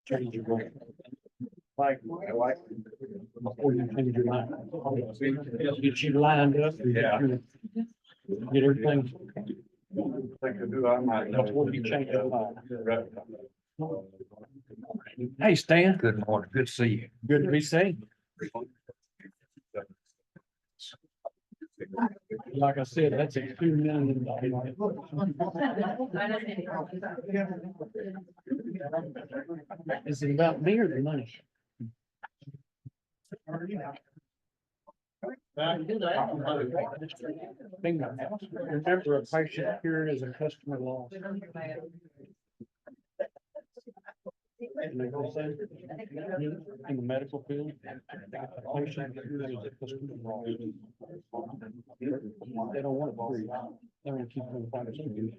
change your mind. Like, before you change your mind. Get you lined up. Yeah. Get everything. That's what you change your mind. Hey, Stan. Good morning. Good to see you. Good to be seen. Like I said, that's a $2 million. Is it about me or the money? Bingo. Remember, a patient here is a customer loss. In the medical field, a patient here is a customer loss. They don't want to breathe. They want to keep them fighting.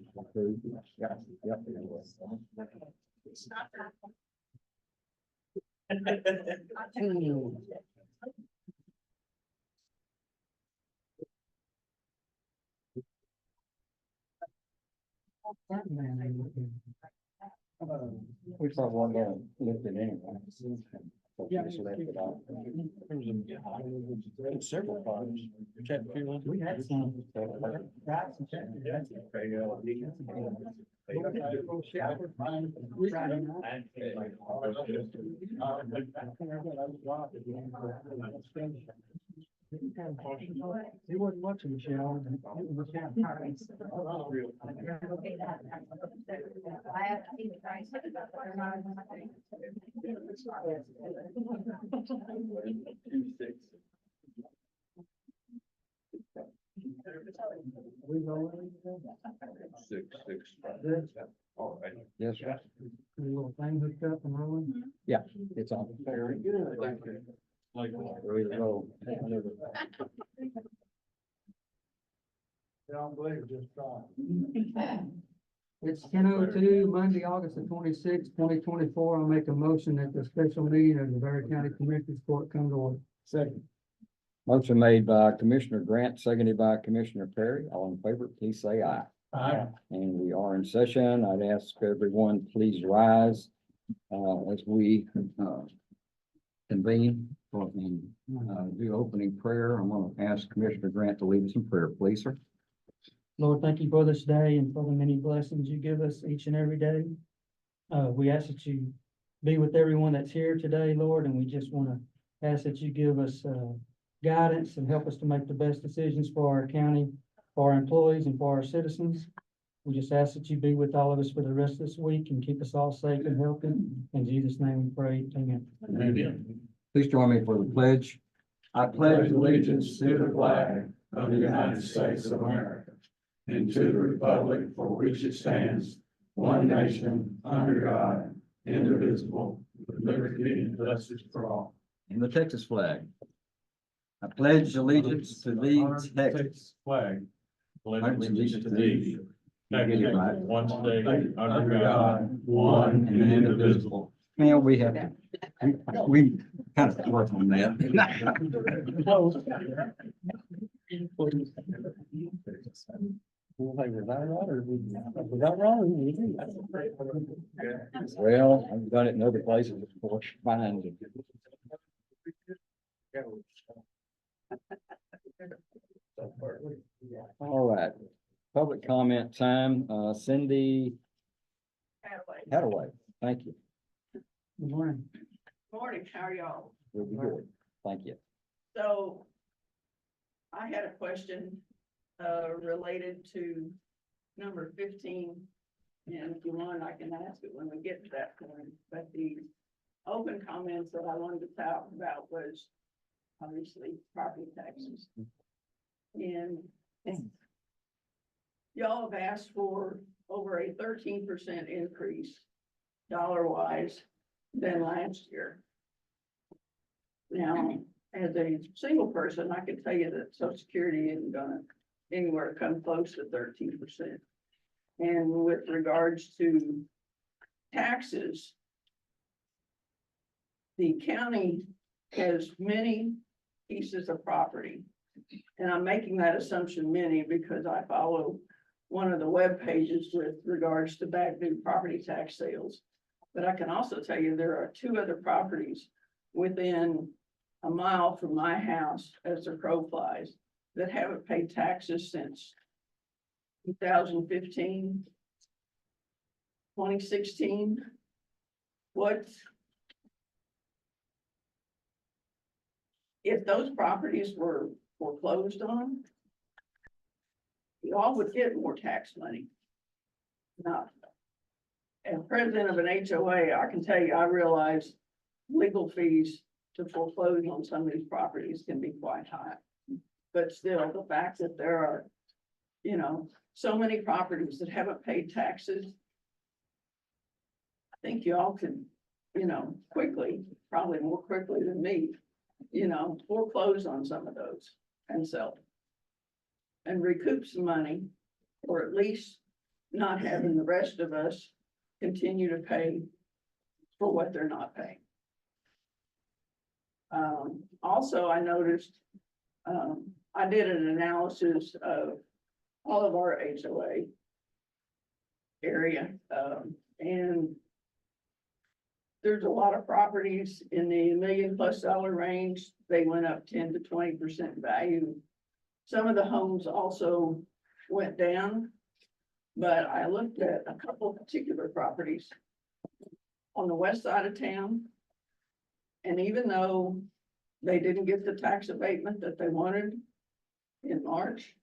We probably want to lift it anyway. Yeah. There's several problems. We had some. He wasn't watching the show. All right. Yes, sir. Little thing hooked up and rolling. Yeah, it's on. Very good. Thank you. Ready to roll. It's 10:02, Monday, August the 26th, 2024. I'll make a motion that the special meeting of the Navarro County Commissioners Court come to order. Second. Motion made by Commissioner Grant, seconded by Commissioner Perry. All in favor, please say aye. Aye. And we are in session. I'd ask everyone, please rise as we convene and do opening prayer. I'm going to ask Commissioner Grant to lead us in prayer, please, sir. Lord, thank you for this day and for the many blessings you give us each and every day. We ask that you be with everyone that's here today, Lord, and we just want to ask that you give us guidance and help us to make the best decisions for our county, for our employees, and for our citizens. We just ask that you be with all of us for the rest of this week and keep us all safe and healthy. In Jesus' name we pray. Amen. Amen. Please join me for the pledge. I pledge allegiance to the flag of the United States of America and to the republic for which it stands, one nation, under God, indivisible, with liberty and justice for all. And the Texas flag. I pledge allegiance to thee, Texas. Flag. Pledge allegiance to thee. Texas, one state, under God, one and indivisible. Man, we have, we kind of work on that. Was that right or was that wrong? Well, I've done it in other places, of course, fine. All right, public comment time, Cindy Hadaway, thank you. Good morning. Morning, how are y'all? Really good, thank you. So I had a question related to number 15. And if you want, I can ask it when we get to that point. But the open comments that I wanted to talk about was obviously property taxes. And y'all have asked for over a 13% increase dollar-wise than last year. Now, as a single person, I can tell you that Social Security isn't gonna anywhere come close to 13%. And with regards to taxes, the county has many pieces of property. And I'm making that assumption many because I follow one of the web pages with regards to back due property tax sales. But I can also tell you, there are 2 other properties within a mile from my house as the crow flies that haven't paid taxes since 2015, 2016. What? If those properties were foreclosed on, you all would get more tax money. Now, as president of an HOA, I can tell you, I realize legal fees to foreclose on some of these properties can be quite high. But still, the fact that there are, you know, so many properties that haven't paid taxes, I think you all could, you know, quickly, probably more quickly than me, you know, foreclose on some of those and sell them. And recoup some money, or at least not having the rest of us continue to pay for what they're not paying. Also, I noticed, I did an analysis of all of our HOA area, and there's a lot of properties in the $1 million+ range. They went up 10 to 20% value. Some of the homes also went down, but I looked at a couple of particular properties on the west side of town. And even though they didn't get the tax abatement that they wanted in March,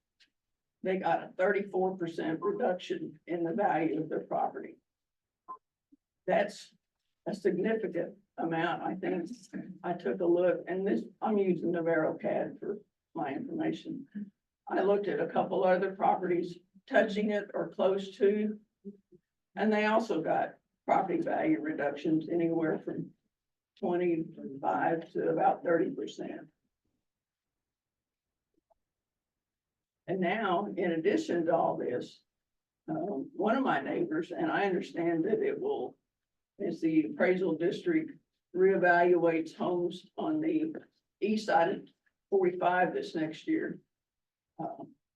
they got a 34% reduction in the value of their property. That's a significant amount. I think I took a look, and this, I'm using Navarro CAD for my information. I looked at a couple other properties touching it or close to, and they also got property value reductions anywhere from 25 to about 30%. And now, in addition to all this, one of my neighbors, and I understand that it will, as the appraisal district reevaluates homes on the east side of 45 this next year,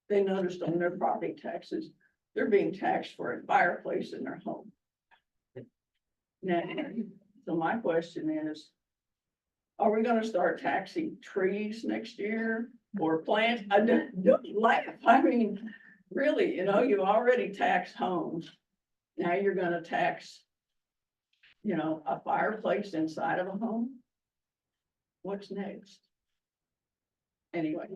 they noticed on their property taxes, they're being taxed for a fireplace in their home. Now, so my question is, are we gonna start taxing trees next year or plants? I don't laugh. I mean, really, you know, you already tax homes. Now you're gonna tax, you know, a fireplace inside of a home? What's next? Anyway.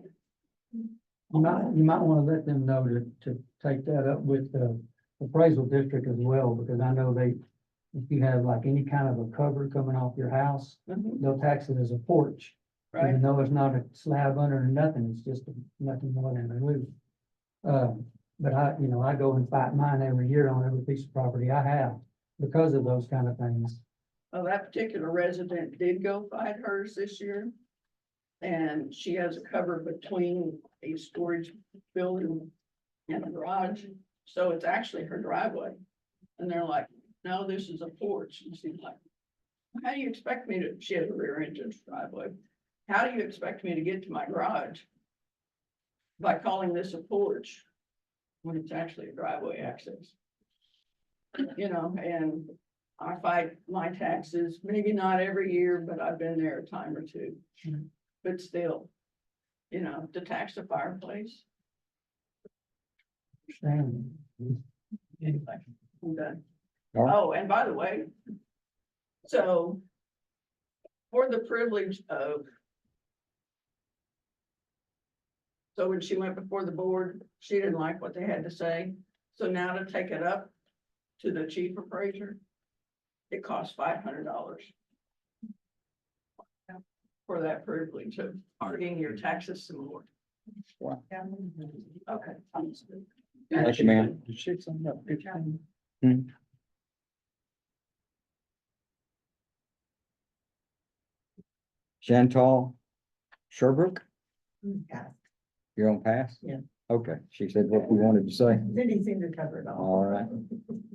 You might want to let them know to take that up with the appraisal district as well, because I know if you have like any kind of a cover coming off your house, they'll tax it as a porch. Right, Even though it's not a slab under or nothing, it's just nothing more than a roof. But I go and fight mine every year on every piece of property I have because of those kind of things. well, that particular resident did go fight hers this year. And she has a cover between a storage building and a garage, so it's actually her driveway. And they're like, no, this is a porch. And she's like, how do you expect me to, she has a rear entrance driveway. How do you expect me to get to my garage by calling this a porch when it's actually a driveway access? You know, and I fight my taxes, maybe not every year, but I've been there a time or two. But still, you know, to tax a fireplace. Understand. Anyway, I'm done. All right. Oh, and by the way, so for the privilege of, so when she went before the board, she didn't like what they had to say. So now to take it up to the chief appraiser, it costs $500 for that privilege of arguing your taxes some more. Wow. Okay. Thank you, ma'am. Chantal Sherbrooke, you're on pass? Yeah. Okay, she said what we wanted to say. Didn't seem to cover it all. All right.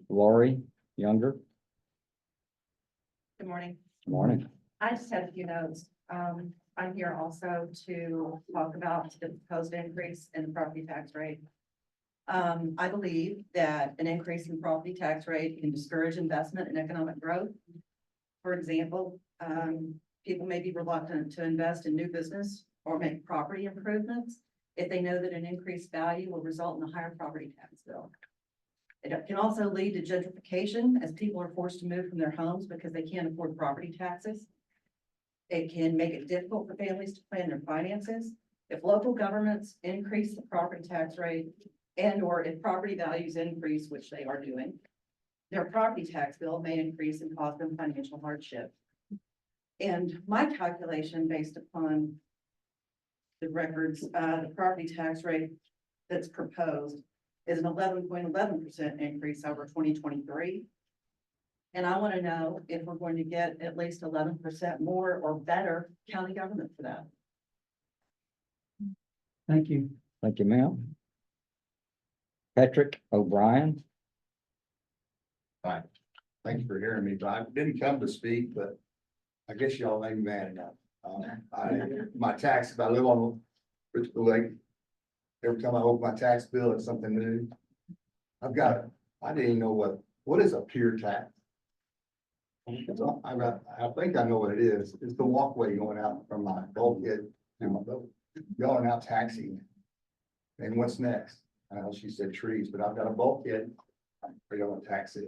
Lori Younger, Good morning. morning. I just had a few notes. I'm here also to talk about the proposed increase in the property tax rate. I believe that an increase in property tax rate can discourage investment and economic growth. For example, people may be reluctant to invest in new business or make property improvements if they know that an increased value will result in a higher property tax bill. It can also lead to gentrification as people are forced to move from their homes because they can't afford property taxes. It can make it difficult for families to plan their finances. If local governments increase the property tax rate and or if property values increase, which they are doing, their property tax bill may increase and cause them financial hardship. And my calculation based upon the records, the property tax rate that's proposed is an 11.11% increase over 2023. And I want to know if we're going to get at least 11% more or better county government for that. Thank you. Thank you, ma'am. Patrick O'Brien. Hi, thank you for hearing me, but I didn't come to speak, but I guess y'all made me mad enough. My taxes, I live on Richfield Lake. Every time I open my tax bill, it's something new. I didn't even know what is a pier tax? I think I know what it is. It's the walkway going out from my bulkhead to my boat, going out taxiing. And what's next? She said trees, but I've got a bulkhead. They don't tax it.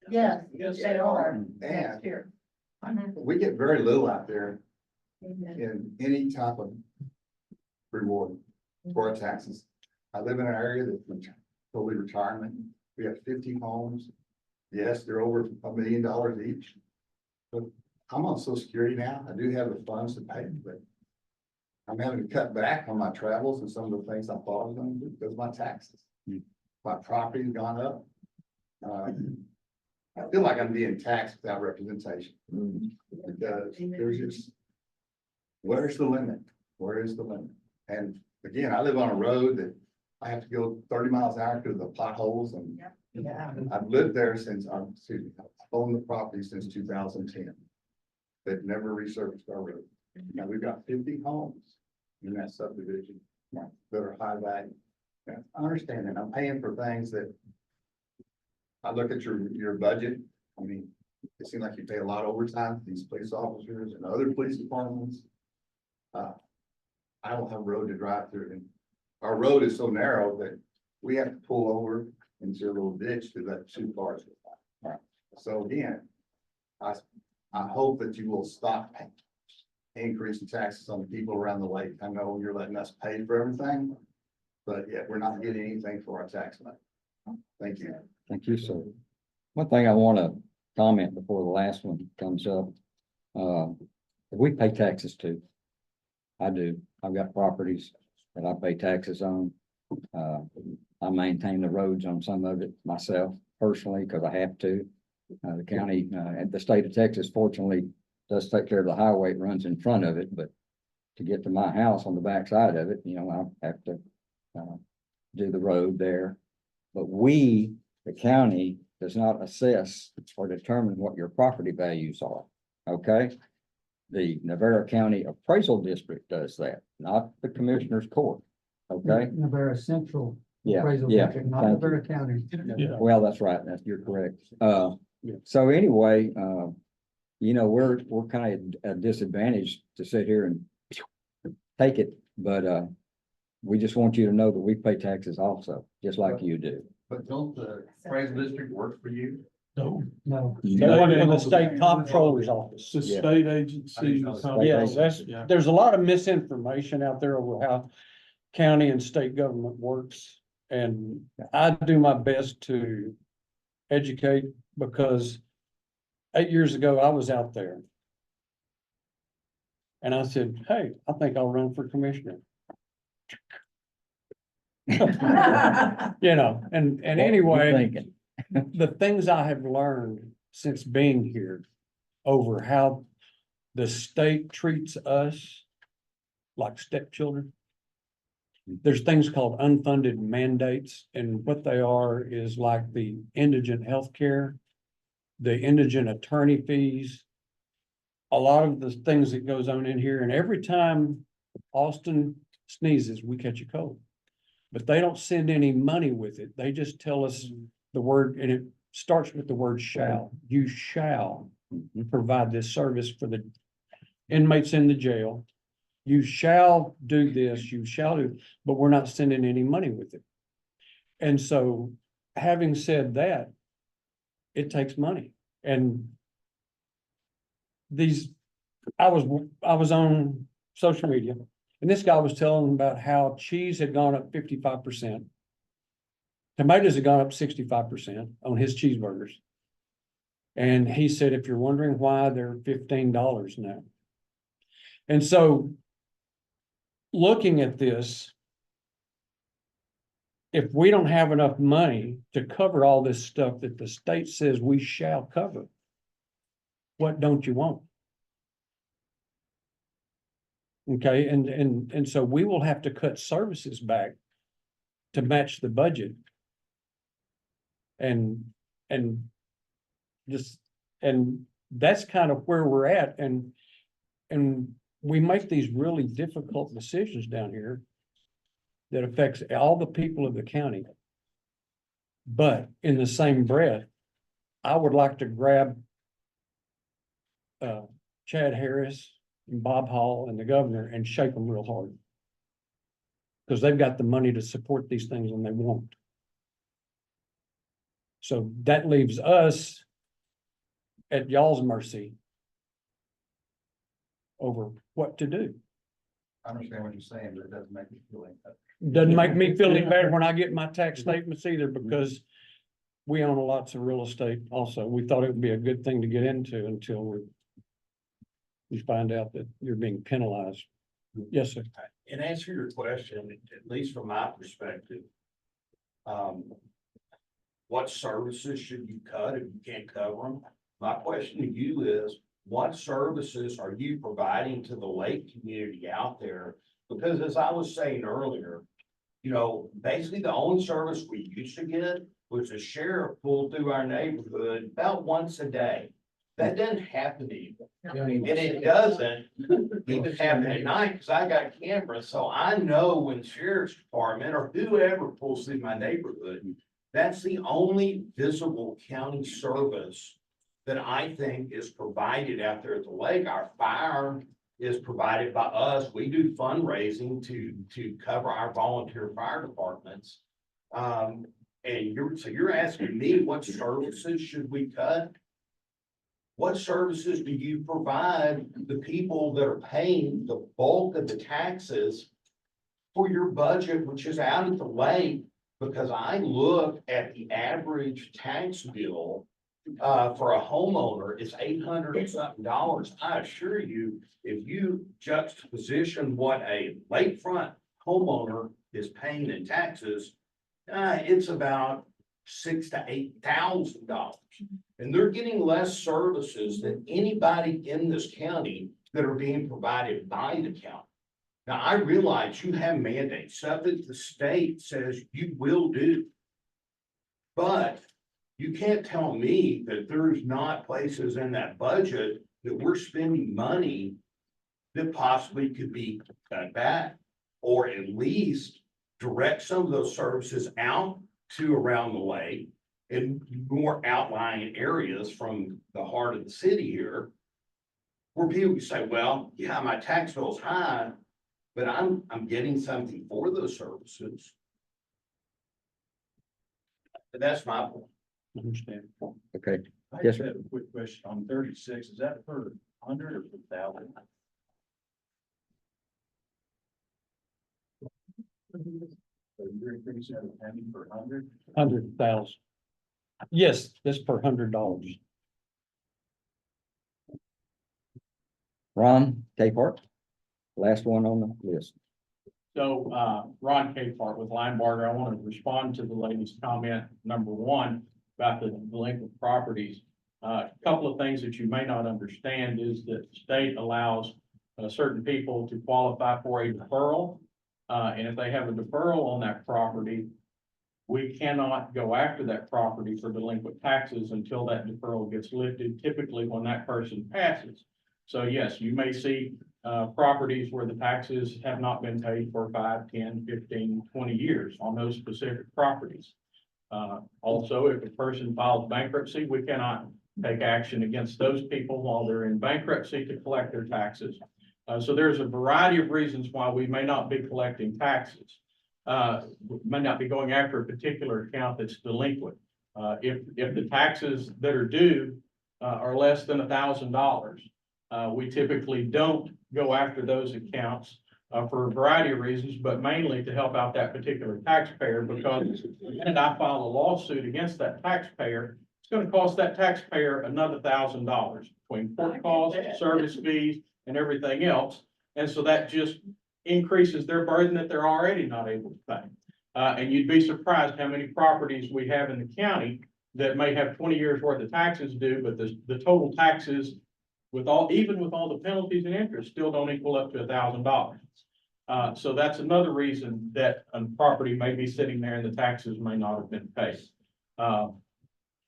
Yes, they are. And Here. we get very little out there in any type of reward for our taxes. I live in an area that's totally retirement. We have 50 homes. Yes, they're over $1 million each. But I'm on Social Security now. I do have the funds to pay, but I'm having to cut back on my travels and some of the things I thought I was going to do because of my taxes. My property's gone up. I feel like I'm being taxed without representation. Because there's just, where's the limit? Where is the limit? And again, I live on a road that I have to go 30 miles an hour through the potholes and Yeah. I've lived there since, I've owned the property since 2010. They've never resurfaced our road. Now we've got 50 homes in that subdivision that are high value. And I understand that I'm paying for things that I look at your budget. I mean, it seems like you pay a lot of overtime for these police officers and other police departments. I don't have a road to drive through, and our road is so narrow that we have to pull over into a little ditch to let two cars go by. So again, I hope that you will stop increasing taxes on the people around the lake. I know you're letting us pay for everything, but yet we're not getting anything for our tax money. Thank you. Thank you, sir. One thing I want to comment before the last one comes up. We pay taxes too. I do. I've got properties that I pay taxes on. I maintain the roads on some of it myself personally because I have to. The county, and the state of Texas fortunately does take care of the highway. It runs in front of it, but to get to my house on the backside of it, I have to do the road there. But we, the county, does not assess or determine what your property values are, okay? The Navarro County Appraisal District does that, not the Commissioner's Court, okay? Navarro Central Yeah, Appraisal yeah, District, not thank Navarro County. Well, that's right, you're correct. So anyway, we're kind of at a disadvantage to sit here and take it, but we just want you to know that we pay taxes also, just like you do. But don't the appraisal district work for you? No, No. They work for the state comptroller's office. the Yeah. state agency. Yes, there's a lot of misinformation out there over how county and state government works. And I do my best to educate because 8 years ago, I was out there. And I said, hey, I think I'll run for commissioner. And anyway, Thinking. the things I have learned since being here over how the state treats us like stepchildren. There's things called unfunded mandates, and what they are is like the indigent healthcare, the indigent attorney fees, a lot of the things that goes on in here. And every time Austin sneezes, we catch a cold. but they don't send any money with it. They just tell us the word, and it starts with the word shall. You shall provide this service for the inmates in the jail. You shall do this, you shall do, but we're not sending any money with it. And so, having said that, it takes money. And I was on social media, and this guy was telling about how cheese had gone up 55%. Tomatoes had gone up 65% on his cheeseburgers. And he said, if you're wondering why, they're $15 now. And so, looking at this, if we don't have enough money to cover all this stuff that the state says we shall cover, what don't you want? Okay, and so we will have to cut services back to match the budget. And just, and that's kind of where we're at, and we make these really difficult decisions down here that affects all the people of the county. But in the same breath, I would like to grab Chad Harris and Bob Hall and the governor and shake them real hard. Because they've got the money to support these things and they won't. So that leaves us at y'all's mercy over what to do. I understand what you're saying, but it doesn't make me feel any better. Doesn't make me feel any better when I get my tax statements either, because we own lots of real estate also. We thought it would be a good thing to get into until we find out that you're being penalized. Yes, sir. In answer to your question, at least from my perspective, what services should you cut if you can't cover them? My question to you is, what services are you providing to the lake community out there? Because as I was saying earlier, you know, basically the only service we used to get was a sheriff pulled through our neighborhood about once a day. That doesn't happen anymore. And it doesn't even happen at night, because I got cameras, so I know when sheriff's department or whoever pulls through my neighborhood, that's the only visible county service that I think is provided out there at the lake. Our fire is provided by us. We do fundraising to cover our volunteer fire departments. And you're asking me what services should we cut? What services do you provide the people that are paying the bulk of the taxes for your budget, which is out at the lake? Because I look at the average tax bill for a homeowner is $800 and something. I assure you, if you juxtaposition what a lakefront homeowner is paying in taxes, it's about $6,000 to $8,000. And they're getting less services than anybody in this county that are being provided by the county. Now, I realize you have mandates, stuff that the state says you will do. But you can't tell me that there's not places in that budget that we're spending money that possibly could be cut back, or at least direct some of those services out to around the lake in more outlying areas from the heart of the city here, where people can say, well, yeah, my tax bill's high, but I'm getting something for those services. But that's my point. Understand. Okay, I Yes, just have a quick question on 36. Is that per 100 or per 1,000? So you're increasing it a penny per 100? 100,000. Yes, that's per $100. Ron Capehart, last one on the list. So, Ron Capehart with Linebarger, I want to respond to the lady's comment, number one, about the delinquent properties. A couple of things that you may not understand is that the state allows certain people to qualify for a deferral. And if they have a deferral on that property, we cannot go after that property for delinquent taxes until that deferral gets lifted, typically when that person passes. So yes, you may see properties where the taxes have not been paid for 5, 10, 15, 20 years on those specific properties. Also, if a person files bankruptcy, we cannot take action against those people while they're in bankruptcy to collect their taxes. So there's a variety of reasons why we may not be collecting taxes. May not be going after a particular account that's delinquent. If the taxes that are due are less than $1,000, we typically don't go after those accounts for a variety of reasons, but mainly to help out that particular taxpayer, because the minute I file a lawsuit against that taxpayer, it's going to cost that taxpayer another $1,000 between court costs, service fees, and everything else. And so that just increases their burden that they're already not able to pay. And you'd be surprised how many properties we have in the county that may have 20 years worth of taxes due, but the total taxes even with all the penalties and interest still don't equal up to $1,000. So that's another reason that a property may be sitting there and the taxes may not have been paid.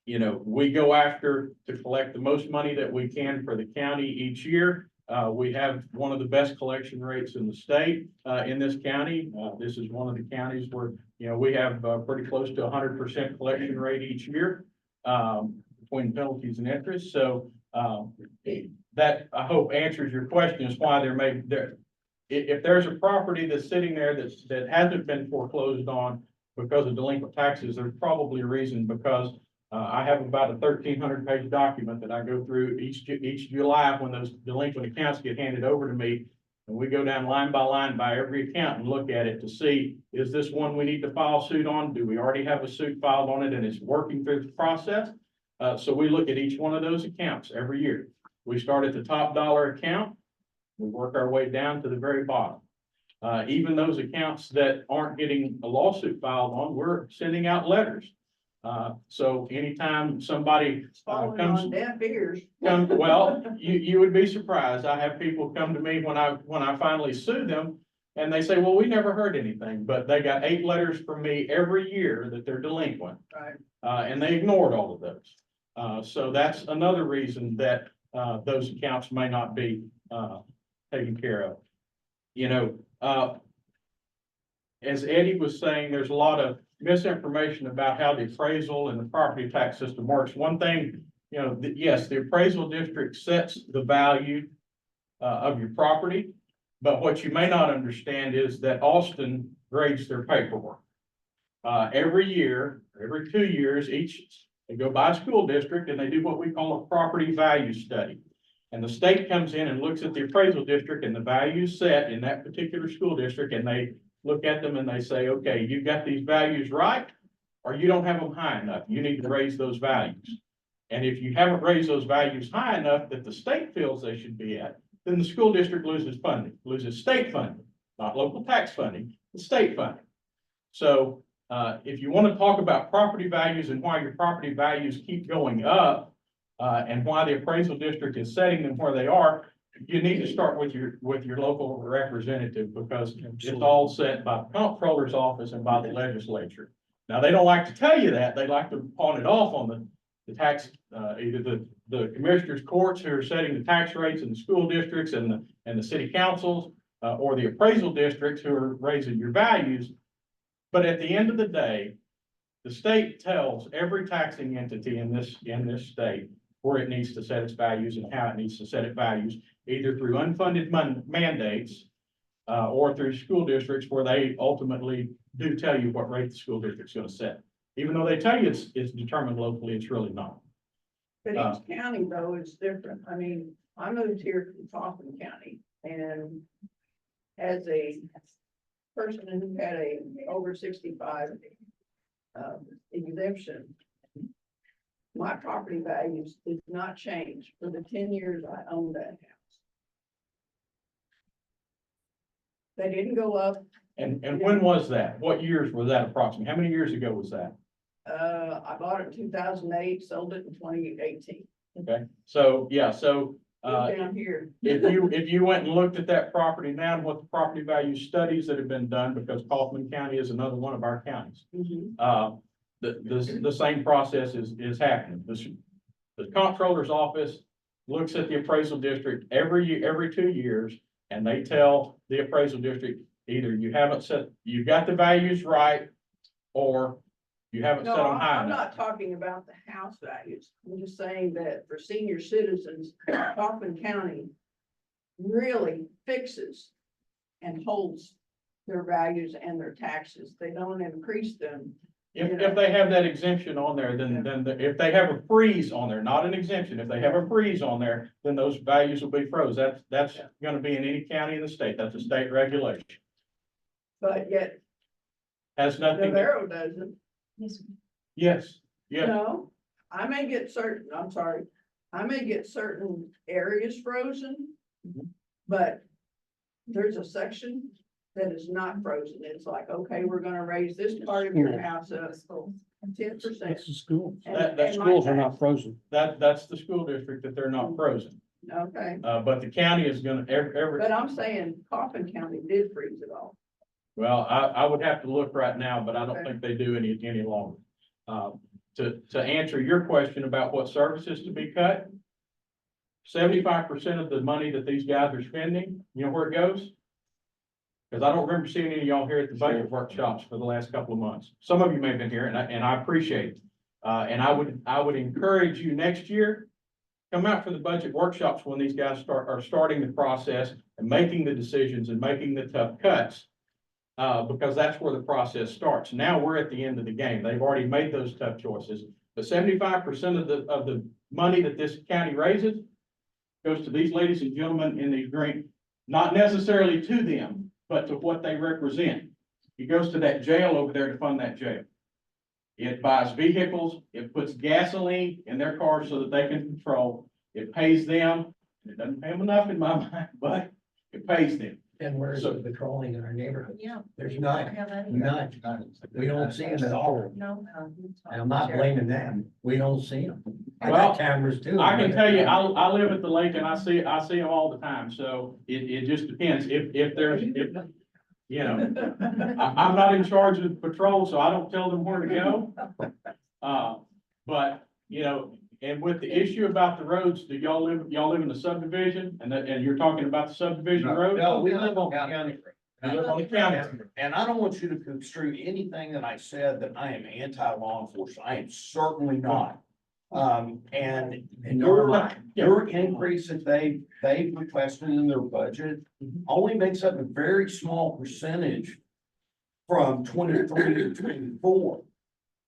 You know, we go after to collect the most money that we can for the county each year. We have one of the best collection rates in the state, in this county. This is one of the counties where, you know, we have pretty close to 100% collection rate each year, between penalties and interest. So, that I hope answers your question, is why if there's a property that's sitting there that hasn't been foreclosed on because of delinquent taxes, there's probably a reason, because I have about a 1,300 page document that I go through each July when those delinquent accounts get handed over to me. And we go down line by every account and look at it to see, is this one we need to file suit on? Do we already have a suit filed on it and it's working through the process? So we look at each one of those accounts every year. We start at the top dollar account. We work our way down to the very bottom. Even those accounts that aren't getting a lawsuit filed on, we're sending out letters. So anytime somebody Falling comes, on deaf ears. well, you would be surprised. I have people come to me when I finally sue them, and they say, well, we never heard anything, but they got 8 letters from me every year that they're delinquent. Right. And they ignored all of those. So that's another reason that those accounts may not be taken care of. You know, as Eddie was saying, there's a lot of misinformation about how the appraisal and the property tax system works. One thing, you know, yes, the appraisal district sets the value of your property, but what you may not understand is that Austin grades their paperwork. Every year, every 2 years, they go by a school district and they do what we call a property value study. And the state comes in and looks at the appraisal district and the values set in that particular school district, and they look at them and they say, okay, you got these values right, or you don't have them high enough. You need to raise those values. And if you haven't raised those values high enough that the state feels they should be at, then the school district loses funding, loses state funding, not local tax funding, the state funding. So if you want to talk about property values and why your property values keep going up, and why the appraisal district is setting them where they are, you need to start with your local representative, because it's all set by the comptroller's office and by the legislature. Now, they don't like to tell you that. They like to pawn it off on the tax, either the commissioners' courts who are setting the tax rates in the school districts and the city councils, or the appraisal districts who are raising your values. But at the end of the day, the state tells every taxing entity in this state where it needs to set its values and how it needs to set its values, either through unfunded mandates or through school districts, where they ultimately do tell you what rate the school district's going to set. Even though they tell you it's determined locally, it's really not. But each county though is different. I mean, I moved here from Kaufman County, and as a person who had a over 65 exemption, my property values did not change for the 10 years I owned that house. They didn't go up. And when was that? What years was that approximately? How many years ago was that? I bought it in 2008, sold it in 2018. Okay, so, yeah, so, Down here. if you went and looked at that property now and what the property value studies that have been done, because Kaufman County is another one of our counties. The same process is happening. The comptroller's office looks at the appraisal district every 2 years and they tell the appraisal district, either you haven't set, you've got the values right, or you haven't set No, them high I'm enough. not talking about the house values. I'm just saying that for senior citizens, Kaufman County really fixes and holds their values and their taxes. They don't increase them. If they have that exemption on there, if they have a freeze on there, not an exemption, if they have a freeze on there, then those values will be froze. That's gonna be in any county in the state. That's a state regulation. But yet Has nothing, Navarro doesn't. yes, yeah, No, I may get certain, I'm sorry, I may get certain areas frozen. Mhm. But there's a section that is not frozen. It's like, okay, we're gonna raise this part of your house up 10%. That's the school. That Schools are not frozen. that's the school district that they're not frozen. Okay, But the county is gonna, every, but I'm saying Coffin County did freeze it all. well, I would have to look right now, but I don't Okay. think they do any longer. To answer your question about what services to be cut, 75% of the money that these guys are spending, you know where it goes? Because I don't remember seeing any of y'all here at the budget workshops for the last couple of months. Some of you may have been here, and I appreciate it. And I would encourage you next year, come out for the budget workshops when these guys are starting the process and making the decisions and making the tough cuts. Because that's where the process starts. Now we're at the end of the game. They've already made those tough choices. But 75% of the money that this county raises goes to these ladies and gentlemen in these green, not necessarily to them, but to what they represent. It goes to that jail over there to fund that jail. It buys vehicles, it puts gasoline in their cars so that they can control. It pays them. It doesn't pay them enough in my mind, but it pays them. And where's So- the patrolling in our neighborhood? Yeah. There's I none, have any. none. We don't see them at all. No. And I'm not blaming them. We don't see them. I Well, got cameras too. I can tell you, I live at the lake and I see them all the time, so it just depends, if there's, you know. I'm not in charge of the patrol, so I don't tell them where to go. But, you know, and with the issue about the roads, do y'all live in the subdivision, and you're talking about the subdivision road? No, we live on county. You live on the county. And I don't want you to construe anything that I said that I am anti-law enforcement. I am certainly not. And nor am I. your increase that they requested in their budget only makes up a very small percentage from 23 to 24.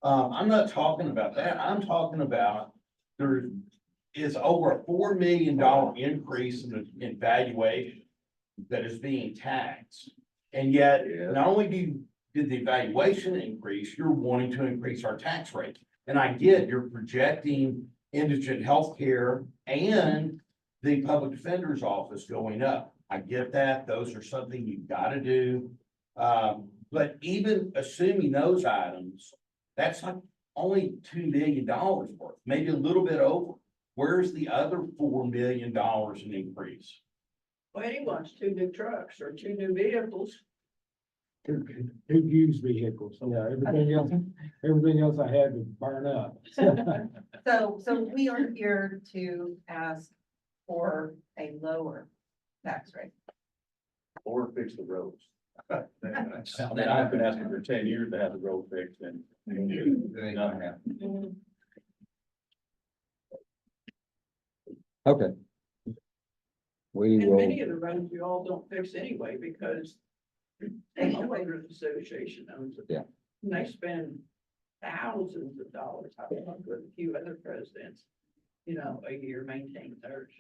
I'm not talking about that. I'm talking about there is over a $4 million increase in valuation that is being taxed. And yet, not only did the valuation increase, you're wanting to increase our tax rate. And I get you're projecting indigent healthcare and the public defender's office going up. I get that. Those are something you've got to do. But even assuming those items, that's like only $2 million worth, maybe a little bit over. Where's the other $4 million in increase? Well, he wants 2 new trucks or 2 new vehicles. Two used vehicles, yeah, everything else I had to burn up. So we are here to ask for a lower tax rate. Or fix the roads. I mean, I've been asking for 10 years to have the road fixed, and nothing happened. Okay. We And will, many of the roads you all don't fix anyway because the homeowners association owns it. Yeah. And they spend thousands of dollars, I've worked with a few other presidents, you know, a year maintaining theirs.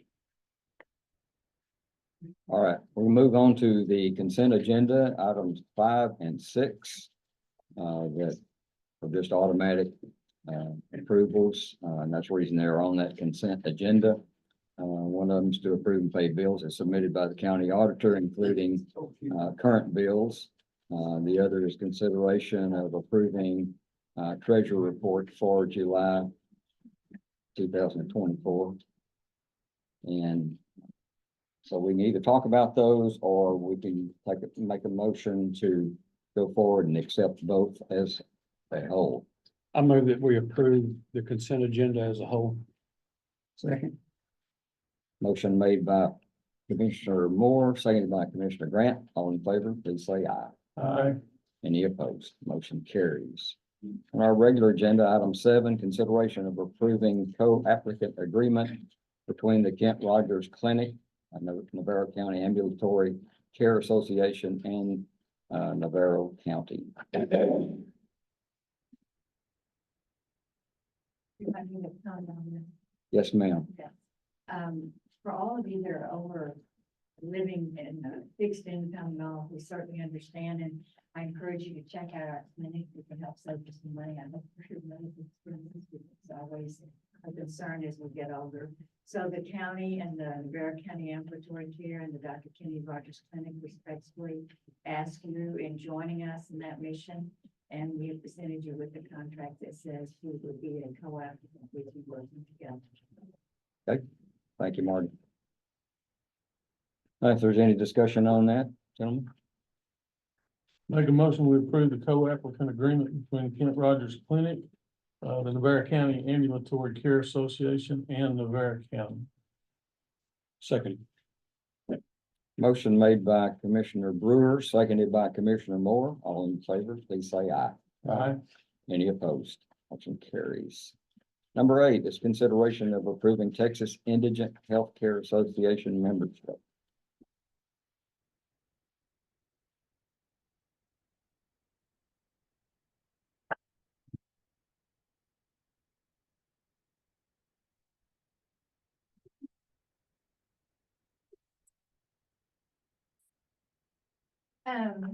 all right, we'll move on to the consent agenda, items 5 and 6. That are just automatic approvals, and that's the reason they're on that consent agenda. One of them is to approve and pay bills as submitted by the county auditor, including current bills. The other is consideration of approving treasurer report for July 2024. And so we can either talk about those, or we can make a motion to go forward and accept both as a whole. I move that we approve the consent agenda as a whole. Second. Motion made by Commissioner Moore, seconded by Commissioner Grant. All in favor, please say aye. Aye. Any opposed? Motion carries. On our regular agenda, item 7, consideration of approving co-applicant agreement between the Kent Rogers Clinic, Navarro County Ambulatory Care Association, and Navarro County. If I can get comment on this. Yes, ma'am. For all of you that are over living in a fixed income and all, we certainly understand, and I encourage you to check out our clinic. We can help save you some money. I know for sure medical expenses, it's always a concern as we get older. So the county and the Navarro County Ambulatory Care and the Dr. Kenny Rogers Clinic respectfully ask you in joining us in that mission. And we have presented you with the contract that says we will be a co-applicant with you working together. Thank you, Marty. If there's any discussion on that, gentlemen, Make a motion, we approve the co-applicant agreement between Kent Rogers Clinic, the Navarro County Ambulatory Care Association, and Navarro County. Second. motion made by Commissioner Brewer, seconded by Commissioner Moore. All in favor, please say aye. Aye. Any opposed? Motion carries. Number 8 is consideration of approving Texas Indigent Healthcare Association membership.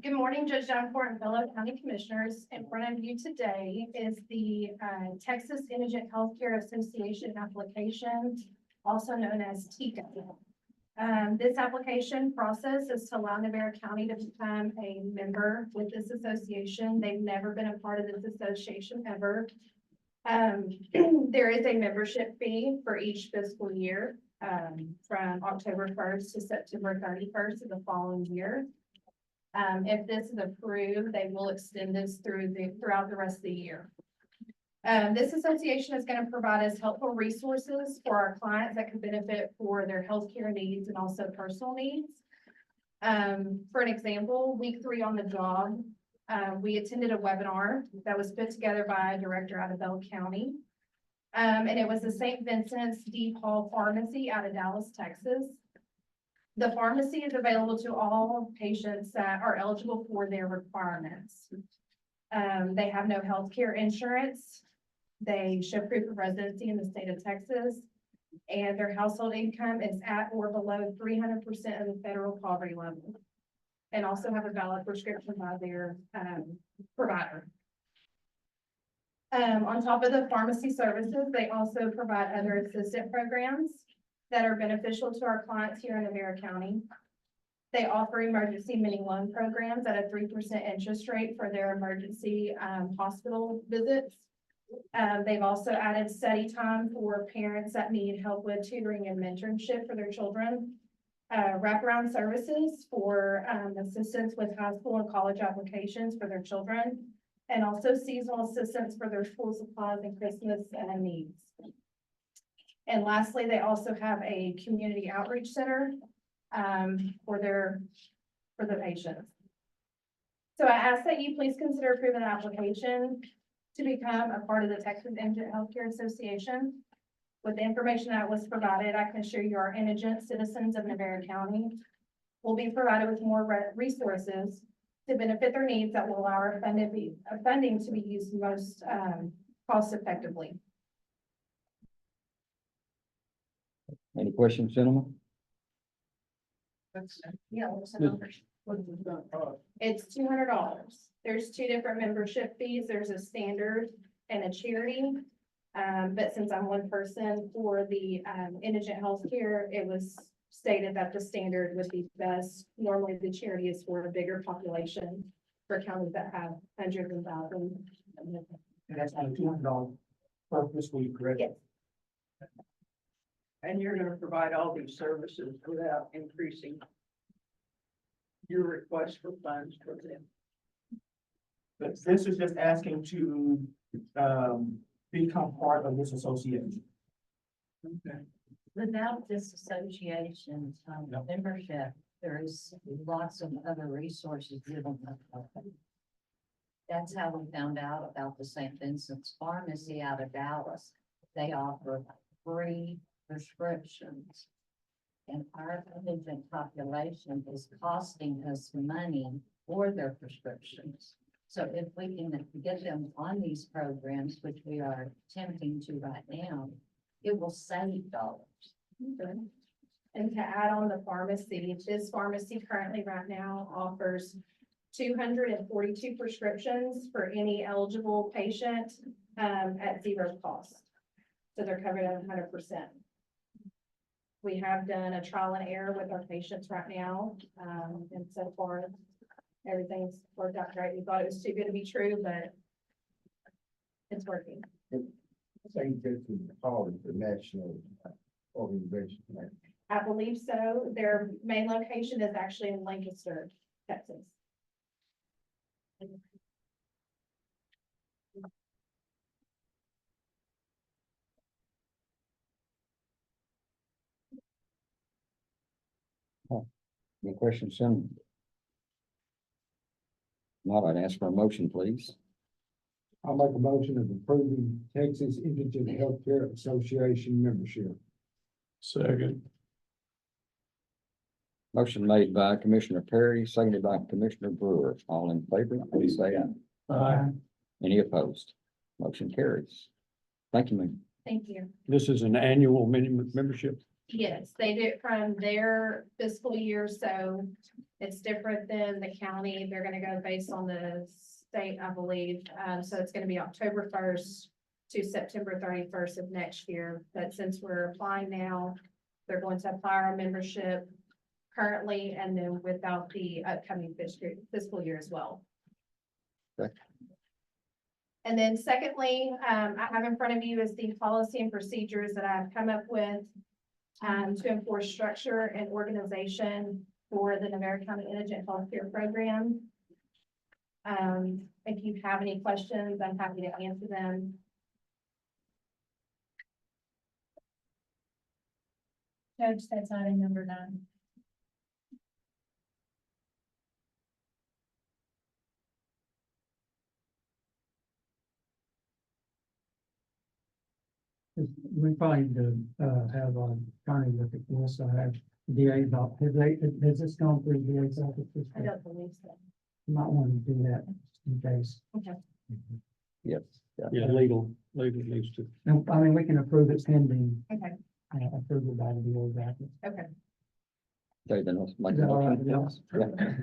Good morning, Judge Davenport and fellow county commissioners. In front of you today is the Texas Indigent Healthcare Association application, also known as TICA. This application process is to allow Navarro County to become a member with this association. They've never been a part of this association ever. There is a membership fee for each fiscal year, from October 1st to September 31st of the following year. If this is approved, they will extend this throughout the rest of the year. This association is going to provide us helpful resources for our clients that could benefit for their healthcare needs and also personal needs. For an example, week 3 on the job, we attended a webinar that was put together by a director out of Bell County. And it was the St. Vincent's de Paul Pharmacy out of Dallas, Texas. The pharmacy is available to all patients that are eligible for their requirements. They have no health care insurance. They show proof of residency in the state of Texas, and their household income is at or below 300% of the federal poverty level, and also have a valid prescription by their provider. On top of the pharmacy services, they also provide other assistant programs that are beneficial to our clients here in Navarro County. They offer emergency mini loan programs at a 3% interest rate for their emergency hospital visits. They've also added study time for parents that need help with tutoring and mentorship for their children. Wraparound services for assistance with high school and college applications for their children, and also seasonal assistance for their school supplies and Christmas needs. And lastly, they also have a community outreach center for the patients. So I ask that you please consider approving an application to become a part of the Texas Indigent Healthcare Association. With the information that was provided, I can assure you our indigent citizens of Navarro County will be provided with more resources to benefit their needs that will allow our funding to be used most cost effectively. Any questions, gentlemen? Yeah, what's the numbers? It's $200. There's 2 different membership fees. There's a standard and a charity. But since I'm one person for the indigent healthcare, it was stated that the standard would be best. Normally the charity is for a bigger population for counties that have hundreds and thousands. And that's on $200 per fiscal year, correct? Yes. And you're gonna provide all these services without increasing your request for funds for them. But this is just asking to, become part of this association. Okay. Without this association, membership, there's lots of other resources given. That's how we found out about the St. Vincent's Pharmacy out of Dallas. They offer free prescriptions. And our indigent population is costing us money for their prescriptions. So if we can get them on these programs, which we are attempting to right now, it will save dollars. And to add on the pharmacy, this pharmacy currently right now offers 242 prescriptions for any eligible patient, at zero cost. So they're covered at 100%. We have done a trial and error with our patients right now, and so far, everything's worked out great. We thought it was too good to be true, but it's working. Say this is called the national organization. I believe so. Their main location is actually in Lancaster, Texas. Any questions, Senator? Not, I'd ask for a motion, please. I'll make a motion of approving Texas Indigent Healthcare Association membership. Second. Motion made by Commissioner Perry, seconded by Commissioner Brewer. All in favor, please say aye. Aye. Any opposed? Motion carries. Thank you, ma'am. Thank you. This is an annual membership. Yes, they do it from their fiscal year, so it's different than the county. They're gonna go based on the state, I believe. So it's gonna be October 1st to September 31st of next year. But since we're applying now, they're going to apply our membership currently and then without the upcoming fiscal year as well. Okay. And then secondly, I have in front of you is the policy and procedures that I've come up with to enforce structure and organization for the Navarro County Indigent Healthcare Program. If you have any questions, I'm happy to answer them. Judge, that's item number 9. We probably need to, have our attorney look at this. I have DA's office. Has this gone through DA's office? I don't believe so. You might want to do that in case. Okay. Yes. Yeah, legal needs to. And, I mean, we can approve it pending, Okay. approval by the DA's office. Okay. Okay, then let's make Is a that all right motion. with y'all? please. Yeah,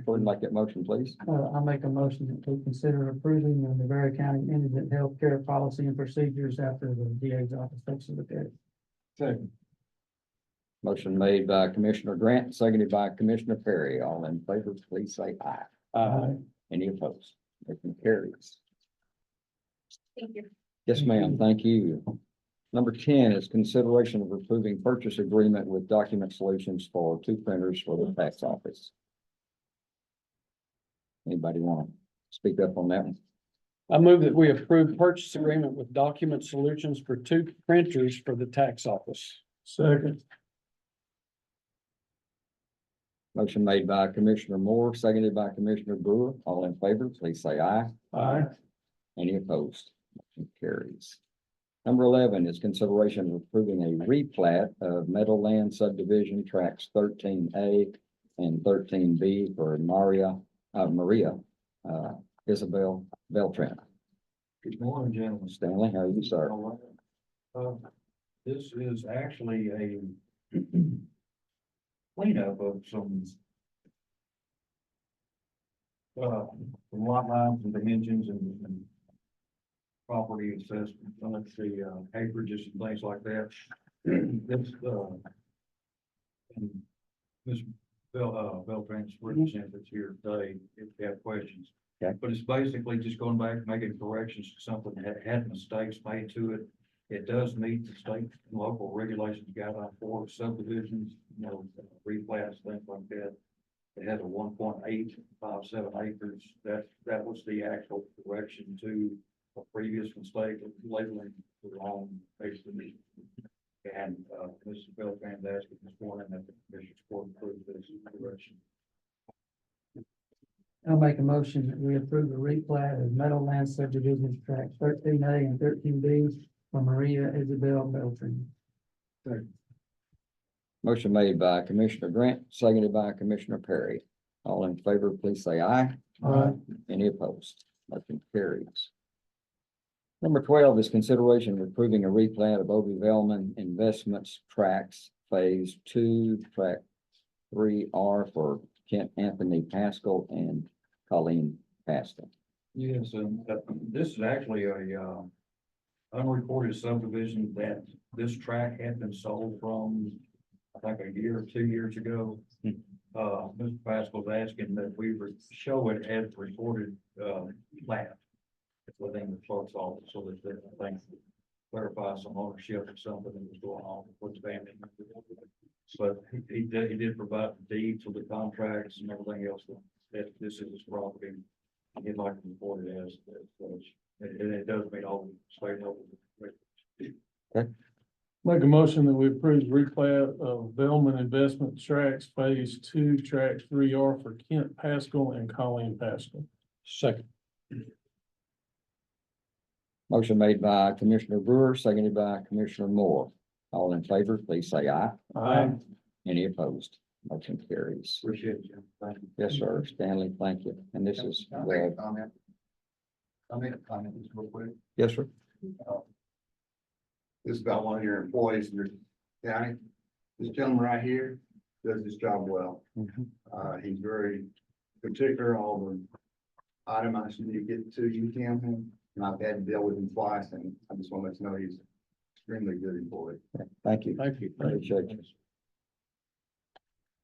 go ahead and make that motion, please. I make a motion that we consider approving the Navarro County Indigent Healthcare Policy and Procedures after the DA's office takes a look at it. Second. Motion made by Commissioner Grant, seconded by Commissioner Perry. All in favor, please say aye. Any opposed? Motion carries. Thank you. Yes, ma'am. Thank you. Number 10 is consideration of approving purchase agreement with Document Solutions for 2 printers for the tax office. Anybody want to speak up on that one? I move that we approve purchase agreement with Document Solutions for 2 printers for the tax office. Second. Motion made by Commissioner Moore, seconded by Commissioner Brewer. All in favor, please say aye. Aye. Any opposed? Motion carries. Number 11 is consideration of approving a replat of Meadowland subdivision tracks 13A and 13B for Maria Isabel Beltran. Good morning, gentlemen. Stanley, how are you, sir? This is actually a cleanup of some lot lines and dimensions and property assessment, let's see, acreages and things like that. This, and Ms. Beltran's representative here today, if you have questions. Okay. But it's basically just going back, making corrections to something that had mistakes made to it. It does meet the state and local regulations guideline for subdivisions, replats, things like that. It has a 1.857 acres. That was the actual correction to a previous mistake of labeling the wrong basically. And, Mrs. Bill Van asking this morning that the Commission's Court approve this direction. I'll make a motion that we approve the replat of Meadowland subdivision tract 13A and 13B for Maria Isabel Beltran. Motion made by Commissioner Grant, seconded by Commissioner Perry. All in favor, please say aye. Aye. Any opposed? Motion carries. Number 12 is consideration of approving a replat of Obie Velman Investments Tracts Phase 2, Tract 3R for Kent Anthony Pascal and Colleen Pascal. Yes, this is actually a, unrecorded subdivision that this tract had been sold from, I think, a year or 2 years ago. Mr. Pascal's asking that we show it as recorded, plat within the clerk's office, so that I think clarify some ownership or something that was going on with the family. But he did provide the deeds of the contracts and everything else that this is his property. He'd like to report it as such. And it does meet all the state level. Make a motion that we approve replat of Velman Investment Tracts Phase 2, Tract 3R for Kent Pascal and Colleen Pascal. Second. Motion made by Commissioner Brewer, seconded by Commissioner Moore. All in favor, please say aye. Aye. Any opposed? Motion carries. Appreciate you. Thank you. Yes, sir. Stanley, thank you. And this is, Can I make a comment? I'll make a comment just real quick. yes, sir. This is about one of your employees in your county. This gentleman right here does his job well. He's very particular on all the items you get to you, Tim, and I've had to deal with him twice, and I just want to let you know he's extremely good employee. Thank you. Thank you. Appreciate you.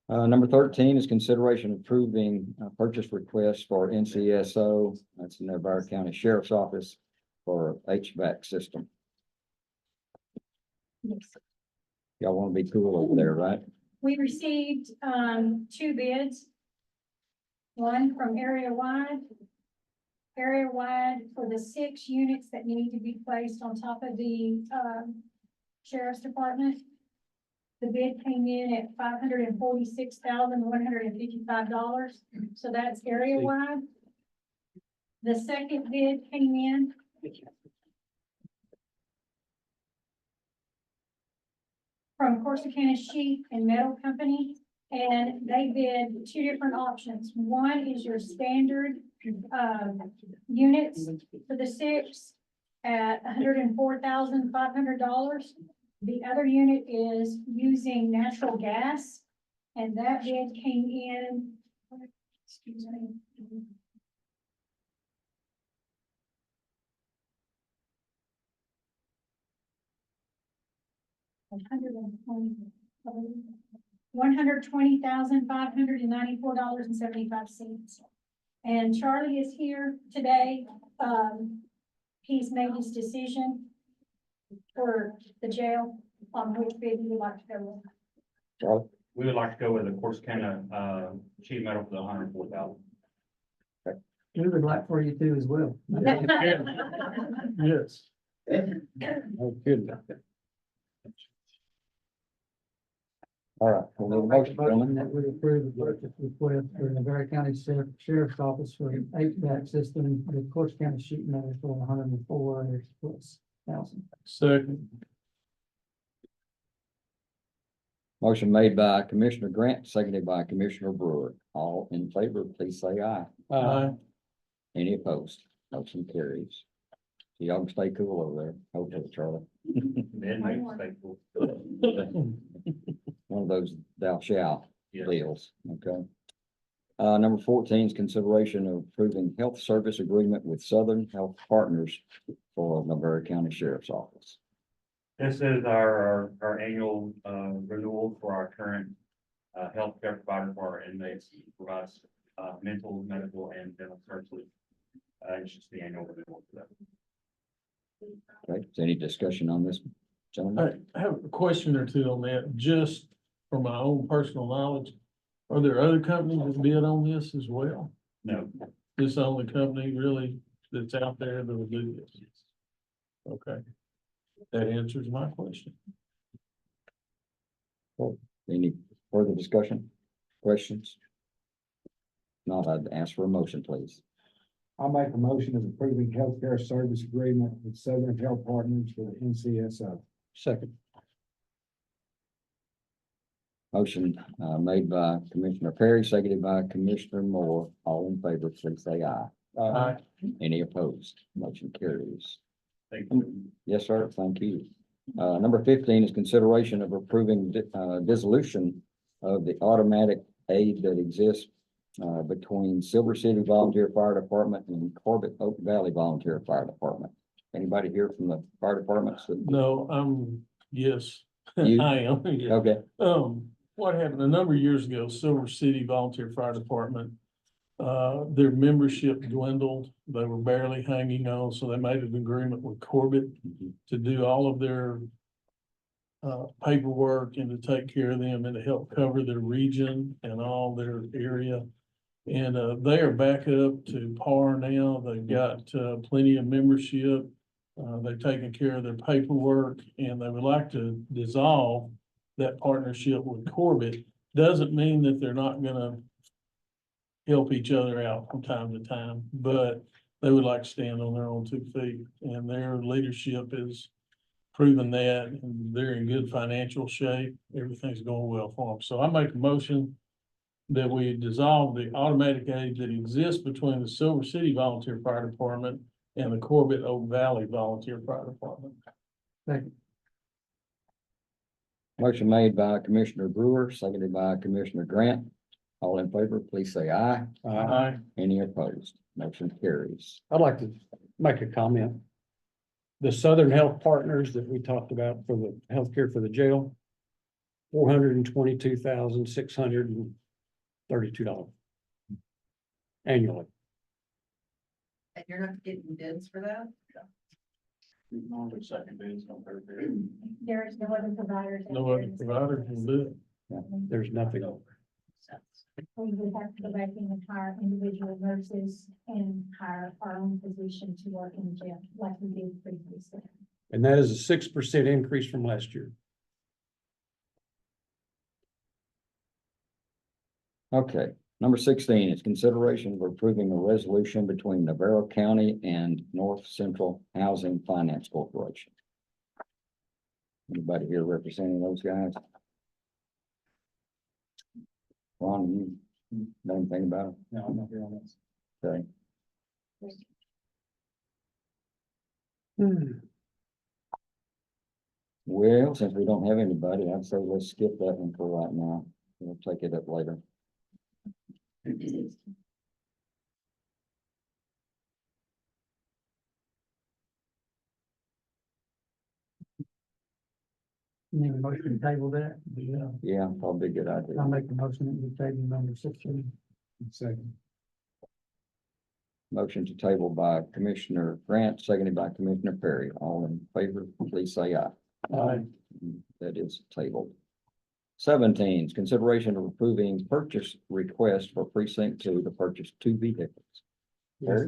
Number 13 is consideration of approving purchase request for NCSO, that's in the Navarro County Sheriff's Office for HVAC system. Y'all want to be cool over there, right? We received, 2 bids. One from Area Wide for the 6 units that need to be placed on top of the, Sheriff's Department. The bid came in at $546,155, so that's area wide. The second bid came in from Corsicana Sheet and Metal Company, and they bid 2 different options. One is your standard, units for the 6 at $104,500. The other unit is using natural gas, and that bid came in, excuse me. $120,594.75. And Charlie is here today. He's made his decision for the jail on which bid he would like to go with. Charlie? We would like to go with the Corsicana, sheet metal for the 104,000. We would like for you to as well. Yes. Oh, good. All right. We'll need a motion, Motion gentlemen. that we approve the purchase request for the Navarro County Sheriff's Office for an HVAC system, the Corsicana Sheet Metal for $104,000. Second. Motion made by Commissioner Grant, seconded by Commissioner Brewer. All in favor, please say aye. Aye. Any opposed? Motion carries. So y'all can stay cool over there. Hopefully, Charlie. One of those thou shalt Yes. deals, okay? Number 14 is consideration of approving health service agreement with Southern Health Partners for Navarro County Sheriff's Office. This is our annual, renewal for our current, healthcare provider for our inmates. He provides, mental, medical, and dental services. It's just the annual renewal for that. Okay, is there any discussion on this, gentlemen? I have a question or two on that, just from my own personal knowledge. Are there other companies that bid on this as well? No, This is the only company really that's out there that will do this? Okay. That answers my question. Any further discussion, questions? Not, I'd ask for a motion, please. I'll make a motion of approving healthcare service agreement with Southern Health Partners for the NCSO. Second. Motion, made by Commissioner Perry, seconded by Commissioner Moore. All in favor, please say aye. Aye. Any opposed? Motion carries. Thank you. Yes, sir. Thank you. Number 15 is consideration of approving dissolution of the automatic aid that exists between Silver City Volunteer Fire Department and Corbett Oak Valley Volunteer Fire Department. Anybody here from the fire departments? No, yes, You? I am. Yeah. Okay, What happened a number of years ago, Silver City Volunteer Fire Department, their membership dwindled. They were barely hanging on, so they made an agreement with Corbett to do all of their paperwork and to take care of them and to help cover their region and all their area. And they are back up to par now. They've got plenty of membership. They've taken care of their paperwork, and they would like to dissolve that partnership with Corbett. Doesn't mean that they're not gonna help each other out from time to time, but they would like to stand on their own 2 feet, and their leadership is proven that, and they're in good financial shape. Everything's going well for them. So I make a motion that we dissolve the automatic aid that exists between the Silver City Volunteer Fire Department and the Corbett Oak Valley Volunteer Fire Department. motion made by Commissioner Brewer, seconded by Commissioner Grant. All in favor, please say aye. Aye. Any opposed? Motion carries. I'd like to make a comment. The Southern Health Partners that we talked about for the healthcare for the jail, $422,632 annually. And you're not getting bids for that? Normally second bids on third bid. There's no other providers. No other provider can do it. There's nothing. We would have to go back in and hire individual nurses and hire our own physician to work in the jail like we did previously. And that is a 6% increase from last year. Okay, number 16 is consideration of approving a resolution between Navarro County and North Central Housing Finance Corporation. Anybody here representing those guys? Ron, you know anything about it? No, I'm not here on this. Okay. Well, since we don't have anybody, I'd say let's skip that one for right now. We'll take it up later. Need a motion to table that? Yeah. Yeah, probably a good idea. I'll make the motion that we table number 16. Second. Motion to table by Commissioner Grant, seconded by Commissioner Perry. All in favor, please say aye. Aye. That is tabled. 17 is consideration of approving purchase request for precinct 2 to purchase 2 vehicles. Yes,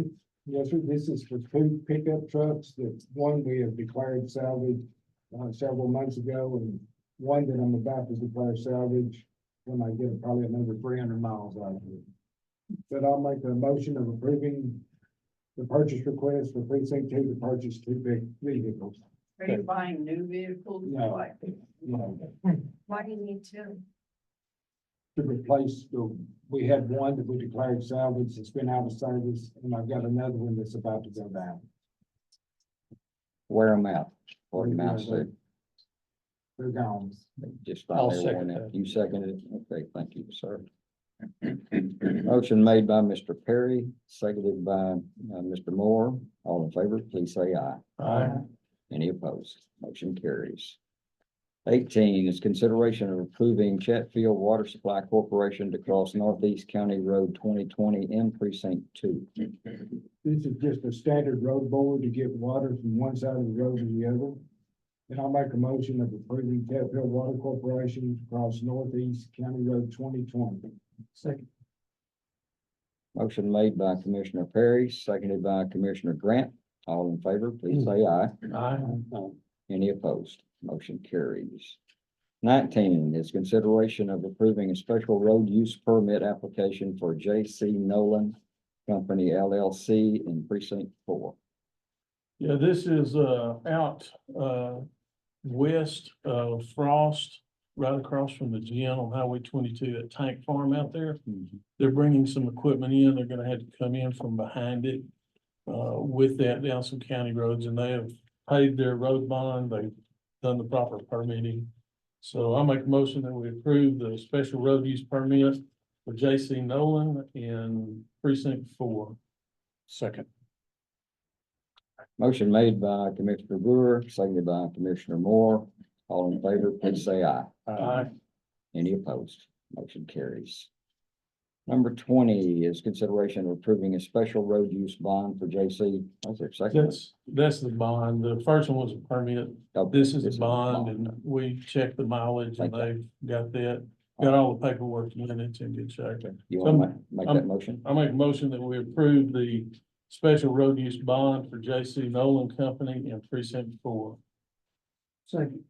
yes, sir. This is for 2 pickup trucks. That one we have declared salvage several months ago, and one that I'm about to declare salvage when I get probably another 300 miles out of it. But I'll make a motion of approving the purchase request for precinct 2 to purchase 2 big vehicles. Are you buying new vehicles? No. Like, No, Why do you need two? to replace we had one that we declared salvage that's been out of service, and I've got another one that's about to go down. Wear them out. 40 miles to They're gone. just. I'll find second everyone. that. You seconded it? Okay, thank you, sir. Motion made by Mr. Perry, seconded by Mr. Moore. All in favor, please say aye. Aye. Any opposed? Motion carries. 18 is consideration of approving Chatfield Water Supply Corporation to cross Northeast County Road 2020 in precinct 2. This is just a standard road board to get water from one side of the road to the other. And I'll make a motion of approving Chatfield Water Corporation to cross Northeast County Road 2020. Second. Motion made by Commissioner Perry, seconded by Commissioner Grant. All in favor, please say aye. Aye. Any opposed? Motion carries. 19 is consideration of approving a special road use permit application for J.C. Nolan Company LLC in precinct 4. Yeah, this is, out, west of Frost, right across from the gym on Highway 22, that tank farm out there. They're bringing some equipment in. They're gonna have to come in from behind it, with that down some county roads, and they have paid their road bond. They've done the proper permitting. So I'll make a motion that we approve the special road use permit for J.C. Nolan in precinct 4. Second. Motion made by Commissioner Brewer, seconded by Commissioner Moore. All in favor, please say aye. Aye. Any opposed? Motion carries. Number 20 is consideration of approving a special road use bond for J.C. What's their second? That's the bond. The first one was a permit. Oh, This is this a bond, and we checked the mileage, and they've got that, got all the paperwork in, it's in good shape. You want to make that motion? I make a motion that we approve the special road use bond for J.C. Nolan Company in precinct 4. Second.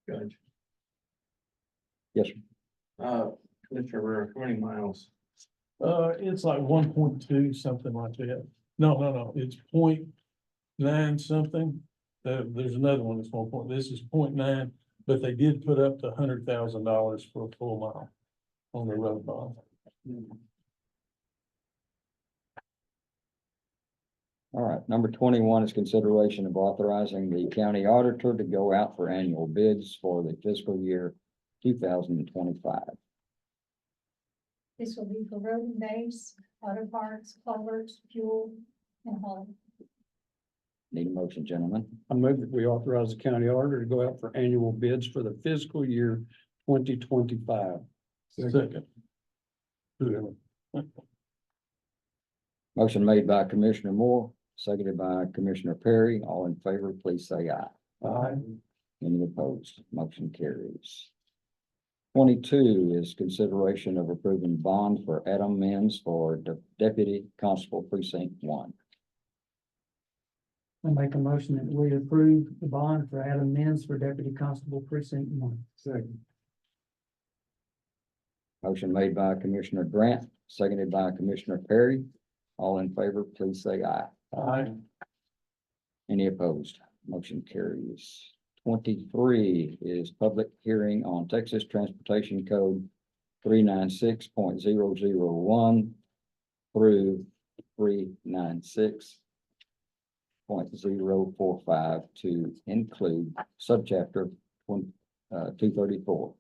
Judge. Yes, sir. Commissioner Brewer, how many miles? It's like 1.2, something like that. No, it's 0.9 something. There's another one that's 1 point, this is 0.9, but they did put up to $100,000 for a full mile on the road bond. All right, number 21 is consideration of authorizing the county auditor to go out for annual bids for the fiscal year 2025. This will be for road and base, auto parts, culverts, fuel, and hauling. Need a motion, gentlemen? I move that we authorize the county auditor to go out for annual bids for the fiscal year 2025. Second. Whoever. Motion made by Commissioner Moore, seconded by Commissioner Perry. All in favor, please say aye. Aye. Any opposed? Motion carries. 22 is consideration of approving bond for Adam Menz for Deputy Constable Precinct 1. I make a motion that we approve the bond for Adam Menz for Deputy Constable Precinct 1. Second. Motion made by Commissioner Grant, seconded by Commissioner Perry. All in favor, please say aye. Aye. Any opposed? Motion carries. 23 is public hearing on Texas Transportation Code 396.001 through 396.045 to include subchapter 234.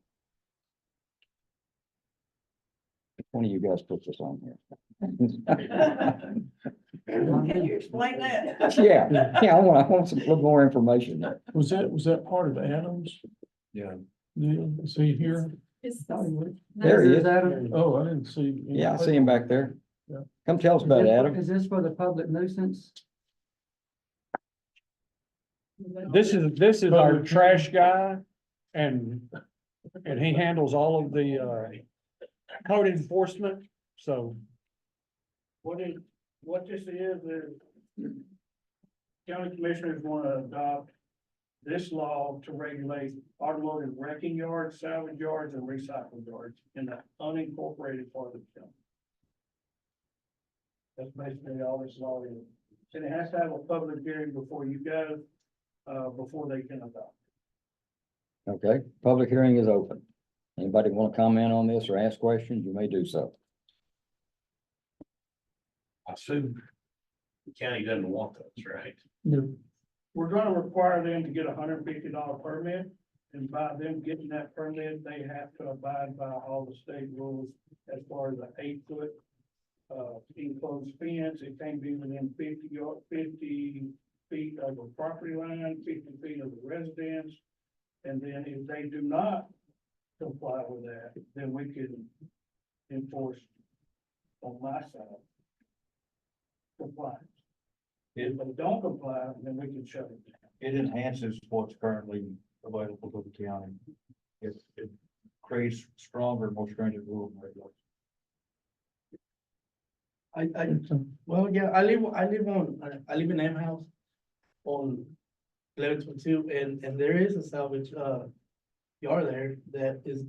One of you guys put this on here. Can you explain that? Yeah, I want some little more information there. Was that part of Adams? Yeah. Deal? Is he here? There he is. Adam. Oh, I didn't see. Yeah, I see him back there. Yeah. Come tell us about it, Adam. Is this for the public nuisance? This is our trash guy, and he handles all of the, code enforcement, so. What this is county commissioners want to adopt this law to regulate automotive wrecking yards, salvage yards, and recycle yards in the unincorporated part of the county. That's basically all this law is. And it has to have a public hearing before you go, before they can adopt. Okay, public hearing is open. Anybody want to comment on this or ask questions? You may do so. I assume the county doesn't want those, right? No. We're gonna require them to get $150 permit, and by them getting that permit, they have to abide by all the state rules as far as the 8-foot enclosed fence. It can't be within 50 feet of a property line, 50 feet of the residence. And then if they do not comply with that, then we can enforce on my side compliance. If they don't comply, then we can shut it down. It enhances what's currently available to the county. It creates stronger, more stringent rules and regulations. Well, yeah, I live in M House on 1122, and there is a salvage, you are there,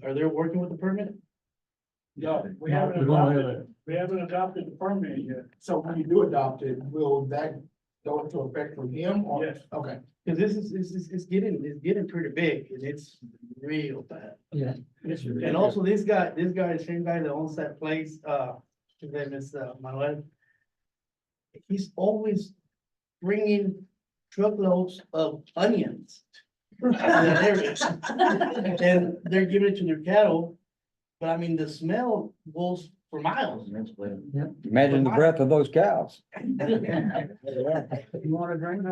are they working with the permit? No, we No, haven't we don't have adopted, that. we haven't adopted the permit yet. So when you do adopt it, will that go into effect for him or? Yes. Okay, cause it's getting pretty big and it's real bad. Yeah. And also this guy, the same guy that owns that place, his name is, Manuel. He's always bringing truckloads of onions. to that area. And they're giving it to their cattle, but I mean, the smell goes for miles. Imagine the breath of those cows. You wanna drink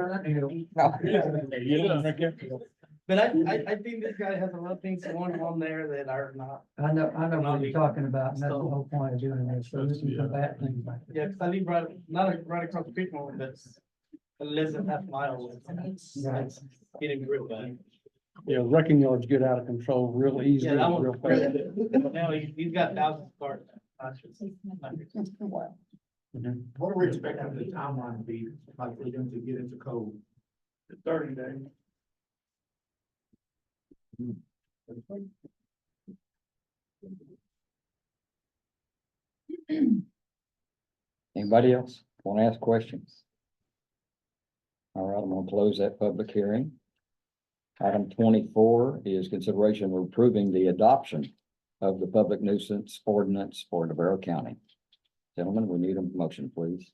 But I think this guy has a lot of things going on there that are not. I know what you're talking about, and that's the whole point of doing this, so this is combat things like that. Yeah, 'cause I live right, not right across the creek from him, that's less than half mile. It's getting real bad. Yeah, wrecking yards get out of control real easy, Yeah, that and real one, fast. now he's got thousands of cars. What are we expecting the timeline to be, like for them to get into code? 30 days. Anybody else want to ask questions? All right, I'm gonna close that public hearing. Item 24 is consideration of approving the adoption of the public nuisance ordinance for Navarro County. Gentlemen, we need a motion, please.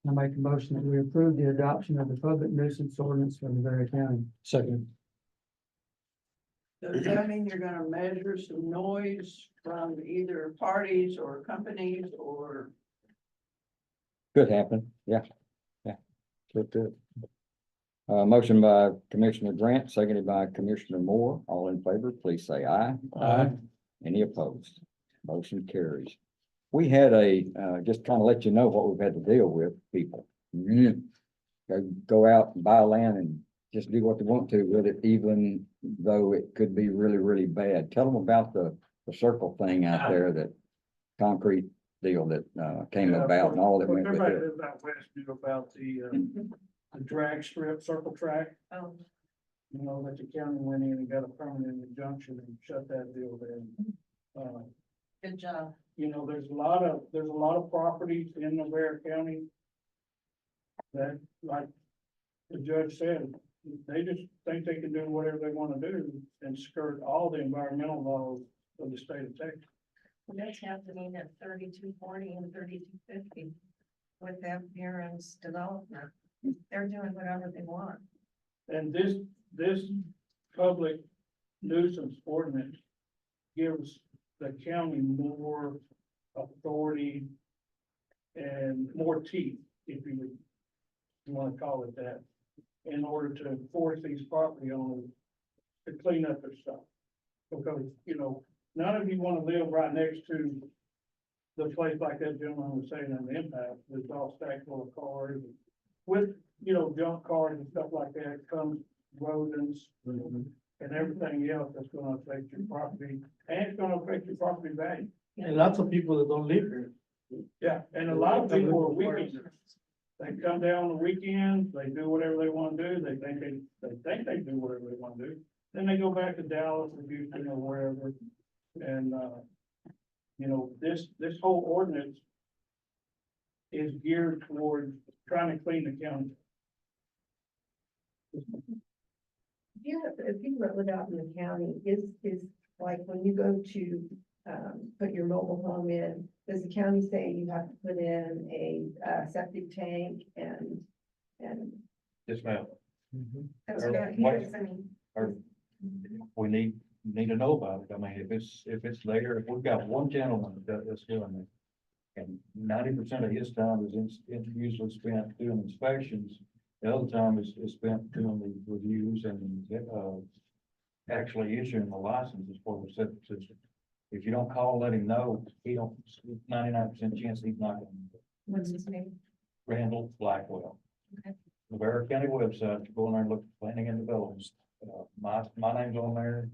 I make a motion that we approve the adoption of the public nuisance ordinance for Navarro County. Second. Does that mean you're gonna measure some noise from either parties or companies or? Could happen, yeah. Could. Motion by Commissioner Grant, seconded by Commissioner Moore. All in favor, please say aye. Aye. Any opposed? Motion carries. We had just kind of let you know what we've had to deal with, people. Go out and buy land and just do what they want to with it, even though it could be really, really bad. Tell them about the circle thing out there, that concrete deal that came Yeah, about and all that went with Everybody it. lives out west knew about the drag strip, circle track, Oh, you know, that the county went in and got a permanent injunction and shut that deal down. good job. You know, there's a lot of properties in Navarro County that, like the judge said, they just think they can do whatever they want to do and skirt all the environmental laws of the state of Texas. That's happening at 3240 and 3250 with that Aaron's development. They're doing whatever they want. And this public nuisance ordinance gives the county more authority and more teeth, if you want to call it that, in order to force these property owners to clean up their stuff. Because, you know, none of you want to live right next to the place like that gentleman was saying on the impact, that's all stacked full of cars. With, you know, junk cars and stuff like that, comes rodents and everything else that's gonna affect your property, and it's gonna affect your property value. And lots of people that don't live here. Yeah, and a lot of people are weekenders. They come down on the weekends, they do whatever they wanna do, they think they do whatever they wanna do. Then they go back to Dallas or Houston or wherever, and, you know, this whole ordinance is geared toward trying to clean the county. If people that live out in the county, is like when you go to, put your mobile home in, does the county say you have to put in a septic tank and? Yes, ma'am. That's Or not what- here, I mean, Or we need to know about it. I mean, if it's there, if we've got one gentleman that's doing it. And 90% of his time is usually spent doing inspections. The other time is spent doing the reviews and, actually issuing the licenses for the septic system. If you don't call, let him know, he don't, 99% chance he's not gonna. what's his name? Randall Blackwell. Okay. The Navarro County website, go in there and look at planning and development. My name's on there,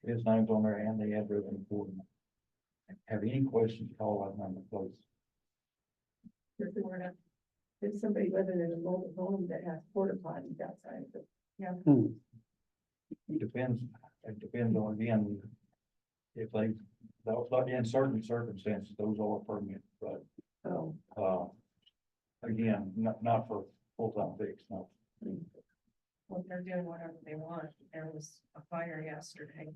his name's on there, and the address and coordinate. Have any questions, call that number, please. If there were to- if somebody living in a mobile home that has porta potties outside, but, yeah. It depends it depends on, again, if they, like in certain circumstances, those are permanent, but, Oh, again, not for full-time fix, no. Well, they're doing whatever they want. There was a fire yesterday.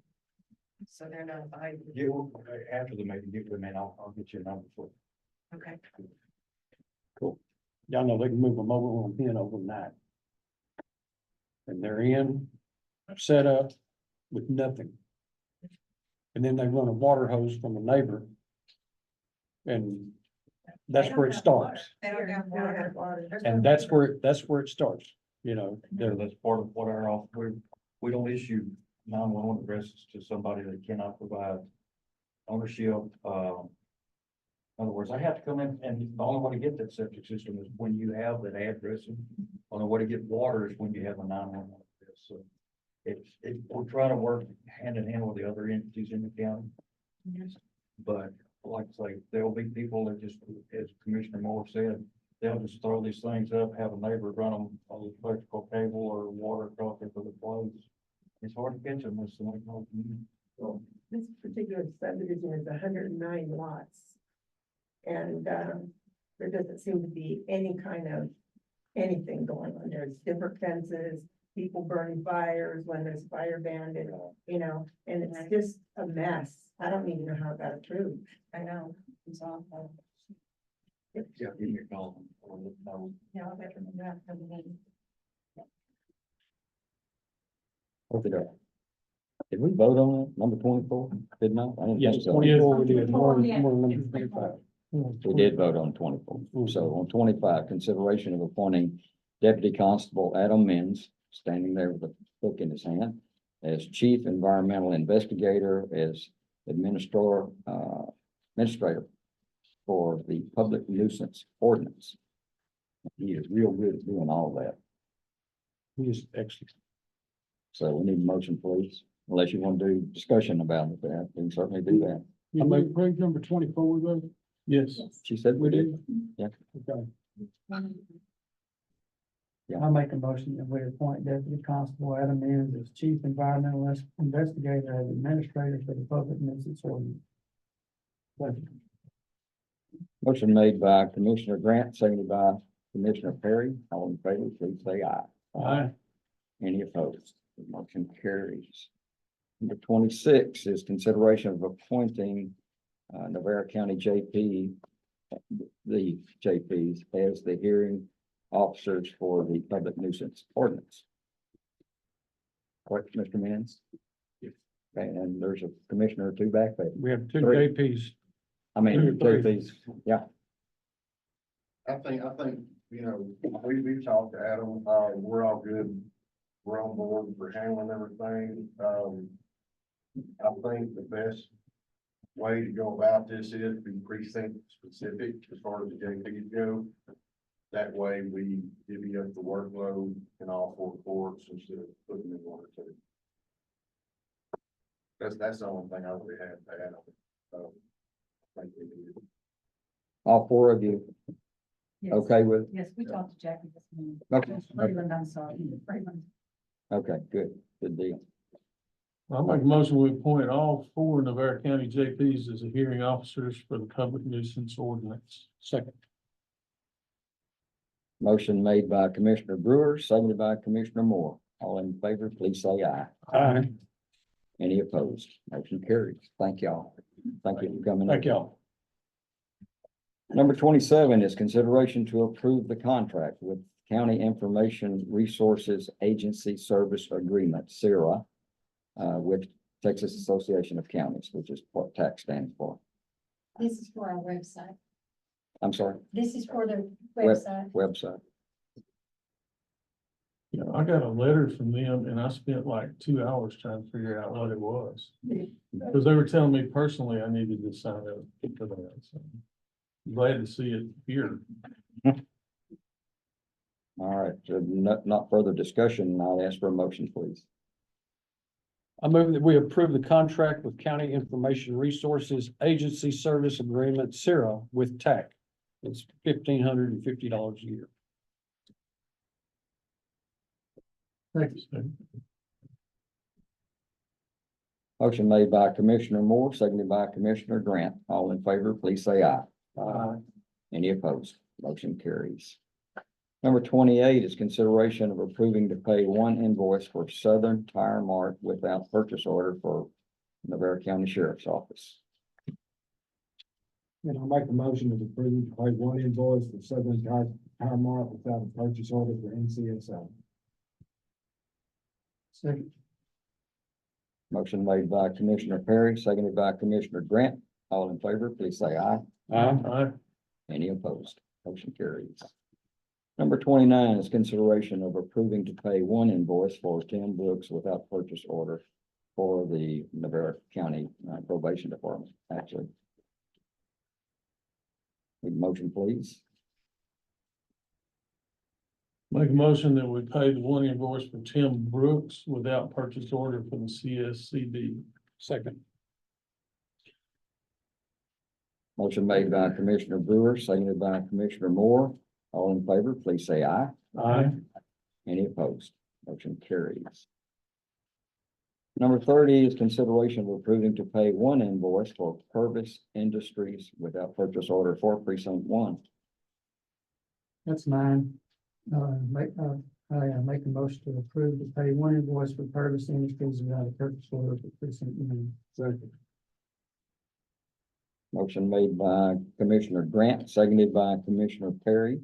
So they're not buying. Yeah, well, after the meeting, get with me, and I'll get you a number for it. Okay. Y'all know they can move a mobile home in overnight. And they're in, set up with nothing. And then they run a water hose from a neighbor. And that's where it starts. They don't have water. And that's where it starts, you know, Yeah, that's part of what our, we don't issue 911 addresses to somebody that cannot provide ownership. In other words, I have to come in, and the only way to get that septic system is when you have that address. And the only way to get water is when you have a 911 address. So we're trying to work hand in hand with the other entities in the county. But like I say, there'll be people that just, as Commissioner Moore said, they'll just throw these things up, have a neighbor run them on the electrical cable or water across it for the place. It's hard to catch them with something like that. this particular subdivision is 109 lots. And, there doesn't seem to be any kind of anything going on. There's different fences, people burning fires when there's fire bandit, you know, and it's just a mess. I don't even know how it got approved. I know, it's awful. Yeah, give me a call. Yeah, I'll get them back for the meeting. Okay, did we vote on it, number 24? Didn't I? I didn't Yes, think so. 24, we did, more number 25. We did vote on 24. So on 25, consideration of appointing Deputy Constable Adam Menz, standing there with a book in his hand, as Chief Environmental Investigator, as administrator for the Public Nuisance Ordinance. He is real good at doing all that. He is excellent. So we need a motion, please, unless you want to do discussion about it, that, we can certainly do that. You make bring number 24 though? Yes. She said we did. Okay. I make a motion that we appoint Deputy Constable Adam Menz as Chief Environmental Investigator as Administrator for the Public Nuisance Ordinance. Motion made by Commissioner Grant, seconded by Commissioner Perry. All in favor, please say aye. Aye. Any opposed? The motion carries. Number 26 is consideration of appointing Navarro County JP, the JPs as the hearing officers for the public nuisance ordinance. Correct, Mr. Menz? Okay, and there's a commissioner or two back there. We have two Three. JPs. I mean, Two or three. JPs, yeah. I think, you know, we've talked to Adam, we're all good. We're on board for handling everything. I think the best way to go about this is be precinct specific as far as the JPs go. That way we divvy up the workload in all four courts instead of putting in one or two. That's the only thing I really have to add on it. I think we did. All four of you okay with? Yes, we talked to Jackie this morning. Okay, Leland, I'm sorry, Freeland. okay, good deal. I'll make a motion, we appoint all four Navarro County JPs as the hearing officers for the public nuisance ordinance. Second. Motion made by Commissioner Brewer, seconded by Commissioner Moore. All in favor, please say aye. Aye. Any opposed? Motion carries. Thank y'all. Thank you for coming. Thank y'all. Number 27 is consideration to approve the contract with County Information Resources Agency Service Agreement, CIRA, with Texas Association of Counties, which is what TAC stands for. This is for our website. I'm sorry, This is for the website. You know, I got a letter from them and I spent like 2 hours trying to figure out what it was. Because they were telling me personally I needed to sign up for that, so. Glad to see it here. All right, so not further discussion. I'll ask for a motion, please. I move that we approve the contract with County Information Resources Agency Service Agreement, CIRA, with TAC. It's $1,550 a year. Thanks. Motion made by Commissioner Moore, seconded by Commissioner Grant. All in favor, please say aye. Aye. Any opposed? Motion carries. Number 28 is consideration of approving to pay one invoice for Southern Tire Mart without purchase order for Navarro County Sheriff's Office. And I'll make a motion to approve to pay one invoice for Southern Tire Mart without a purchase order for NCSO. Second. Motion made by Commissioner Perry, seconded by Commissioner Grant. All in favor, please say aye. Aye. Any opposed? Motion carries. Number 29 is consideration of approving to pay one invoice for Tim Brooks without purchase order for the Navarro County Probation Department, actually. Need a motion, please. Make a motion that we pay the one invoice for Tim Brooks without purchase order for the CSCD. Second. Motion made by Commissioner Brewer, seconded by Commissioner Moore. All in favor, please say aye. Aye. Any opposed? Motion carries. Number 30 is consideration of approving to pay one invoice for Purvis Industries without purchase order for precinct 1. That's mine. I make a motion to approve to pay one invoice for Purvis Industries without a purchase order for precinct 1. Second. Motion made by Commissioner Grant, seconded by Commissioner Perry.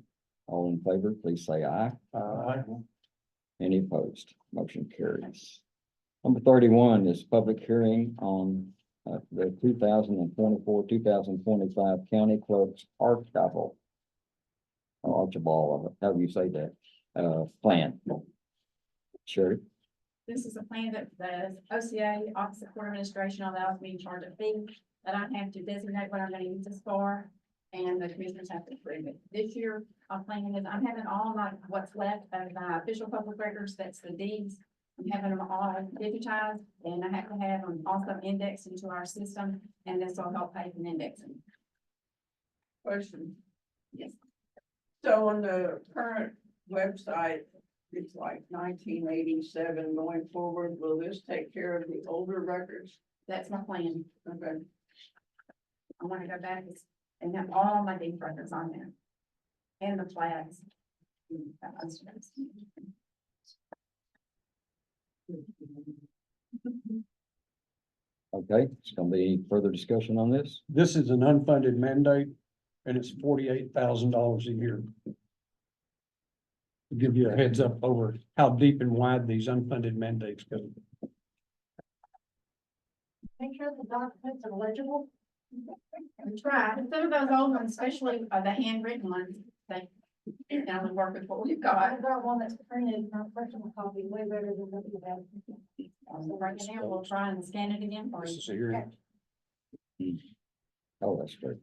All in favor, please say aye. Aye. Any opposed? Motion carries. Number 31 is public hearing on the 2024-2025 County Clerk's Archibald, however you say that, plan. Sherry? This is a plan that the OCA, Office of Court Administration, allows me to charge a fee that I have to designate what I'm gonna use this for, and the commissioners have to approve it. This year, our plan is, I'm having all my, what's left of my official public records, that's the deeds. I'm having them all digitized, and I have to have them also indexed into our system, and this will help pay for indexing. Question. Yes. So on the current website, it's like 1987 going forward. Will this take care of the older records? That's my plan. Okay. I wanna go back and have all my deed records on there. And the flags. Okay, it's gonna be any further discussion on this? This is an unfunded mandate and it's $48,000 a year. To give you a heads up over how deep and wide these unfunded mandates go. Make sure the documents are legible. We try. Some of those old ones, especially the handwritten ones, they only work with what we've got. I've got one that's printed, my personal copy, way better than what you have. So right now, we'll try and scan it again for This you. is a hearing. Oh, that's great.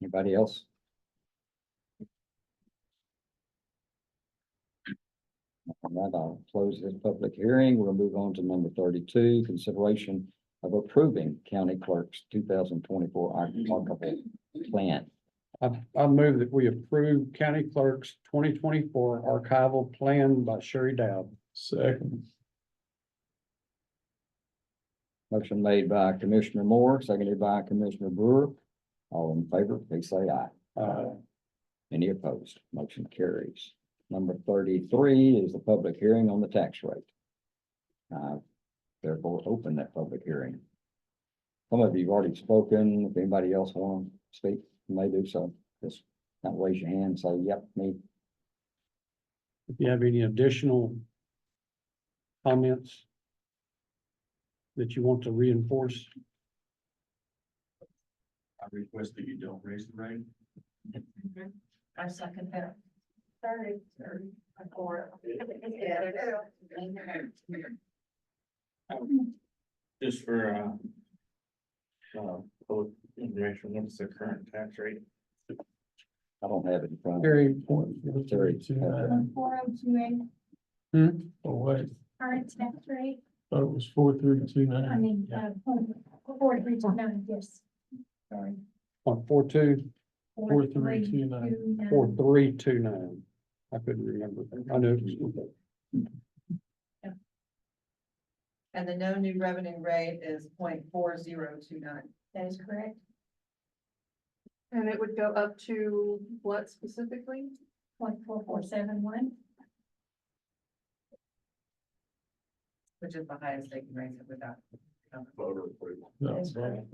Anybody else? All right, I'll close this public hearing. We'll move on to number 32, consideration of approving county clerk's 2024 archival plan. I move that we approve county clerk's 2024 archival plan by Sherry Dowd. Second. Motion made by Commissioner Moore, seconded by Commissioner Brewer. All in favor, please say aye. Aye. Any opposed? Motion carries. Number 33 is the public hearing on the tax rate. Therefore, open that public hearing. Some of you have already spoken. If anybody else want to speak, you may do so. Just not raise your hand and say, yep, me. If you have any additional comments that you want to reinforce, I request that you don't raise the rate. I second that. Sorry. Just for, public information, what's the current tax rate? I don't have it in front of me. Terry, Terry, 4028, Oh, wait, current tax rate, thought it was 4329. I mean, 4329, yes. Sorry. 42, 4329. 4329. I couldn't remember. I knew it was. And the no new revenue rate is 0.4029. That is correct. And it would go up to what specifically? 0.4471. Which is the highest they can raise it without. Voter approval. No, That's correct.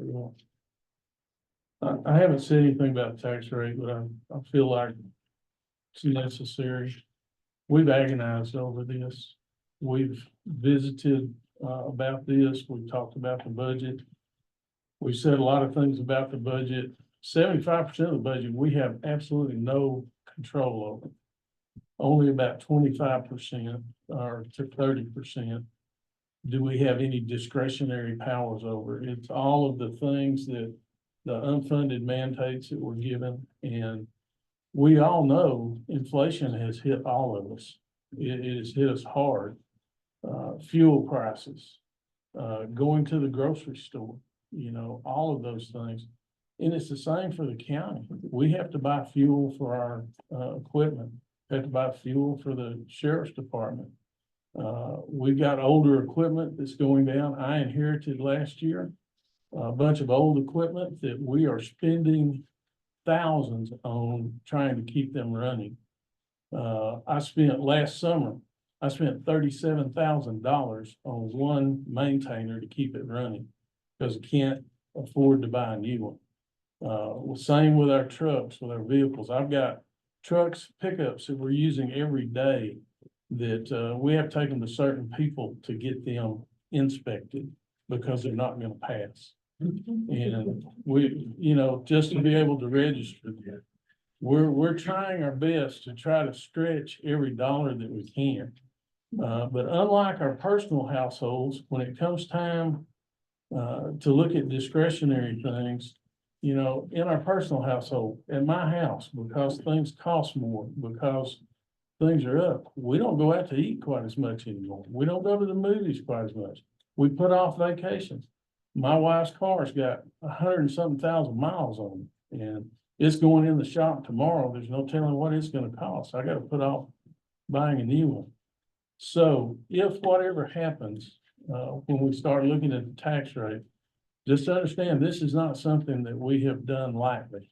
I haven't said anything about tax rate, but I feel like it's necessary. We've agonized over this. We've visited, about this. We've talked about the budget. We've said a lot of things about the budget. 75% of the budget, we have absolutely no control over. Only about 25% or to 30% do we have any discretionary powers over. It's all of the things that the unfunded mandates that were given, and we all know inflation has hit all of us. It has hit us hard. Fuel prices, going to the grocery store, you know, all of those things. And it's the same for the county. We have to buy fuel for our equipment, have to buy fuel for the sheriff's department. We've got older equipment that's going down. I inherited last year a bunch of old equipment that we are spending thousands on trying to keep them running. Last summer, I spent $37,000 on one maintainer to keep it running because I can't afford to buy a new one. Same with our trucks, with our vehicles. I've got trucks, pickups that we're using every day that we have taken to certain people to get them inspected because they're not going to pass. And we, you know, just to be able to register them, we're trying our best to try to stretch every dollar that we can. But unlike our personal households, when it comes time to look at discretionary things, you know, in our personal household, in my house, because things cost more, because things are up, we don't go out to eat quite as much anymore. We don't go to the movies quite as much. We put off vacations. My wife's car's got 100 and something thousand miles on it, and it's going in the shop tomorrow. There's no telling what it's gonna cost. I gotta put off buying a new one. So if whatever happens, when we start looking at the tax rate, just understand this is not something that we have done lightly.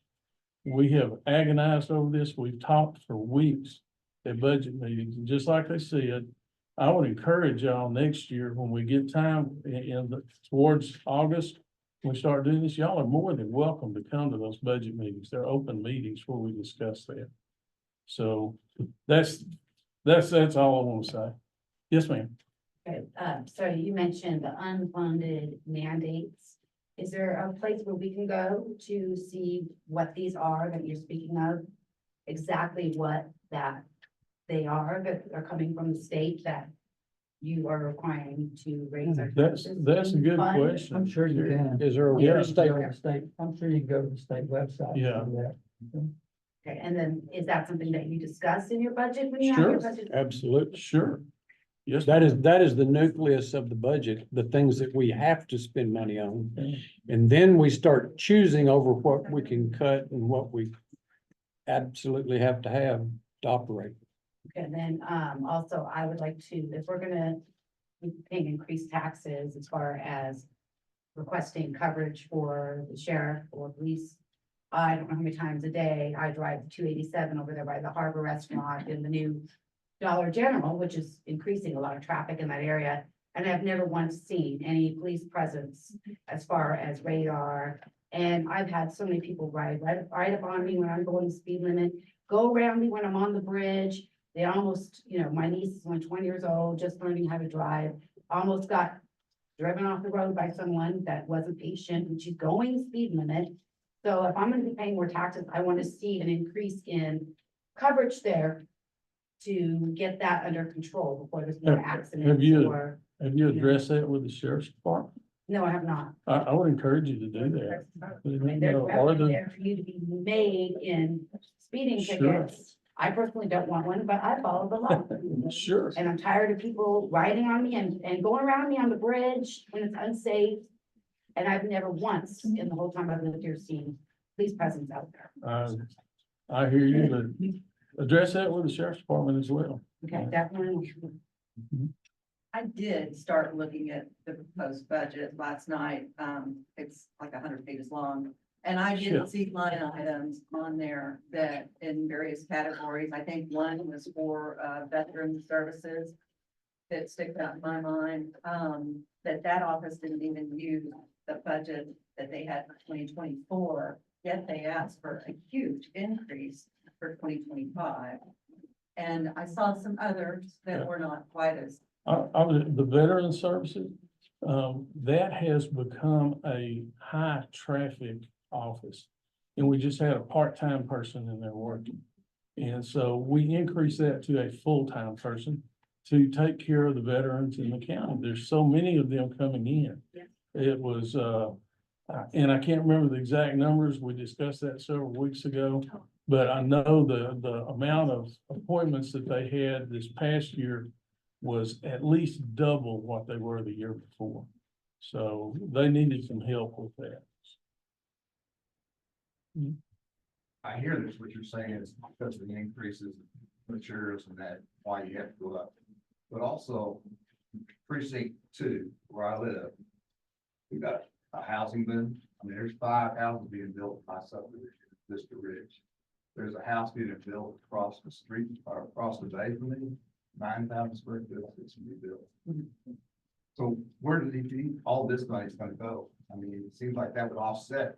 We have agonized over this. We've talked for weeks at budget meetings, and just like they said, I would encourage y'all next year when we get time towards August, when we start doing this, y'all are more than welcome to come to those budget meetings. They're open meetings where we discuss that. So that's all I want to say. Yes, ma'am. Okay, so you mentioned the unfunded mandates. Is there a place where we can go to see what these are that you're speaking of? Exactly what that they are that are coming from the state that you are requiring to raise our taxes? That's a good Fund? question. I'm sure you can. Is there a I'm sure you state? can go to the state, I'm sure you can go to the state website. and Yeah. do that. Okay, and then is that something that you discuss in your budget when you have your Sure. budget? Absolutely. Sure. Yes. That ma'am. is the nucleus of the budget, the things that we have to spend money on. And then we start choosing over what we can cut and what we absolutely have to operate. And then, also, I would like to, if we're gonna be paying increased taxes as far as requesting coverage for the sheriff or police, I don't know how many times a day I drive the 287 over there by the Harbor Restaurant in the new Dollar General, which is increasing a lot of traffic in that area. And I've never once seen any police presence as far as radar. And I've had so many people ride right up on me when I'm going the speed limit, go around me when I'm on the bridge. They almost, you know, my niece is only 20 years old, just learning how to drive, almost got driven off the road by someone that wasn't patient, and she's going speed limit. So if I'm gonna be paying more taxes, I want to see an increase in coverage there to get that under control before there's more accidents or, Have you addressed that with the sheriff's department? no, I have not. I would encourage you to do that. I mean, You there's know, or revenue the- there for you to be made in speeding Sure. tickets. I personally don't want one, but I follow the law. Sure. And I'm tired of people riding on me and going around me on the bridge when it's unsafe. And I've never once in the whole time I've lived here seen police presence out there. I hear you, but address that with the sheriff's department as well. Okay, definitely. I did start looking at the proposed budget last night. It's like 100 pages long. And I Sure. did see line items on there that in various categories, I think one was for, veteran services. That sticks out in my mind, that office didn't even use the budget that they had for 2024. Yet they asked for a huge increase for 2025. And I saw some others that were not quite as, The veteran services, that has become a high traffic office. And we just had a part-time person in there working. And so we increased that to a full-time person to take care of the veterans in the county. There's so many of them coming in. Yeah. It was, and I can't remember the exact numbers. We discussed that several weeks ago. But I know the amount of appointments that they had this past year was at least double what they were the year before. So they needed some help with that. I hear this, what you're saying is because of the increases in materials and that, why you have to go up. But also precinct 2, where I live, we got a housing boom. I mean, there's 5 houses being built by subdivision, Vista Ridge. There's a house being built across the street, or across the bay from me, 9,000 square feet, it's gonna be built. So where did he think all this money's gonna go? I mean, it seems like that would offset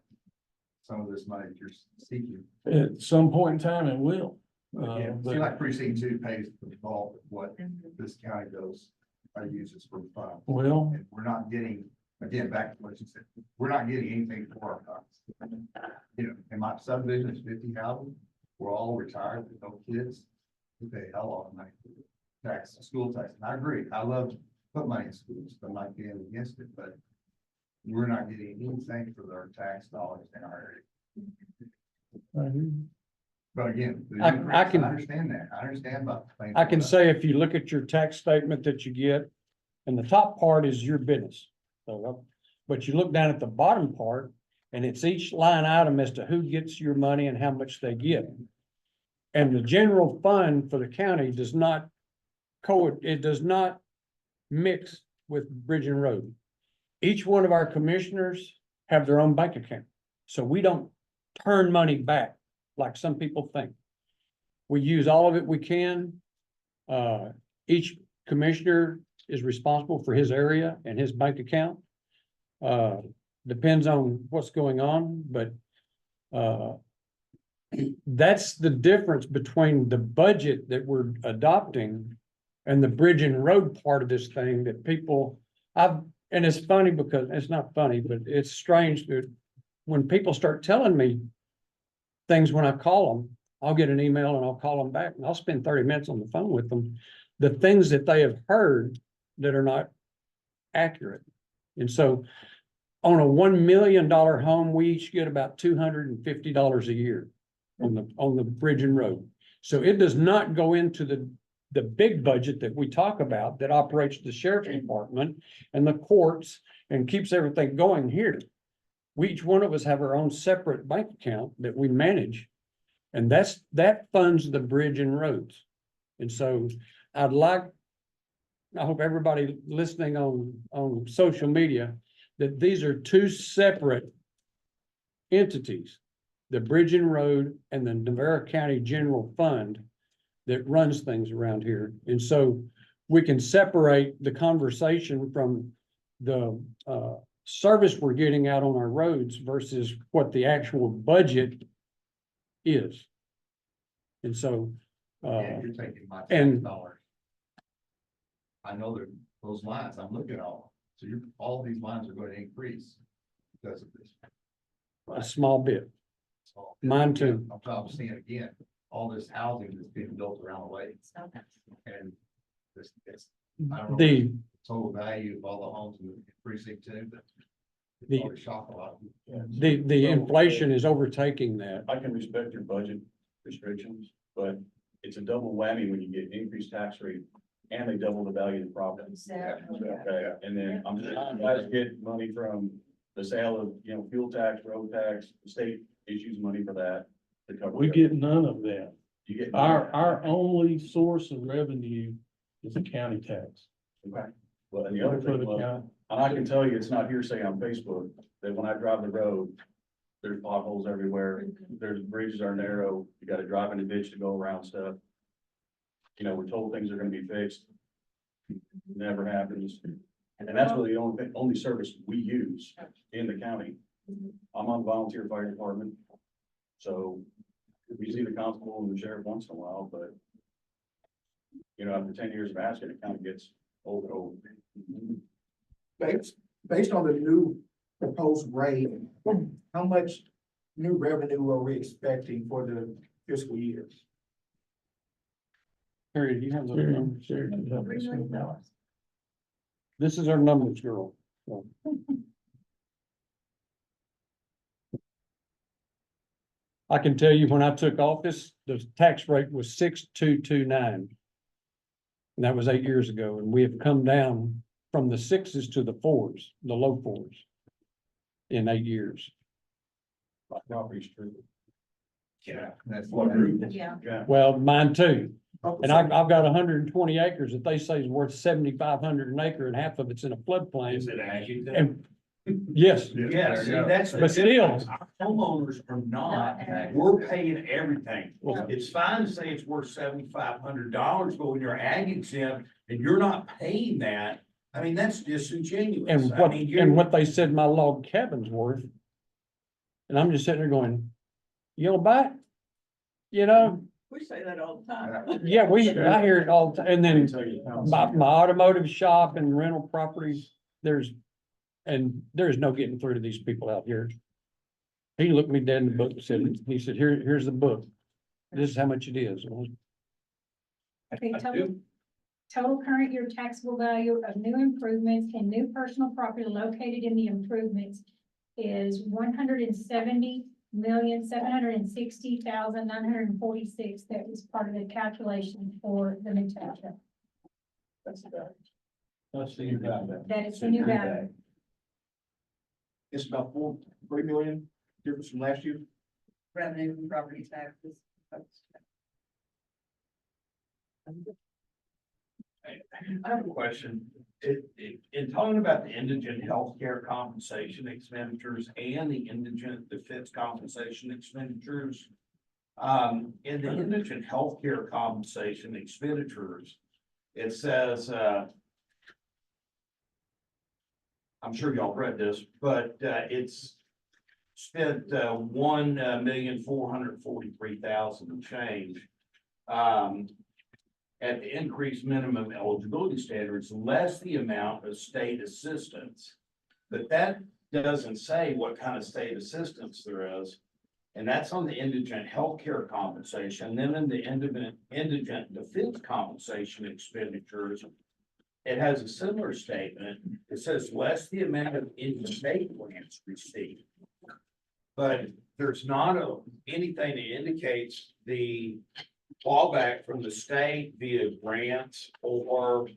some of this money that you're seeking. At some point in time, it will. Yeah, it But seems like precinct 2 pays the bulk of what this county goes, uses for funds. well, And we're not getting, again, back to what you said, we're not getting anything for our funds. You know, in my subdivision is 50,000, we're all retired with no kids. We pay a hell of a lot of money for tax, school tax, and I agree, I love to put money in schools, I'm not being against it, but we're not getting anything for their tax dollars in our area. But again, the I increase, can- I understand that, I understand about. the I can say if you look at your tax statement that you get, and the top part is your business. So, but you look down at the bottom part, and it's each line item as to who gets your money and how much they get. And the general fund for the county does not it does not mix with bridge and road. Each one of our commissioners have their own bank account, so we don't turn money back like some people think. We use all of it we can. Each commissioner is responsible for his area and his bank account. Depends on what's going on, but that's the difference between the budget that we're adopting and the bridge and road part of this thing that people, and it's funny because it's not funny, but it's strange that when people start telling me things when I call them, I'll get an email and I'll call them back and I'll spend 30 minutes on the phone with them. The things that they have heard that are not accurate. And so on a $1 million home, we each get about $250 a year on the bridge and road. So it does not go into the big budget that we talk about that operates the sheriff's department and the courts and keeps everything going here. We, each one of us have our own separate bank account that we manage. And that funds the bridge and roads. And so I hope everybody listening on social media, that these are two separate entities, the bridge and road and the Navarro County General Fund that runs things around here. And so we can separate the conversation from the service we're getting out on our roads versus what the actual budget is. And so, Yeah, you're taking my tax and- dollars. I know that those lines, I'm looking at all, so all these lines are going to increase because of this. a small bit, So, mine too. I'm seeing again, all this housing that's being built around the lake. And this, I don't know The, the total value of all the homes in precinct 2, but The- it's probably shocked a lot of people. the inflation is overtaking that. I can respect your budget restrictions, but it's a double whammy when you get increased tax rate and they double the value of the property. Okay, and then I'm just, you guys get money from the sale of, fuel tax, road tax, the state issues money for that to cover. we get none of that. You get. Our only source of revenue is the county tax. Okay. Well, and the other For thing the was, county. and I can tell you, it's not hearsay on Facebook, that when I drive the road, there's potholes everywhere, there's bridges are narrow, you gotta drive in a ditch to go around stuff. You know, we're told things are gonna be fixed. Never happens. And that's really the only service we use in the county. I'm on the volunteer fire department. So we see the constable and the sheriff once in a while, but you know, after 10 years of asking, it kind of gets old and old. Based on the new proposed rate, how much new revenue are we expecting for the fiscal year? Harry, do you have those numbers? Sure, sure, help us with that. This is our numbers girl. So, I can tell you when I took office, the tax rate was 6,229. And that was 8 years ago, and we have come down from the sixes to the fours, the low fours. In 8 years. My property's true. Yeah. That's What what. group? Yeah. Yeah. Well, mine too. And I've got 120 acres that they say is worth 7,500 an acre, and half of it's in a floodplain. Is it ag? And yes, Yes, see, that's the But still- difference. Our homeowners are not, we're paying everything. Well- It's fine to say it's worth $7,500, but when you're ag exempt and you're not paying that, I mean, that's disingenuous. and I what, mean, you're- and what they said my log cabin's worth. And I'm just sitting there going, you gonna buy it? You know, We say that all the time. yeah, I hear it all the time. And Let me then tell you how- my automotive shop and rental properties, there's no getting through to these people out here. He looked me dead in the book and said, here's the book. This is how much it is. Okay, I total, do. total current year taxable value of new improvements and new personal property located in the improvements is 170,760,946. That was part of the calculation for the new township. That's the new value. That is the new value. It's about 3 million difference from last year. Revenue from property taxes. I have a question. In talking about the indigent healthcare compensation expenditures and the indigent defense compensation expenditures. In the indigent healthcare compensation expenditures, it says, I'm sure y'all read this, but it's spent $1,443,000 and change. At the increased minimum eligibility standards, less the amount of state assistance. But that doesn't say what kind of state assistance there is. And that's on the indigent healthcare compensation. Then in the indigent defense compensation expenditures, it has a similar statement. It says less the amount of in-state grants received. But there's not anything that indicates the clawback from the state via grants or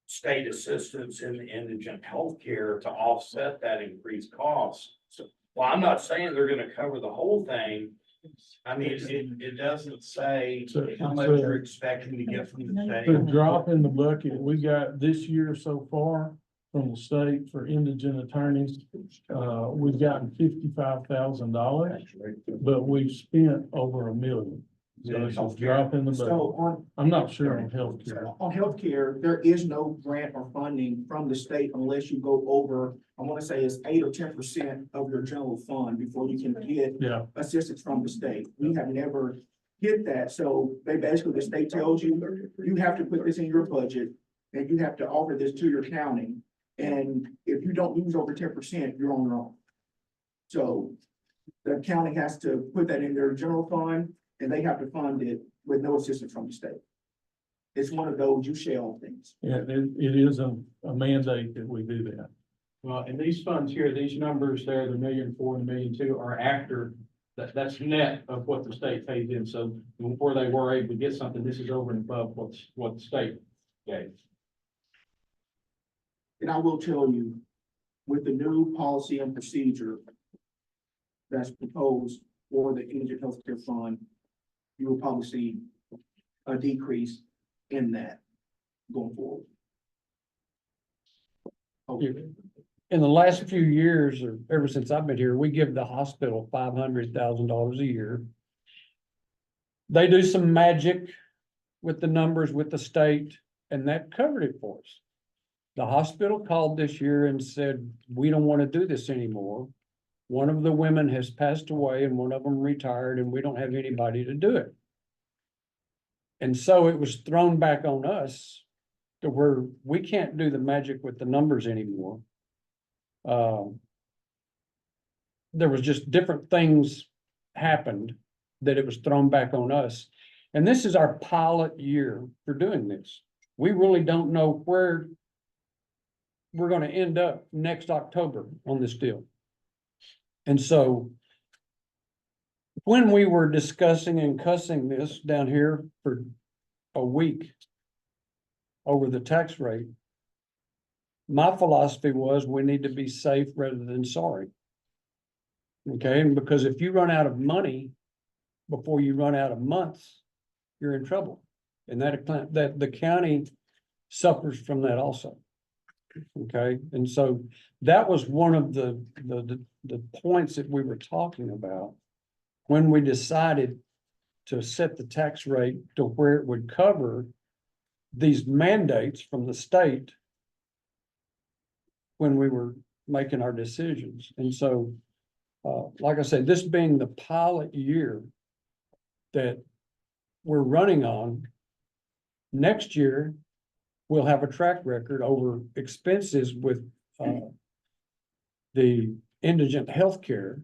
state assistance in the indigent healthcare to offset that increased cost. So, well, I'm not saying they're gonna cover the whole thing. I mean, it doesn't say how much you're expecting to get from the The state. drop in the bucket we got this year so far from the state for indigent attorneys, we've gotten $55,000, but we've spent over $1 million. So it's a drop in the bucket. So on, I'm not sure on healthcare. on healthcare, there is no grant or funding from the state unless you go over, I want to say it's 8 or 10% of your general fund before you can get Yeah, assistance from the state. We have never hit that. So they basically, the state tells you, you have to put this in your budget and you have to offer this to your county. And if you don't use over 10%, you're on your own. So the county has to put that in their general fund and they have to fund it with no assistance from the state. It's one of those you shall things. yeah, it is a mandate that we do that. Well, and these funds here, these numbers there, the 1,400,000 and 1,200,000 are after, that's net of what the state pays in. So before they were able to get something, this is over and above what the state gave. And I will tell you, with the new policy and procedure that's proposed for the indigent healthcare fund, you will probably see a decrease in that. going forward. In the last few years, or ever since I've been here, we give the hospital $500,000 a year. They do some magic with the numbers with the state, and that covered it for us. The hospital called this year and said, we don't want to do this anymore. One of the women has passed away and one of them retired, and we don't have anybody to do it. And so it was thrown back on us to where we can't do the magic with the numbers anymore. There was just different things happened that it was thrown back on us. And this is our pilot year for doing this. We really don't know where we're gonna end up next October on this deal. And so when we were discussing and cussing this down here for a week over the tax rate, my philosophy was we need to be safe rather than sorry. Okay, and because if you run out of money before you run out of months, you're in trouble. And that the county suffers from that also. Okay, and so that was one of the points that we were talking about when we decided to set the tax rate to where it would cover these mandates from the state when we were making our decisions. And so, like I said, this being the pilot year that we're running on, next year, we'll have a track record over expenses with the indigent healthcare.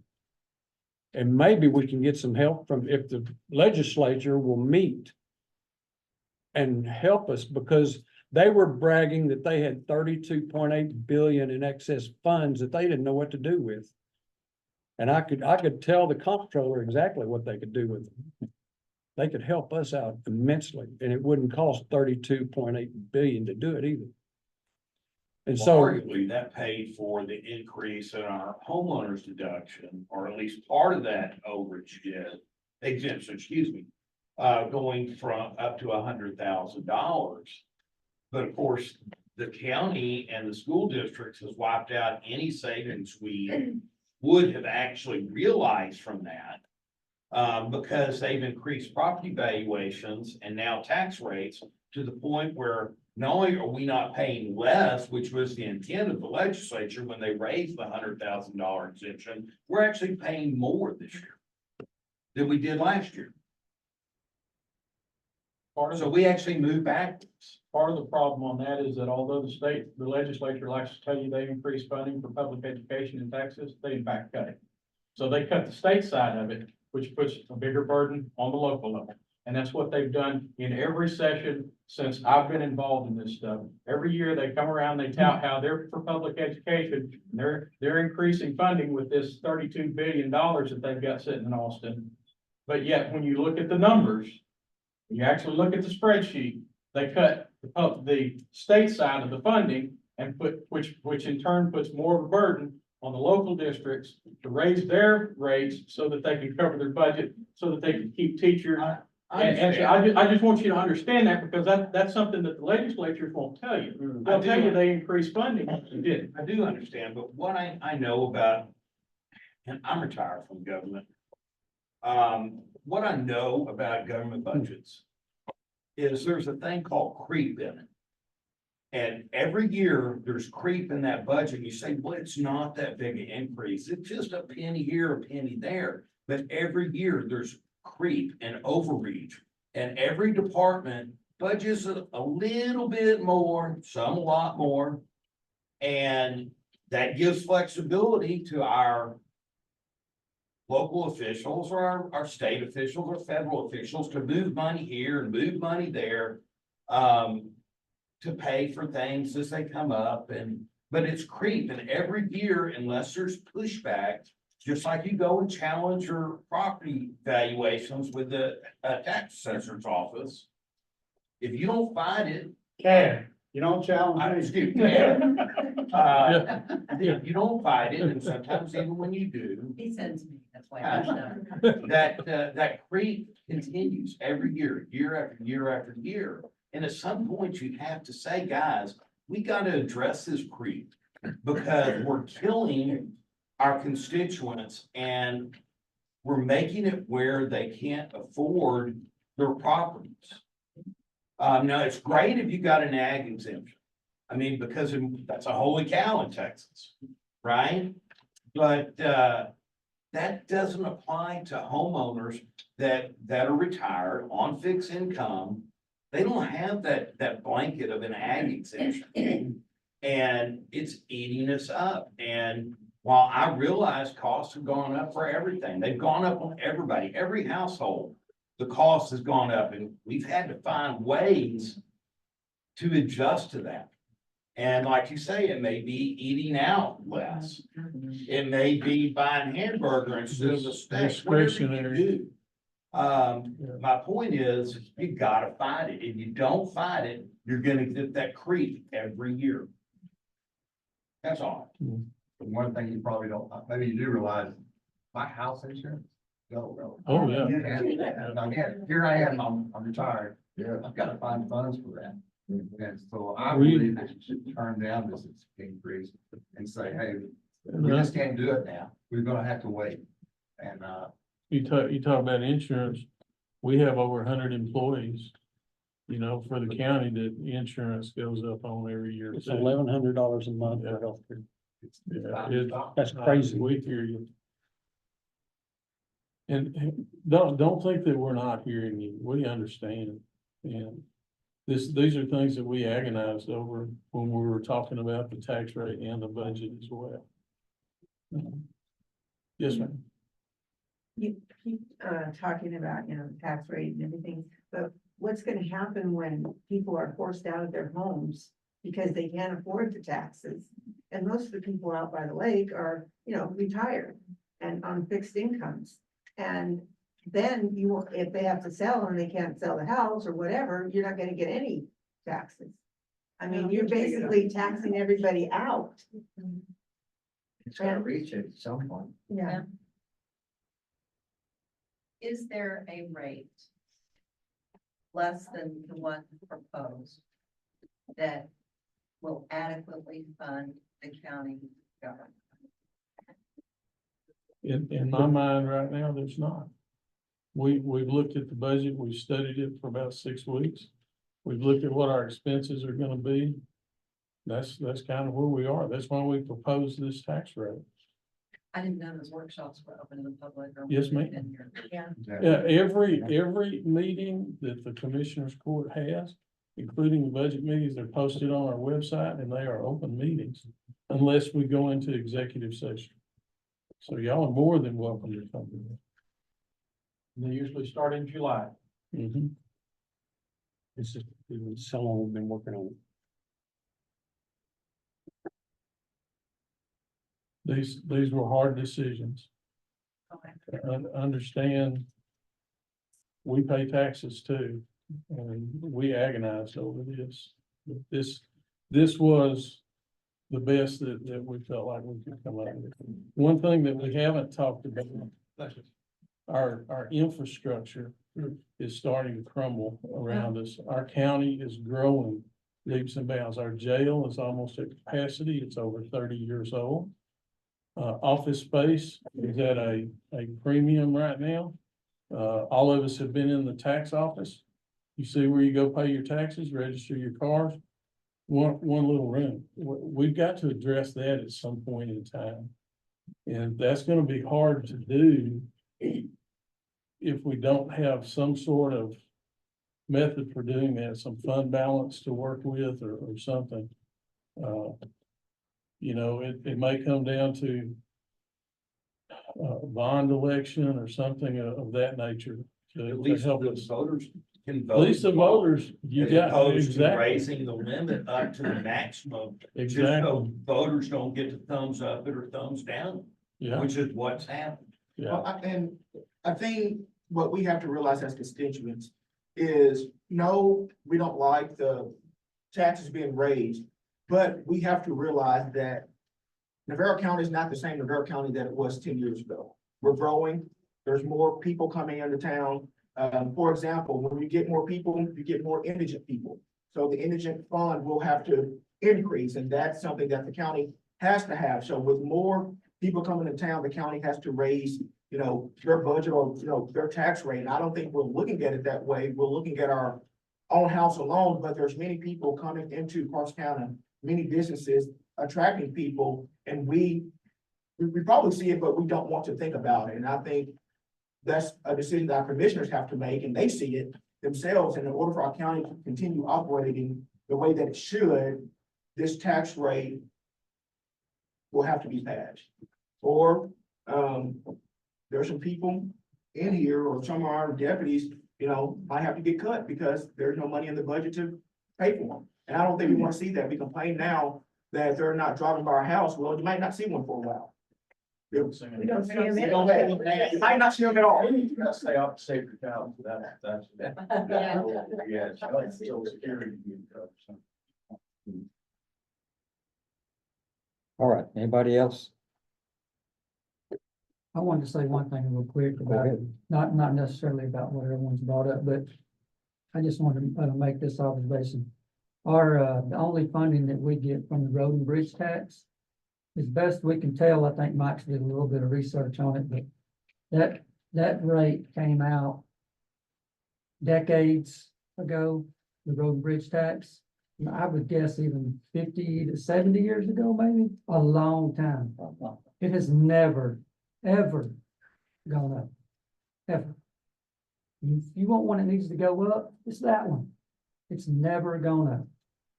And maybe we can get some help from, if the legislature will meet and help us, because they were bragging that they had 32.8 billion in excess funds that they didn't know what to do with. And I could tell the comptroller exactly what they could do with them. They could help us out immensely, and it wouldn't cost 32.8 billion to do it either. And Well, so, arguably, that paid for the increase in our homeowners deduction, or at least part of that overage exemption, excuse me, going from up to $100,000. But of course, the county and the school districts has wiped out any savings we would have actually realized from that. Because they've increased property valuations and now tax rates to the point where not only are we not paying less, which was the intent of the legislature when they raised the $100,000 exemption, we're actually paying more this year than we did last year. So we actually moved backwards. Part of the problem on that is that although the legislature likes to tell you they increase funding for public education in Texas, they in fact cut it. So they cut the state side of it, which puts a bigger burden on the local level. And that's what they've done in every session since I've been involved in this stuff. Every year they come around, they tout how they're for public education. And they're increasing funding with this $32 billion that they've got sitting in Austin. But yet, when you look at the numbers, when you actually look at the spreadsheet, they cut the state side of the funding and which in turn puts more of a burden on the local districts to raise their rates so that they can cover their budget, so that they can keep teachers. And so I just want you to understand that, because that's something that the legislatures won't tell you. They'll tell you they increased funding. They didn't. I do understand, but what I know about, and I'm retired from government. What I know about government budgets is there's a thing called creep in it. And every year there's creep in that budget. You say, well, it's not that big an increase. It's just a penny here, a penny there. But every year there's creep and overreach. And every department budgets a little bit more, some a lot more. And that gives flexibility to our local officials or our state officials or federal officials to move money here and move money there. To pay for things as they come up, but it's creep, and every year, unless there's pushback, just like you go and challenge your property valuations with the tax assessor's office. If you don't fight it. You don't challenge. Excuse me. If you don't fight it, and sometimes even when you do. He sends me, that's why I know. That creep continues every year, year after year after year. And at some point you have to say, guys, we gotta address this creep because we're killing our constituents and we're making it where they can't afford their properties. Now it's great if you got an ag exemption. I mean, because that's a holy cow in Texas, right? But, that doesn't apply to homeowners that are retired on fixed income. They don't have that blanket of an ag exemption. And it's eating us up. And while I realize costs have gone up for everything, they've gone up on everybody, every household. The cost has gone up and we've had to find ways to adjust to that. And like you say, it may be eating out less. It may be buying hamburger instead of a steak, whatever you Discretionary. do. My point is, you gotta fight it. If you don't fight it, you're gonna get that creep every year. That's all. But one thing you probably don't, maybe you do realize, my house insurance, go. Oh, yeah. And again, here I am, I'm retired. Yeah. I've got to find funds for that. And so I believe that you should turn down this increase and say, hey, we just can't do it now. We're gonna have to wait. And, You talk about insurance, we have over 100 employees. You know, for the county, that insurance goes up on every year. It's too. $1,100 a month for healthcare. That's crazy. We hear you. And don't think that we're not hearing you. We understand. And these are things that we agonized over when we were talking about the tax rate and the budget as well. Yes, ma'am. You keep talking about, the tax rate and everything, but what's gonna happen when people are forced out of their homes because they can't afford the taxes? And most of the people out by the lake are, retired and on fixed incomes. And then if they have to sell and they can't sell the house or whatever, you're not gonna get any taxes. I mean, you're basically taxing everybody out. It's gonna reach it at some point. Yeah. Is there a rate less than the one proposed that will adequately fund the county government? In my mind right now, there's not. We've looked at the budget, we've studied it for about 6 weeks. We've looked at what our expenses are gonna be. That's kind of where we are. That's why we proposed this tax rate. I didn't know those workshops were open to the public. Or Yes, ma'am. in here. Yeah. Yeah, every meeting that the Commissioners Court has, including the budget meetings, they're posted on our website and they are open meetings unless we go into executive session. So y'all are more than welcome to come to them. They usually start in July. It's just, so long we've been working on it. These were hard decisions. Okay. Understand, we pay taxes too, and we agonized over this. But this was the best that we felt like we could come up with. One thing that we haven't talked about, our infrastructure is starting to crumble around us. Our county is growing leaps and bounds. Our jail is almost at capacity. It's over 30 years old. Office space is at a premium right now. All of us have been in the tax office. You see where you go pay your taxes, register your cars. One little room. We've got to address that at some point in time. And that's gonna be hard to do if we don't have some sort of method for doing that, some fund balance to work with or something. It may come down to a bond election or something of that nature to At least help the us. voters can At vote. least the voters, you As got, opposed to exactly, raising the limit up to the maximum. Just so exactly, voters don't get to thumbs up it or thumbs down, yeah, which is what's happened. yeah. Well, and I think what we have to realize as constituents is, no, we don't like the taxes being raised, but we have to realize that Navarro County is not the same Navarro County that it was 10 years ago. We're growing. There's more people coming into town. For example, when you get more people, you get more indigent people. So the indigent fund will have to increase, and that's something that the county has to have. So with more people coming to town, the county has to raise, their budget or, their tax rate. And I don't think we're looking at it that way. We're looking at our own house alone, but there's many people coming into Parks County, many businesses attracting people, and we probably see it, but we don't want to think about it. And I think that's a decision that our commissioners have to make, and they see it themselves. And in order for our county to continue operating the way that it should, this tax rate will have to be patched. Or, there are some people in here, or some of our deputies, might have to get cut because there's no money in the budget to pay for them. And I don't think we want to see that. We complain now that they're not driving by our house. Well, you might not see one for a while. We don't see them. You might not see them at all. You gotta stay off the sacred cow, that's. Yeah. Yeah, I like social security. All right, anybody else? I wanted to say one thing real quick about it, not necessarily about what everyone's brought up, but I just wanted to make this observation. Our, the only funding that we get from the road and bridge tax, as best we can tell, I think Mike's did a little bit of research on it, but that rate came out decades ago, the road and bridge tax. I would guess even 50 to 70 years ago, maybe, a long time. It has never, ever gone up, ever. If you want one that needs to go up, it's that one. It's never gone up,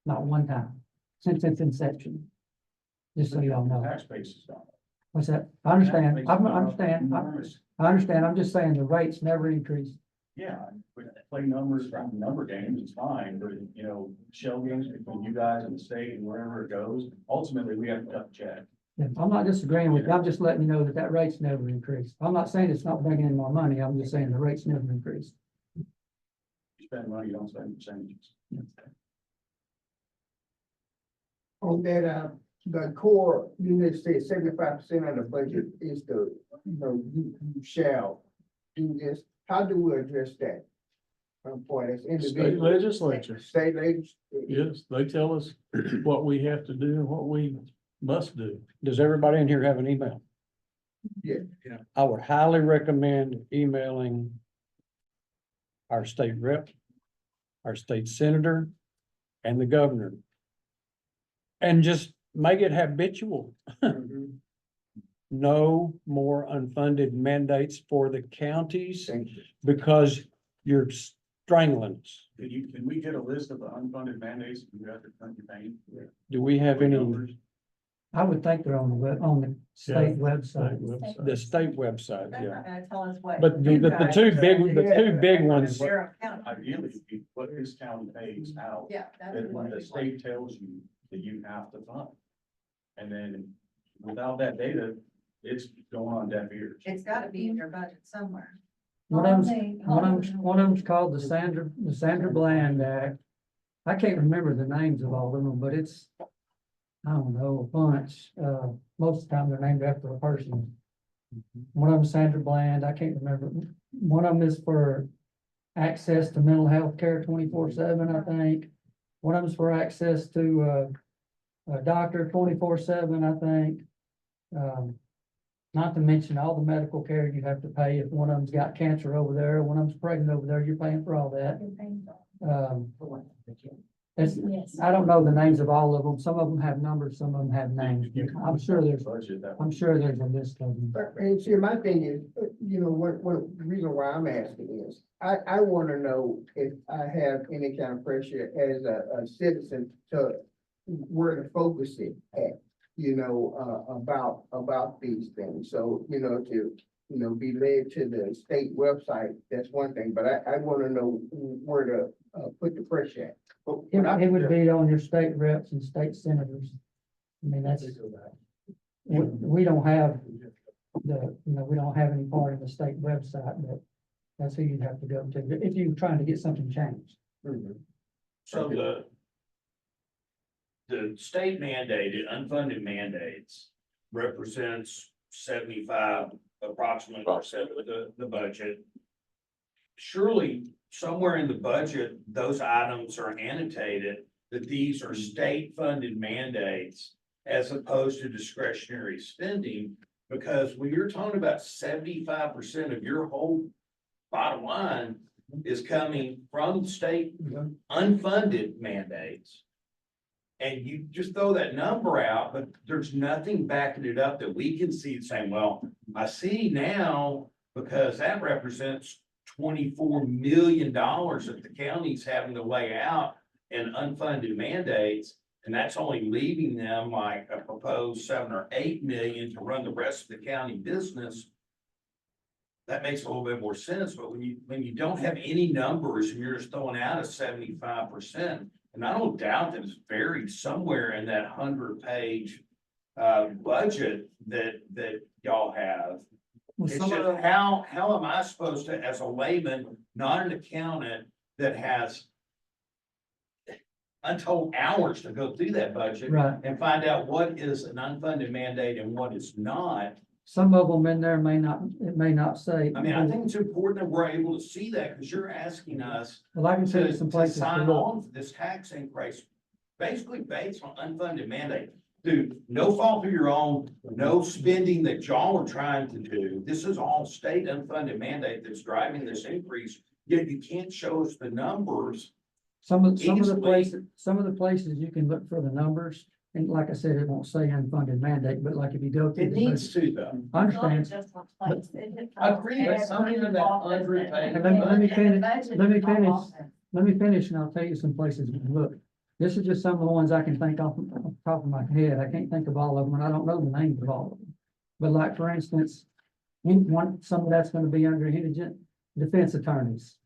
not one time, since its inception. Just so y'all know. Tax base is down. What's that? I understand, I understand, I'm just saying the rates never increased. Yeah, we play numbers, number games, it's fine, but shell games between you guys and the state and wherever it goes, ultimately, we have to cut the check. Yeah, I'm not disagreeing with you, I'm just letting you know that rate's never increased. I'm not saying it's not bringing in more money, I'm just saying the rate's never increased. You spend money, you don't spend percentages. On that, the core, you just said 75% of the budget is the, you shall do this. How do we address that? For this individual. State legislature. State legislature. Yes, they tell us what we have to do and what we must do. Does everybody in here have an email? Yeah. I would highly recommend emailing our state rep, our state senator, and the governor. And just make it habitual. No more unfunded mandates for the counties because you're strangling us. Can we get a list of the unfunded mandates you have to campaign? Do we have any? I would think they're on the state website. The state website, They're yeah. not gonna tell us what. But you the guys two said. big ones, They're accountable. Ideally, if you put this county pays out, Yeah, that's then what the we state tells you that you have to fund. And then without that data, it's going on deaf ears. It's gotta be in your budget somewhere. One of them's called the Sandra Bland Act. I can't remember the names of all of them, but it's, I don't know, a bunch. Most of the time they're named after a person. One of them Sandra Bland, I can't remember. One of them is for access to mental health care 24/7, I think. One of them's for access to a doctor 24/7, I think. Not to mention all the medical care you have to pay if one of them's got cancer over there, one of them's pregnant over there, you're paying for all that. I don't know the names of all of them. Some of them have numbers, some of them have names. I'm sure there's a list of them. And see, my thing is, what the reason why I'm asking is, I want to know if I have any kind of pressure as a citizen to where to focus it at, about these things. So, to, be led to the state website, that's one thing, but I want to know where to put the pressure at. It would be on your state reps and state senators. I mean, we don't have we don't have any part of the state website, but that's who you'd have to go to if you're trying to get something changed. So the state mandated, unfunded mandates represents 75 approximately percent of the budget. surely somewhere in the budget, those items are annotated that these are state-funded mandates as opposed to discretionary spending. Because when you're talking about 75% of your whole bottom line is coming from state unfunded mandates. And you just throw that number out, but there's nothing backing it up that we can see saying, well, I see now, because that represents $24 million that the county's having to lay out in unfunded mandates. And that's only leaving them like a proposed 7 or 8 million to run the rest of the county business. That makes a little bit more sense, but when you don't have any numbers and you're just throwing out a 75%, and I don't doubt that it's buried somewhere in that 100-page budget that y'all have. It's just how am I supposed to, as a layman, not an accountant that has untold hours to go through that budget Right. and find out what is an unfunded mandate and what is not. Some of them in there it may not say. I mean, I think it's important that we're able to see that because you're asking us Well, I can tell you to some places. to sign look. on for this tax increase, basically based on unfunded mandate. Dude, no fault of your own, no spending that y'all are trying to do. This is all state unfunded mandate that's driving this increase. Yet you can't show us the numbers. Some of the Easily. places you can look for the numbers, and like I said, it won't say unfunded mandate, but like if you go through. It the needs budget- to though. I understand. I agree, but something in that underpaid. And let me finish and I'll tell you some places we can look. This is just some of the ones I can think off the top of my head. I can't think of all of them and I don't know the names of all of them. But like, for instance, some of that's gonna be under indigent defense attorneys.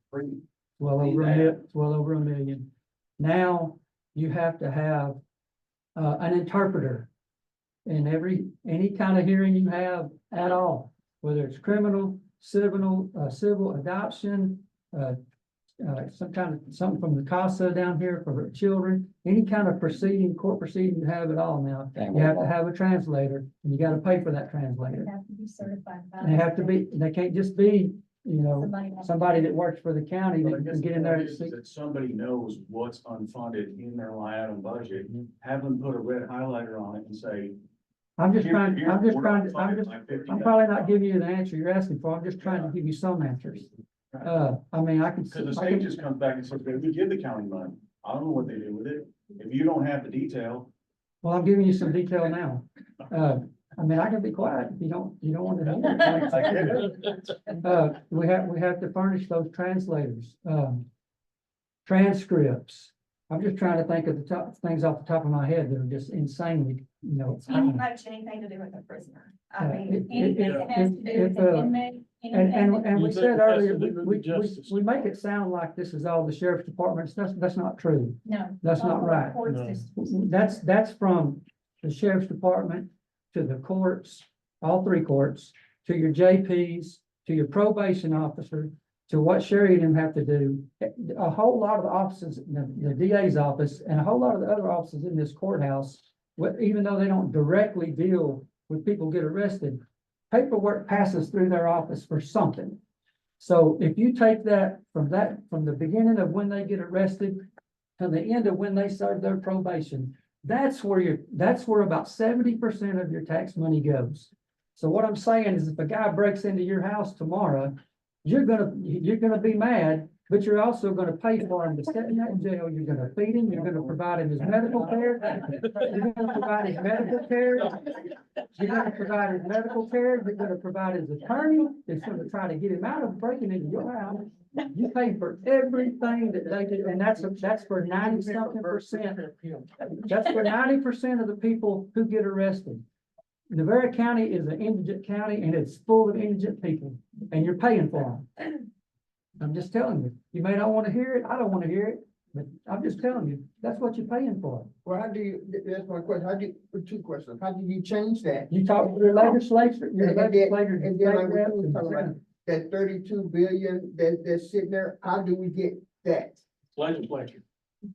Well over $1 million. Now you have to have an interpreter in any kind of hearing you have at all, whether it's criminal, civil adoption, something from the CASA down here for children, any kind of court proceeding you have at all now. You have to have a translator and you gotta pay for that translator. Have to be certified. They can't just be, somebody that works for the county But I that guess can the get in there point and is see. that somebody knows what's unfunded in their line item budget, have them put a red highlighter on it and say. I'm just "Here- trying, here, I'm just we're trying, unfunded by 50." I'm probably not giving you the answer you're asking for. I'm just trying to give you some answers. I mean, I can. Cause the state just comes back and says, "Okay, we give the county money. I don't know what they do with it. If you don't have the detail." Well, I'm giving you some detail now. I mean, I can be quiet if you don't want to hear it. We have to furnish those translators, transcripts. I'm just trying to think of things off the top of my head that are just insanely, Any high. much anything to do with a prisoner. I Uh, mean, it- anything that has to do with an inmate. And we You said think it has earlier, to do with we justice. make it sound like this is all the sheriff's departments. That's not true. No. That's not right. Court No. systems. That's from the sheriff's department to the courts, all 3 courts, to your JPs, to your probation officer, to what Sherry and them have to do. A whole lot of the offices, the DA's office, and a whole lot of the other offices in this courthouse, even though they don't directly deal with people get arrested, paperwork passes through their office for something. So if you take that from the beginning of when they get arrested to the end of when they serve their probation, that's where about 70% of your tax money goes. So what I'm saying is if a guy breaks into your house tomorrow, you're gonna be mad, but you're also gonna pay for him to sit in that jail. You're gonna feed him, you're gonna provide him his medical care. You're gonna provide his medical care. You're gonna provide his medical care. You're gonna provide his attorney that's gonna try to get him out of breaking into your house. You pay for everything that they do, and that's for 90-something%. That's for 90% of the people who get arrested. Navarro County is an indigent county and it's full of indigent people and you're paying for them. I'm just telling you, you may not want to hear it. I don't want to hear it, but I'm just telling you, that's what you're paying for. Well, that's my question, 2 questions, how do you change that? You talk to your legislature, And then like we were talking about that 32 billion that's sitting there, how do we get that? Legislature.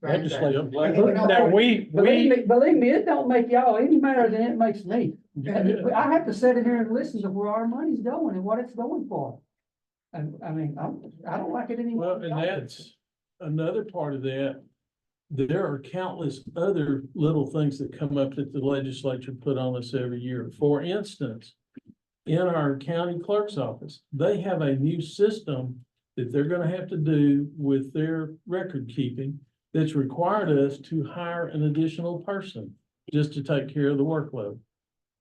Legislative. And- Now, we, Believe me, it don't make y'all any madder than it makes me. I have to sit in here and listen to where our money's going and what it's going for. I mean, I don't like it anymore. Well, and that's another part of that. There are countless other little things that come up that the legislature put on us every year. For instance, in our county clerk's office, they have a new system that they're gonna have to do with their record keeping that's required us to hire an additional person just to take care of the workload.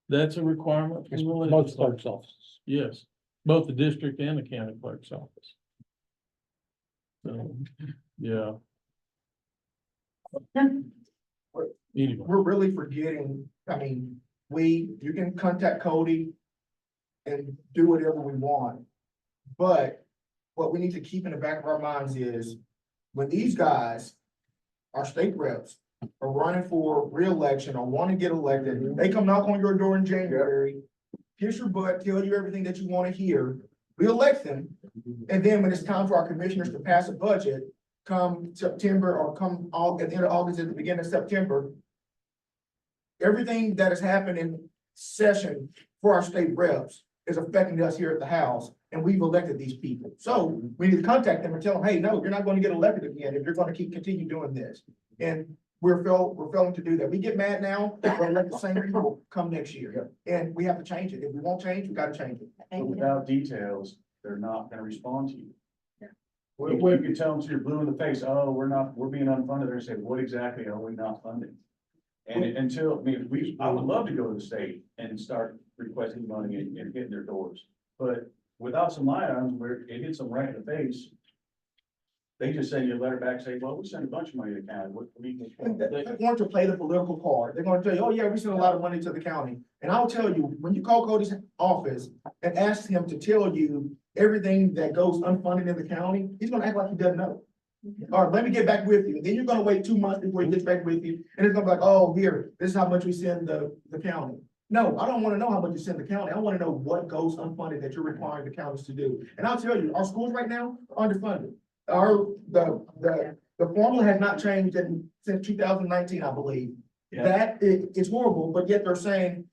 That's a requirement from the Both legislature. clerk's offices. Yes, both the district and the county clerk's office. So, yeah. Anyway, We're really forgetting, I mean, you can contact Cody and do whatever we want. But what we need to keep in the back of our minds is when these guys, our state reps, are running for reelection or want to get elected, they come knock on your door in January, kiss your butt, tell you everything that you want to hear, we elect them. And then when it's time for our commissioners to pass a budget, come September or at the end of August, at the beginning of September, everything that has happened in session for our state reps is affecting us here at the House, and we've elected these people. So we need to contact them and tell them, hey, no, you're not going to get elected again if you're going to continue doing this. And we're failing to do that. We get mad now, we'll let the same people come next year. And we have to change it. If we won't change, we gotta change it. But without details, they're not gonna respond to you. You can tell them to your blue in the face, oh, we're being unfunded. They're saying, what exactly are we not funding? And until, I mean, I would love to go to the state and start requesting money and hitting their doors. But without some line items where it hits them right in the face, they just send you a letter back, say, well, we sent a bunch of money to the county. What we can. They're going to play the political card. They're going to tell you, oh yeah, we sent a lot of money to the county. And I'll tell you, when you call Cody's office and ask him to tell you everything that goes unfunded in the county, he's gonna act like he doesn't know. All right, let me get back with you. And then you're gonna wait 2 months before he gets back with you. And it's gonna be like, oh, here, this is how much we send the county. No, I don't wanna know how much you send the county. I wanna know what goes unfunded that you're requiring the counties to do. And I'll tell you, our schools right now are underfunded. The formula has not changed since 2019, I believe. Yeah. It's horrible, but yet they're saying,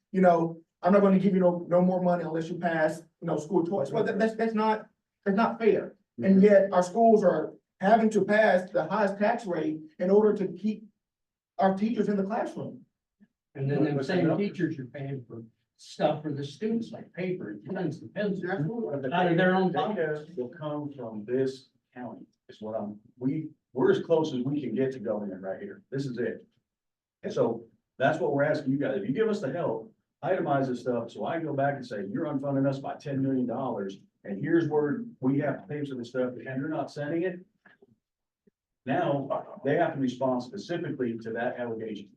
I'm not gonna give you no more money unless you pass, school choice. Well, that's not fair. And yet our schools are having to pass the highest tax rate in order to keep our teachers in the classroom. And then them same teachers are paying for stuff for the students, like paper and pens and pencils. Out of their own pockets. Will come from this county, is what we're as close as we can get to government right here. This is it. And so that's what we're asking you guys. If you give us the help, itemize this stuff, so I can go back and say, you're unfunding us by $10 million, and here's where we have to pay for this stuff, and you're not sending it. Now, they have to respond specifically to that allegation.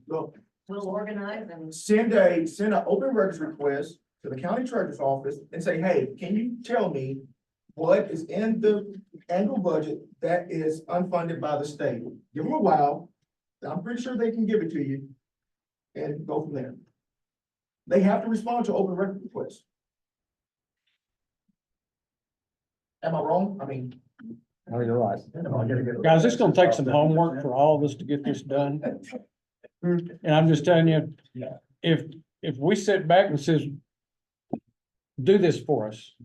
Look, We'll organize and send an open records request to the county treasurer's office and say, hey, can you tell me what is in the annual budget that is unfunded by the state? Give them a while. I'm pretty sure they can give it to you and go from there. They have to respond to open record requests. Am I wrong? I mean. Oh, you're right. Guys, it's gonna take some homework for all of us to get this done. And I'm just telling you, if we sit back and says, do this for us,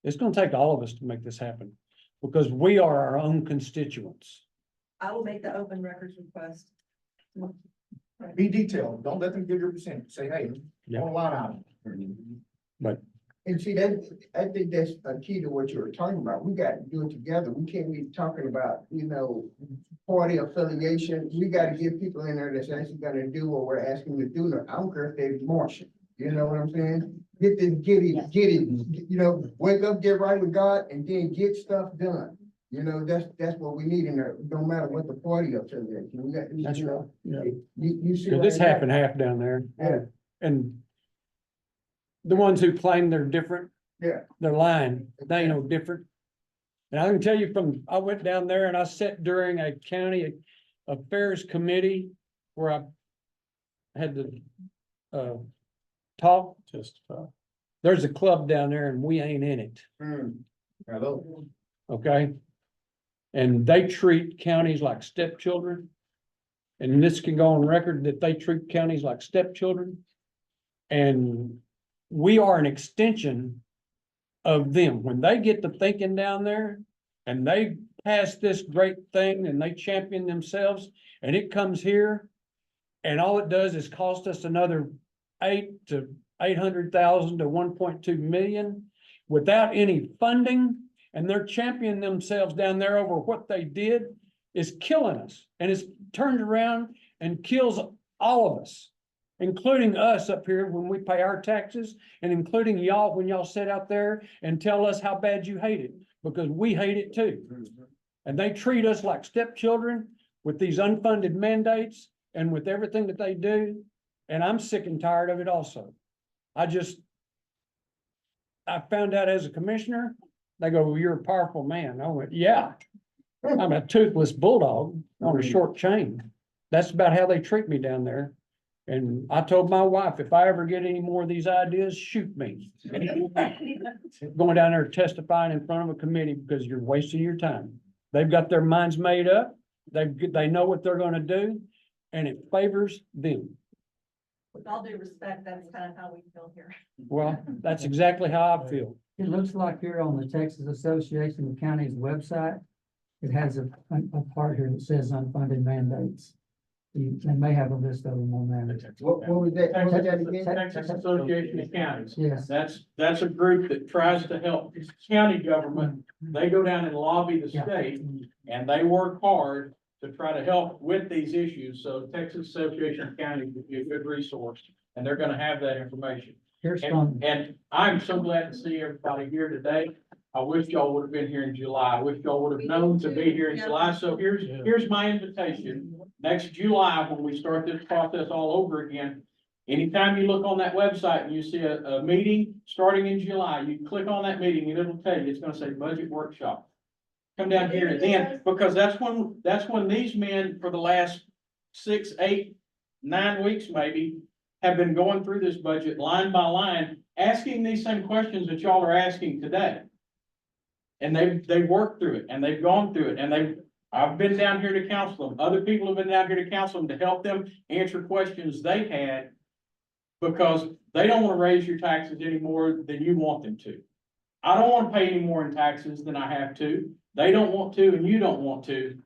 it's gonna take all of us to make this happen, because we are our own constituents. I will make the open records request. Be detailed. Don't let them give your percentage. Say, hey, one line item. But And see, I think that's a key to what you were talking about. We got to do it together. We can't be talking about, party affiliation. We got to get people in there that's actually gonna do what we're asking them to do. I don't care if they're Martian, you know what I'm saying? Get it, wake up, get right with God, and then get stuff done. That's what we need in there, no matter what the party affiliation. that's right. Yeah. You see. Cause it's right half now. and half down there. Yeah. And the ones who claim they're different. Yeah. They're lying. They ain't no different. And I can tell you I went down there and I sat during a county affairs committee where I had to, talk. testify. There's a club down there and we ain't in it. Hello. Okay? And they treat counties like stepchildren. And this can go on record that they treat counties like stepchildren. And we are an extension of them, when they get to thinking down there and they pass this great thing and they champion themselves and it comes here and all it does is cost us another 800,000 to 1.2 million without any funding, and they're championing themselves down there over what they did, is killing us. And it's turned around and kills all of us, including us up here when we pay our taxes, and including y'all when y'all sit out there and tell us how bad you hate it, because we hate it too. And they treat us like stepchildren with these unfunded mandates and with everything that they do. And I'm sick and tired of it also. I found out as a commissioner, they go, well, you're a powerful man. I went, yeah, I'm a toothless bulldog on a short chain. That's about how they treat me down there. And I told my wife, if I ever get any more of these ideas, shoot me. Going down there testifying in front of a committee because you're wasting your time. They've got their minds made up. They know what they're gonna do, and it favors them. With all due respect, that's kind of how we feel here. Well, that's exactly how I feel. It looks like here on the Texas Association of Counties website, it has a part here that says unfunded mandates. They may have a list of them on there. What was that? What was that again? Texas Association of Counties. Yes. That's a group that tries to help county government. They go down and lobby the Yeah. state, and they work hard to try to help with these issues. So Texas Association of Counties would be a good resource, and they're gonna have that information. Here's some, And I'm so glad to see everybody here today. I wish y'all would have been here in July. I wish y'all would have known to be here in July. So here's my invitation. Next July, when we start this process all over again, anytime you look on that website and you see a meeting starting in July, you click on that meeting and it'll tell you, it's gonna say budget workshop. Come down here and then, because that's when these men for the last 6, 8, 9 weeks maybe have been going through this budget line by line, asking these same questions that y'all are asking today. And they've worked through it and they've gone through it and I've been down here to counsel them. Other people have been down here to counsel them, to help them answer questions they had, because they don't want to raise your taxes any more than you want them to. I don't want to pay any more in taxes than I have to. They don't want to and you don't want to.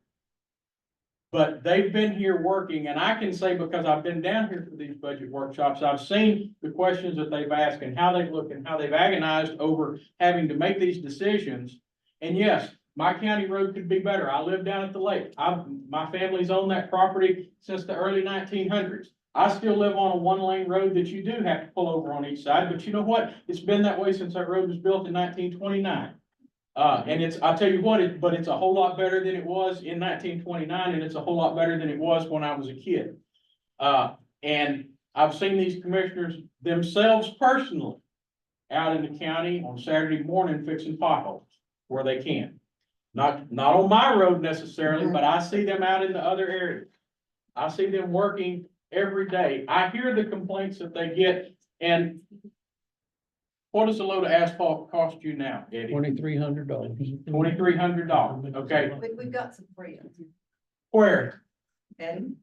But they've been here working, and I can say, because I've been down here for these budget workshops, I've seen the questions that they've asked and how they've looked and how they've agonized over having to make these decisions. And yes, my county road could be better. I live down at the lake. My family's owned that property since the early 1900s. I still live on a 1-lane road that you do have to pull over on each side, but you know what? It's been that way since that road was built in 1929. And I'll tell you what, but it's a whole lot better than it was in 1929, and it's a whole lot better than it was when I was a kid. And I've seen these commissioners themselves personally out in the county on Saturday morning fixing potholes where they can. Not on my road necessarily, but I see them out in the other areas. I see them working every day. I hear the complaints that they get, and what does a load of asphalt cost you now, Eddie? $2,300. $2,300, okay. We've got some friends. Where? And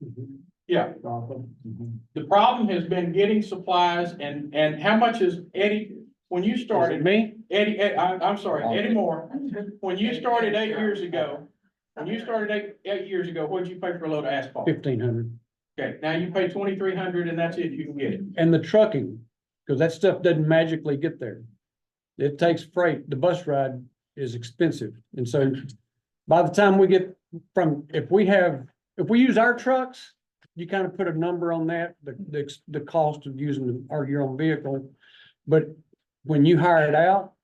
Yeah. The problem has been getting supplies and how much is Eddie, when you started? Me? Eddie, I'm sorry, Eddie Moore, when you started 8 years ago, what did you pay for a load of asphalt? $1,500. Okay, now you pay $2,300 and that's it, you can get it. And the trucking, because that stuff doesn't magically get there. It takes freight. The bus ride is expensive. And so by the time we get if we use our trucks, you kind of put a number on that, the cost of using your own vehicle. But when you hire it out,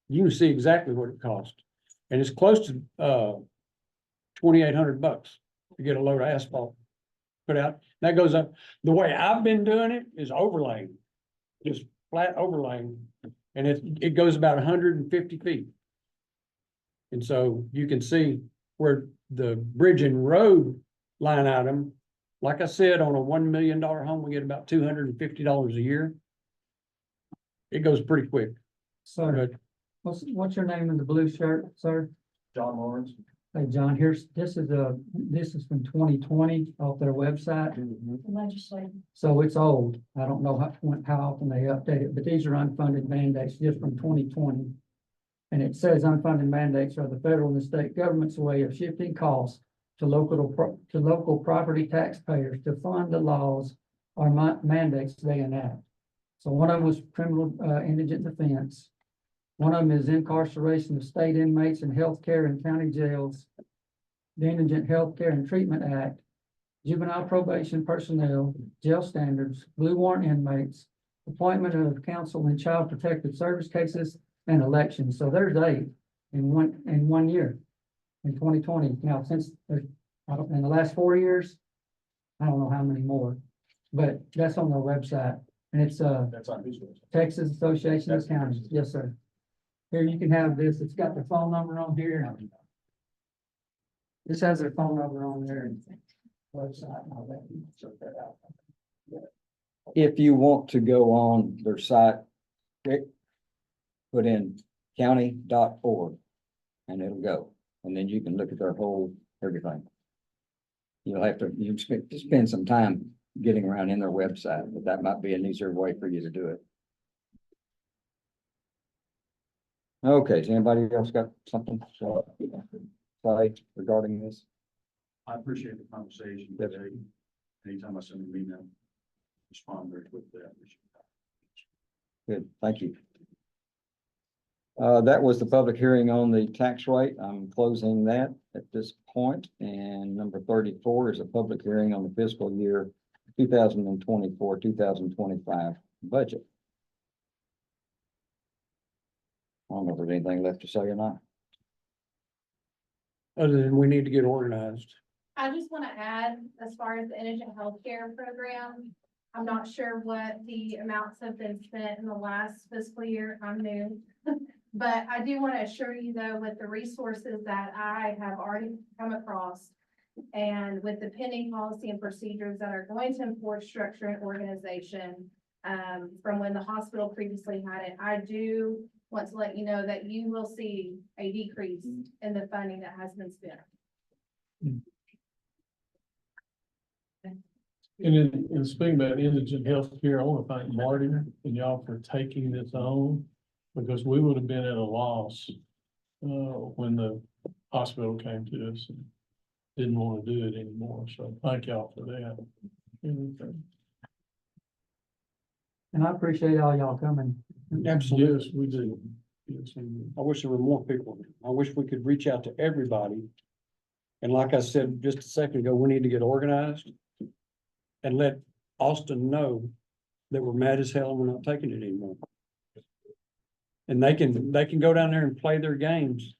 you can see exactly what it costs. And it's close to $2,800 to get a load of asphalt put out. That goes up. The way I've been doing it is overlaying, just flat overlaying. And it goes about 150 feet. And so you can see where the bridge and road line item, like I said, on a $1 million home, we get about $250 a year. It goes pretty quick. sir, what's your name in the blue shirt, sir? John Lawrence. Hey, John, this is from 2020 off their website. Legislative. So it's old. I don't know how often they update it, but these are unfunded mandates just from 2020. And it says unfunded mandates are the federal and the state government's way of shifting costs to local property taxpayers to fund the laws or mandates they enact. So one of them was criminal, indigent defense. One of them is incarceration of state inmates in healthcare and county jails. The Indigent Healthcare and Treatment Act, juvenile probation personnel, jail standards, blue warrant inmates, appointment of counsel in child protective service cases, and elections. So there's 8 in one year, in 2020. Now, since in the last 4 years, I don't know how many more, but that's on their website. And it's That's on whose website? Texas Association of Counties. Yes, sir. Here, you can have this. It's got the phone number on here. This has their phone number on there and website and all that. You can check that out. If you want to go on their site, put in county.org and it'll go. And then you can look at their whole, everything. You'll have to, you spend some time getting around in their website, but that might be an easier way for you to do it. Okay, has anybody else got something to say regarding this? I appreciate the conversation today. Anytime I send an email, respond very quickly. I appreciate that. Good, thank you. That was the public hearing on the tax rate. I'm closing that at this point. And number 34 is a public hearing on the fiscal year 2024, 2025 budget. I don't know if there's anything left to say or not. Other than we need to get organized. I just want to add, as far as the indigent healthcare program, I'm not sure what the amounts have been spent in the last fiscal year. I'm new. But I do want to assure you though, with the resources that I have already come across and with the pending policy and procedures that are going to enforce structure and organization, from when the hospital previously had it, I do want to let you know that you will see a decrease in the funding that has been spent. And in speaking about indigent healthcare, I want to thank Marty and y'all for taking this on, because we would have been at a loss when the hospital came to us and didn't want to do it anymore. So thank y'all for that. And I appreciate all y'all coming. Absolutely. Yes, we do. Yes, we do. I wish there were more people. I wish we could reach out to everybody. And like I said just a second ago, we need to get organized and let Austin know that we're mad as hell and we're not taking it anymore. And they can go down there and play their games.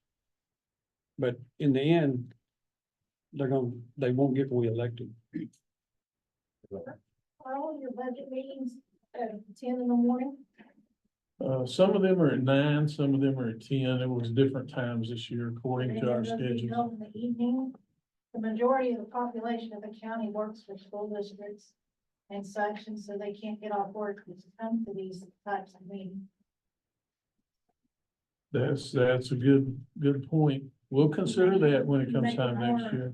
But in the end, they won't get reelected. Are all your budget meetings at 10 in the morning? Some of them are at 9, some of them are at 10. It was different times this year according to our And those be schedules. held in the evening. The majority of the population of the county works for school districts and such, and so they can't get off work to come to these types of meetings. That's a good point. We'll consider that when it comes time next year.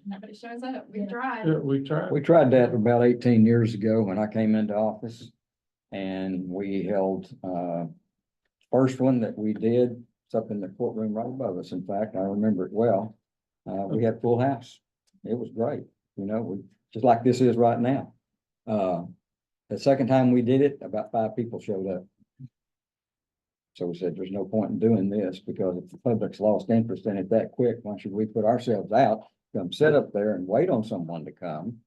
Nobody shows up. We tried. Yeah, we tried. We tried that about 18 years ago when I came into office. And we held, first one that we did, it's up in the courtroom right above us. In fact, I remember it well. We had full house. It was great. Just like this is right now. The second time we did it, about 5 people showed up. So we said, there's no point in doing this, because if the public's lost interest in it that quick, why should we put ourselves out, come sit up there and wait on someone to come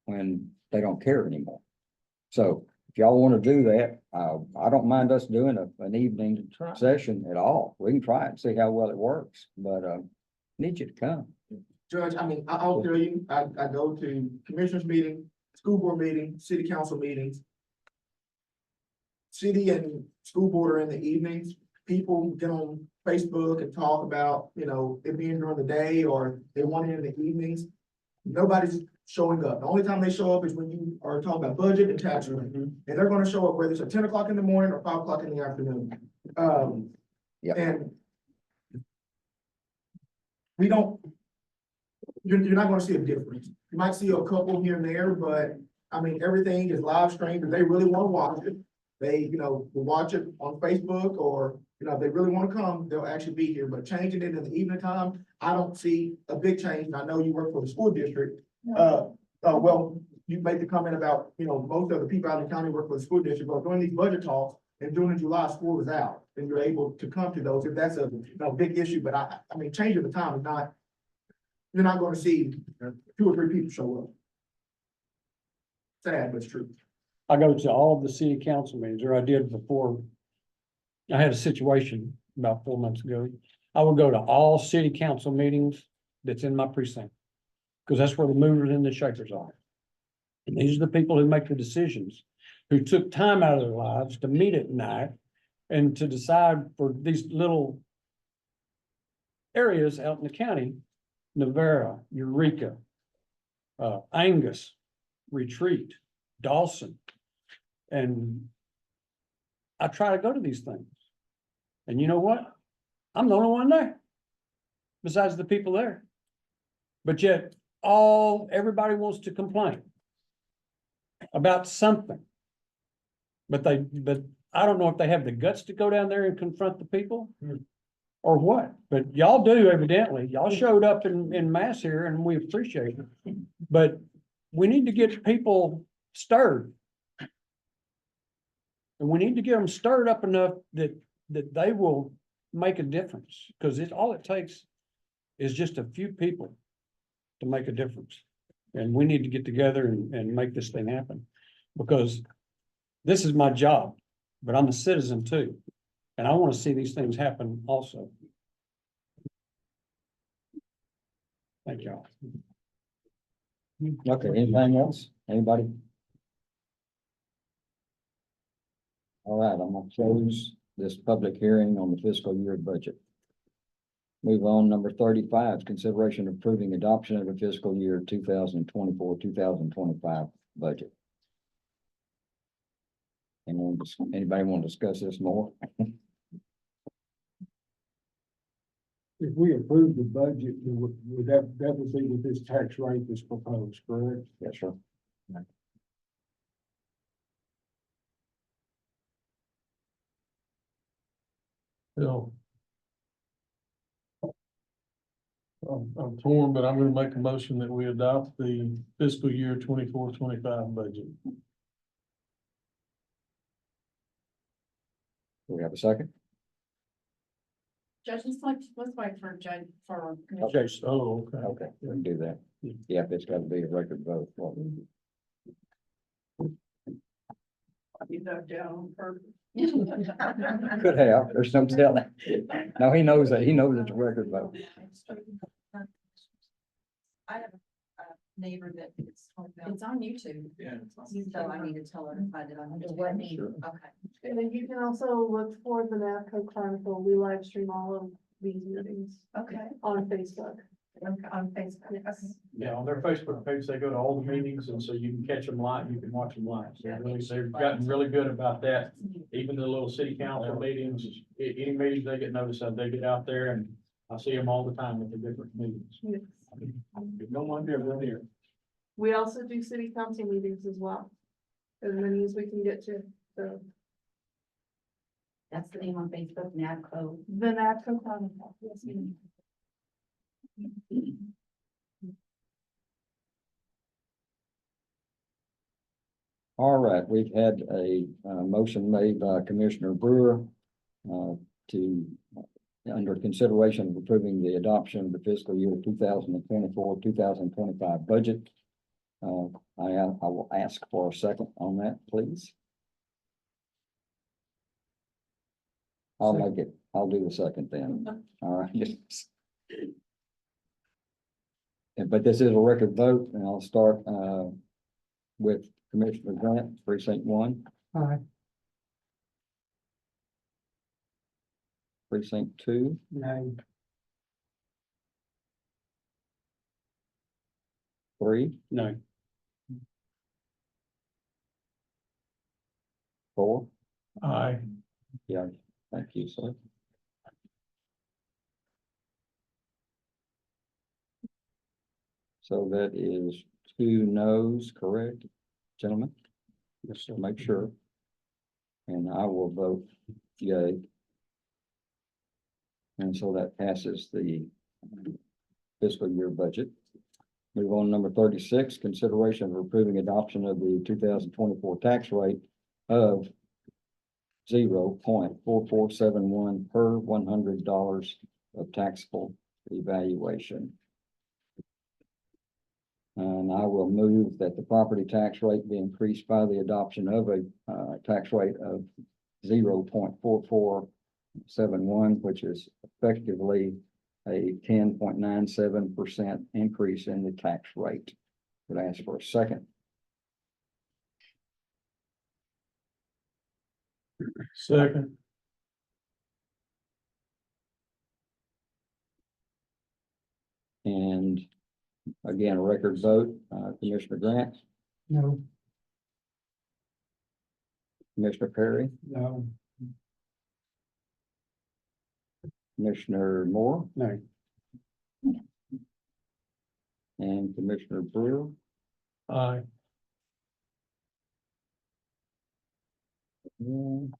when they don't care anymore? So if y'all want to do that, I don't mind us doing an evening session at all. We can try it and see how well it works, but need you to come. Judge, I'll tell you, I go to commissioners meeting, school board meeting, city council meetings. City and school board are in the evenings. People get on Facebook and talk about, it being during the day, or they want it in the evenings. Nobody's showing up. The only time they show up is when you are talking about budget and tax rate. And they're gonna show up whether it's at 10 o'clock in the morning or 5 o'clock in the afternoon. And we don't, you're not gonna see a difference. You might see a couple here and there, but everything is live streamed. If they really wanna watch it, they, will watch it on Facebook or You know, if they really wanna come, they'll actually be here, but changing it in the evening time, I don't see a big change. And I know you work for the school district. Well, you made the comment about, you know, most of the people out in the county work for the school district, but during these budget talks in June and July, school is out. And you're able to come to those if that's a, you know, big issue, but I mean, changing the time is not, you're not gonna see 2 or 3 people show up. Sad, but it's true. I go to all of the city council meetings, or I did before. I had a situation about 4 months ago. I would go to all city council meetings that's in my precinct. Because that's where the movers and the shakers are. And these are the people who make the decisions, who took time out of their lives to meet at night and to decide for these little areas out in the county, Navarro, Eureka, Angus, Retreat, Dawson. And I try to go to these things. And you know what? I'm the only one there. Besides the people there. But yet, everybody wants to complain about something. But I don't know if they have the guts to go down there and confront the people or what, but y'all do evidently. Y'all showed up in mass here and we appreciate it. But we need to get people stirred. And we need to get them stirred up enough that they will make a difference, because all it takes is just a few people to make a difference. And we need to get together and make this thing happen, because this is my job, but I'm a citizen too. And I want to see these things happen also. Thank y'all. Okay, anything else? Anybody? All right, I'm gonna close this public hearing on the fiscal year budget. Move on, number 35, consideration of approving adoption of the fiscal year 2024-2025 budget. Anybody want to discuss this more? If we approve the budget, that would be with this tax rate that's proposed, correct? Yes, sir. So. I'm torn, but I'm gonna make a motion that we adopt the fiscal year 24-25 budget. Do we have a second? Judge, let's wait for Judge, for. Okay. Oh, okay. Okay, we can do that. Yeah, it's got to be a record vote. You know, down on purpose. Could have, there's some telling. No, he knows that. He knows it's a record vote. I have a neighbor that it's. It's on YouTube. Yeah. So I need to tell her to find it on YouTube. Sure. Okay. And then you can also look for the NAVCO Chronicle. We live stream all of these meetings Okay. on Facebook. On Facebook. Yes. Yeah, on their Facebook page, they go to all the meetings, and so you can catch them live, you can watch them live. So they've gotten really good about that. Even the little city council meetings, any meetings they get noticed of, they get out there, and I see them all the time at the different meetings. Yes. No one ever here. We also do city council meetings as well. As many as we can get to, so. That's the name on Facebook, NAVCO. The NAVCO Chronicle, yes, ma'am. All right, we've had a motion made by Commissioner Brewer to under consideration of approving the adoption of the fiscal year 2024-2025 budget. I will ask for a second on that, please. I'll make it. I'll do the second then. All right. But this is a record vote, and I'll start with Commissioner Grant, precinct 1. Aye. Precinct 2. No. 3. No. 4. Aye. Yeah, thank you, sir. So that is 2 noes, correct, gentlemen? Yes, sir. Make sure. And I will vote yea. And so that passes the fiscal year budget. Move on to number 36, consideration of approving adoption of the 2024 tax rate of 0.4471 per $100 of taxable evaluation. And I will move that the property tax rate be increased by the adoption of a tax rate of 0.4471, which is effectively a 10.97% increase in the tax rate. Would I ask for a second? Second. And again, a record vote, Commissioner Grant, No. Commissioner Perry, No. Commissioner Moore, No. and Commissioner Brewer. Aye. Mm.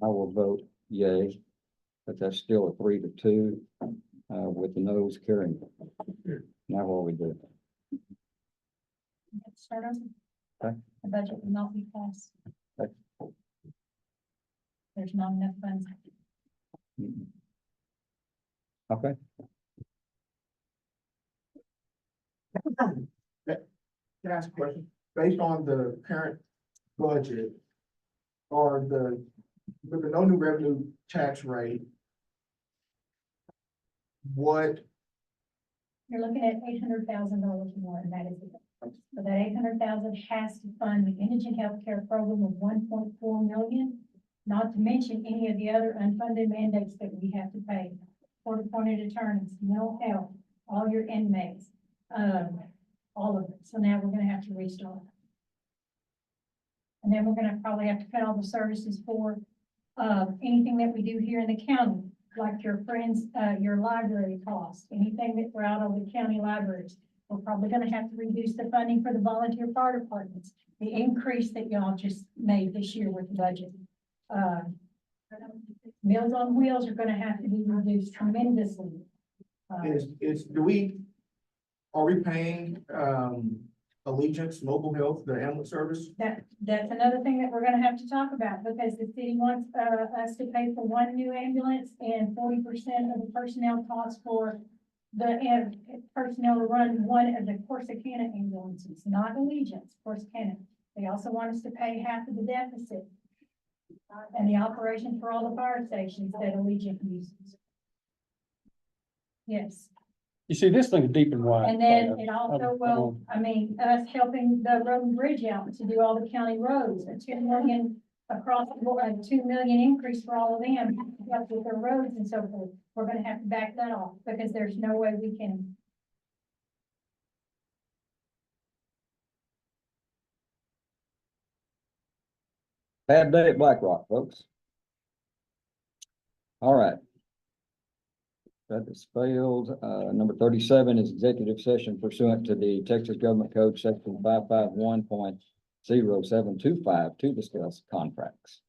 I will vote yay, but that's still a 3-2, with the noes carrying. Now what we do? Start over. Okay. The budget will not be passed. Okay. There's not enough funds. Mm-mm. Okay, Can I ask a question? Based on the current budget or with the no new revenue tax rate, what, You're looking at $800,000 more, and that is it. So that 800,000 has to fund the indigent healthcare program of 1.4 million, not to mention any of the other unfunded mandates that we have to pay. Court-appointed attorneys, mental health, all your inmates, all of it. So now we're gonna have to restart. And then we're gonna probably have to cut all the services for, anything that we do here in the county, like your friends, your library costs, anything that we're out of the county libraries. We're probably gonna have to reduce the funding for the volunteer fire departments, the increase that y'all just made this year with the budget. Meals on Wheels are gonna have to be reduced tremendously. are we paying, Allegiance Mobile Health, the ambulance service? That's another thing that we're gonna have to talk about, because the city wants, us to pay for one new ambulance and 40% of the personnel costs for the personnel to run one of the Corsicana ambulances, not Allegiance, Corsicana. They also want us to pay half of the deficit and the operation for all the fire stations that Allegiant uses. Yes. You see, this thing's deep and wide. And then it also will, I mean, us helping the road and bridge out to do all the county roads, a 2 million across the board, a 2 million increase for all of them, help with their roads and so forth. We're gonna have to back that off, because there's no way we can. bad day at BlackRock, folks. All right. That is failed. Number 37 is executive session pursuant to the Texas Government Code, section 551.0725 to discuss contracts.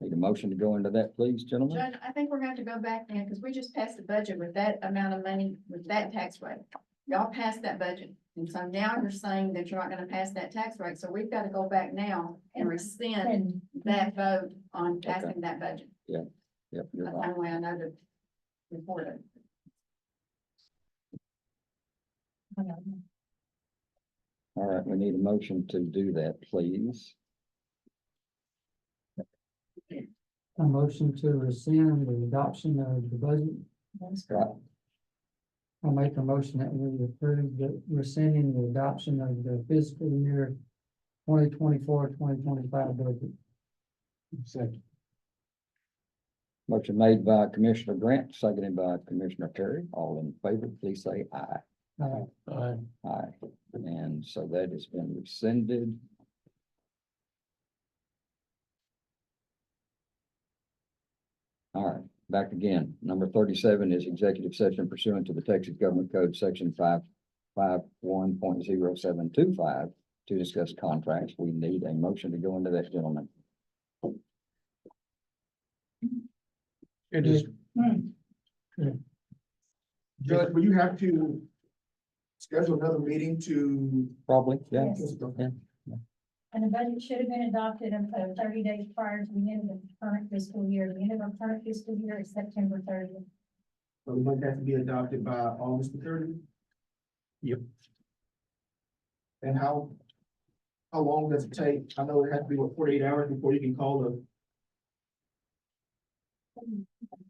Need a motion to go into that, please, gentlemen? Judge, I think we're going to have to go back now, because we just passed the budget with that amount of money, with that tax rate. Y'all passed that budget, and so now you're saying that you're not gonna pass that tax rate, so we've got to go back now and rescind that vote on passing that budget. Yep, you're That's the right. only way I know to report it. All right, we need a motion to do that, please. A motion to rescind the adoption of the budget. Right. I'll make a motion that we approve the rescinding the adoption of the fiscal year 2024-2025 budget. Second. Motion made by Commissioner Grant, seconded by Commissioner Terry. All in favor, please say aye. Aye. Aye. And so that has been rescinded. All right, back again. Number 37 is executive session pursuant to the Texas Government Code, section 551.0725 to discuss contracts. We need a motion to go into that, gentlemen. It is, Judge, will you have to schedule another meeting to? Probably, yeah. Okay. And the budget should have been adopted 30 days prior to the end of the current fiscal year. The end of our current fiscal year is September 30th. So it might have to be adopted by August the 30th? Yep. And how long does it take? I know it has to be, 48 hours before you can call the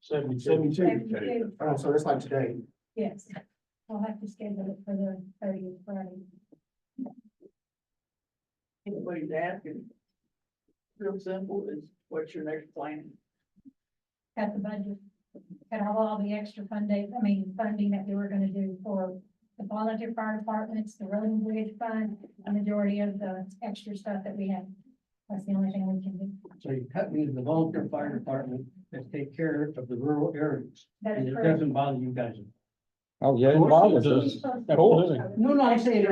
72. 72. Oh, so that's like today. Yes, I'll have to schedule it for the 30th Friday. Anybody's asking. Real simple is, what's your next plan? Got the budget, got all the extra funding that we were gonna do for the volunteer fire departments, the road and bridge fund, a majority of the extra stuff that we have. That's the only thing we can do. So you cut me to the volunteer fire department that take care of the rural areas. That And is it correct. doesn't bother you guys. Oh, yeah, it bothers us. absolutely. No, I'm saying.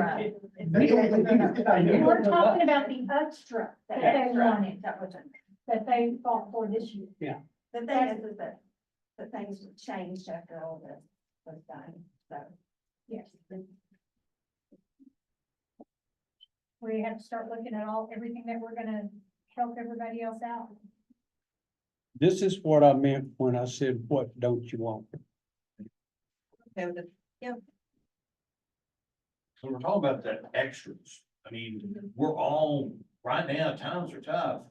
We're talking about the extra that they Extra. wanted, that they fought for this year. The thing is that the things would change after all this was done, so. Yes. We have to start looking at everything that we're gonna help everybody else out. This is what I meant when I said, what don't you want? Okay, with the- So we're talking about the extras. I mean, we're all, right now, times are tough.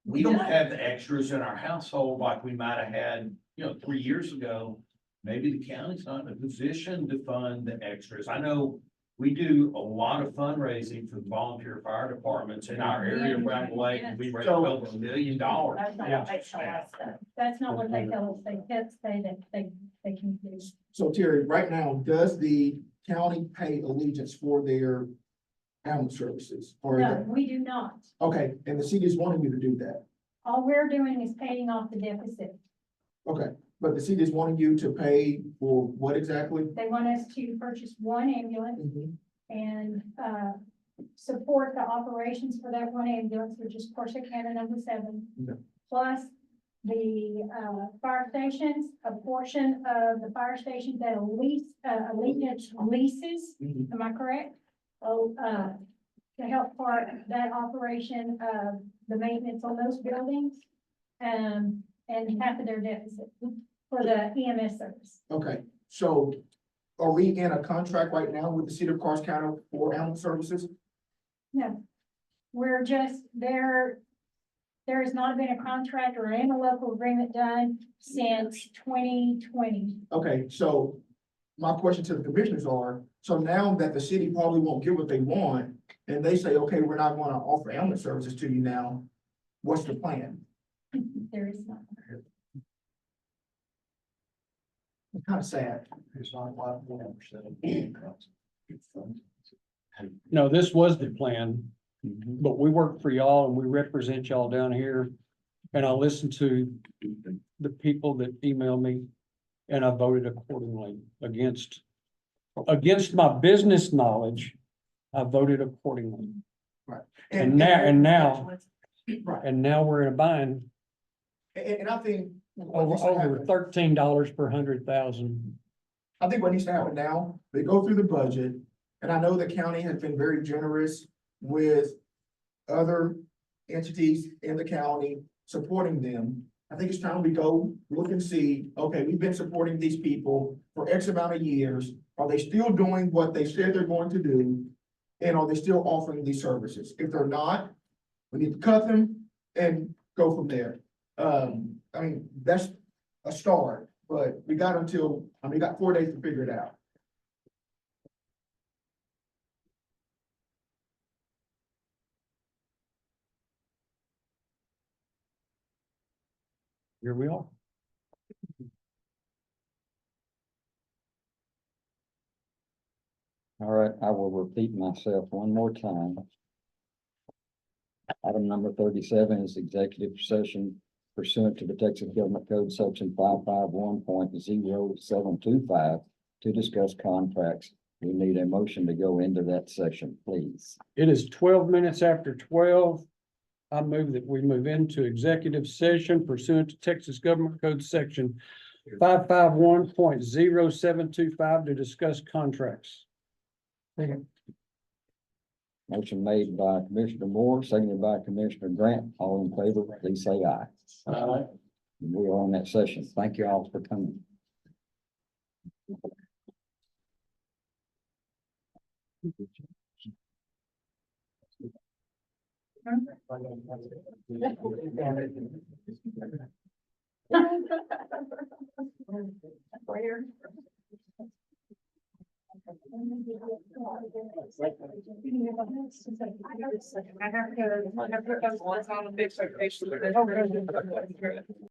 We don't have the extras in our household like we might have had, 3 years ago. Maybe the county's not in a position to fund the extras. I know we do a lot of fundraising for the volunteer fire departments in our area around the lake, and we raised over $1 million. That's not what they tell us, though. That's not what they tell us. They can't say that they can do. So Terry, right now, does the county pay allegiance for their ambulance services? Or, No, we do not. okay, and the city is wanting you to do that. All we're doing is paying off the deficit. Okay, but the city is wanting you to pay for what exactly? They want us to purchase one ambulance Mhm. and, support the operations for that one ambulance, which is Corsicana number 7. Yeah. Plus the, fire stations, a portion of the fire stations that Allegiance leases, Mhm. am I correct? Oh, to help part that operation of the maintenance on those buildings, and half of their deficit for the EMS service. Okay, so are we in a contract right now with the city of Carson County for ambulance services? No, we're just, there has not been a contract or an interlocal agreement done since 2020. Okay, so my question to the commissioners are, so now that the city probably won't get what they want, and they say, okay, we're not gonna offer ambulance services to you now, what's the plan? There is not. It's kind of sad. It's not like 1%. No, this was the plan, but we work for y'all and we represent y'all down here. And I listened to the people that email me and I voted accordingly against my business knowledge. I voted accordingly. And now we're in a bind And I think. what needs to over happen- $13 per 100,000. I think what needs to happen now, they go through the budget, and I know the county has been very generous with other entities in the county supporting them. I think it's time we go look and see, okay, we've been supporting these people for X amount of years. Are they still doing what they said they're going to do? And are they still offering these services? If they're not, we need to cut them and go from there. I mean, that's a start, but we got 4 days to figure it out. Here we are. All right, I will repeat myself one more time. Item number 37 is executive session pursuant to the Texas Government Code Section 551.0725 to discuss contracts We need a motion to go into that session, please. It is 12 minutes after 12. I move that we move into executive session pursuant to Texas Government Code Section 551.0725 to discuss contracts. Motion made by Commissioner Moore, seconded by Commissioner Grant. All in favor, please say aye. We are on that session. Thank you all for coming. Where? I have to put those ones on the big vacation.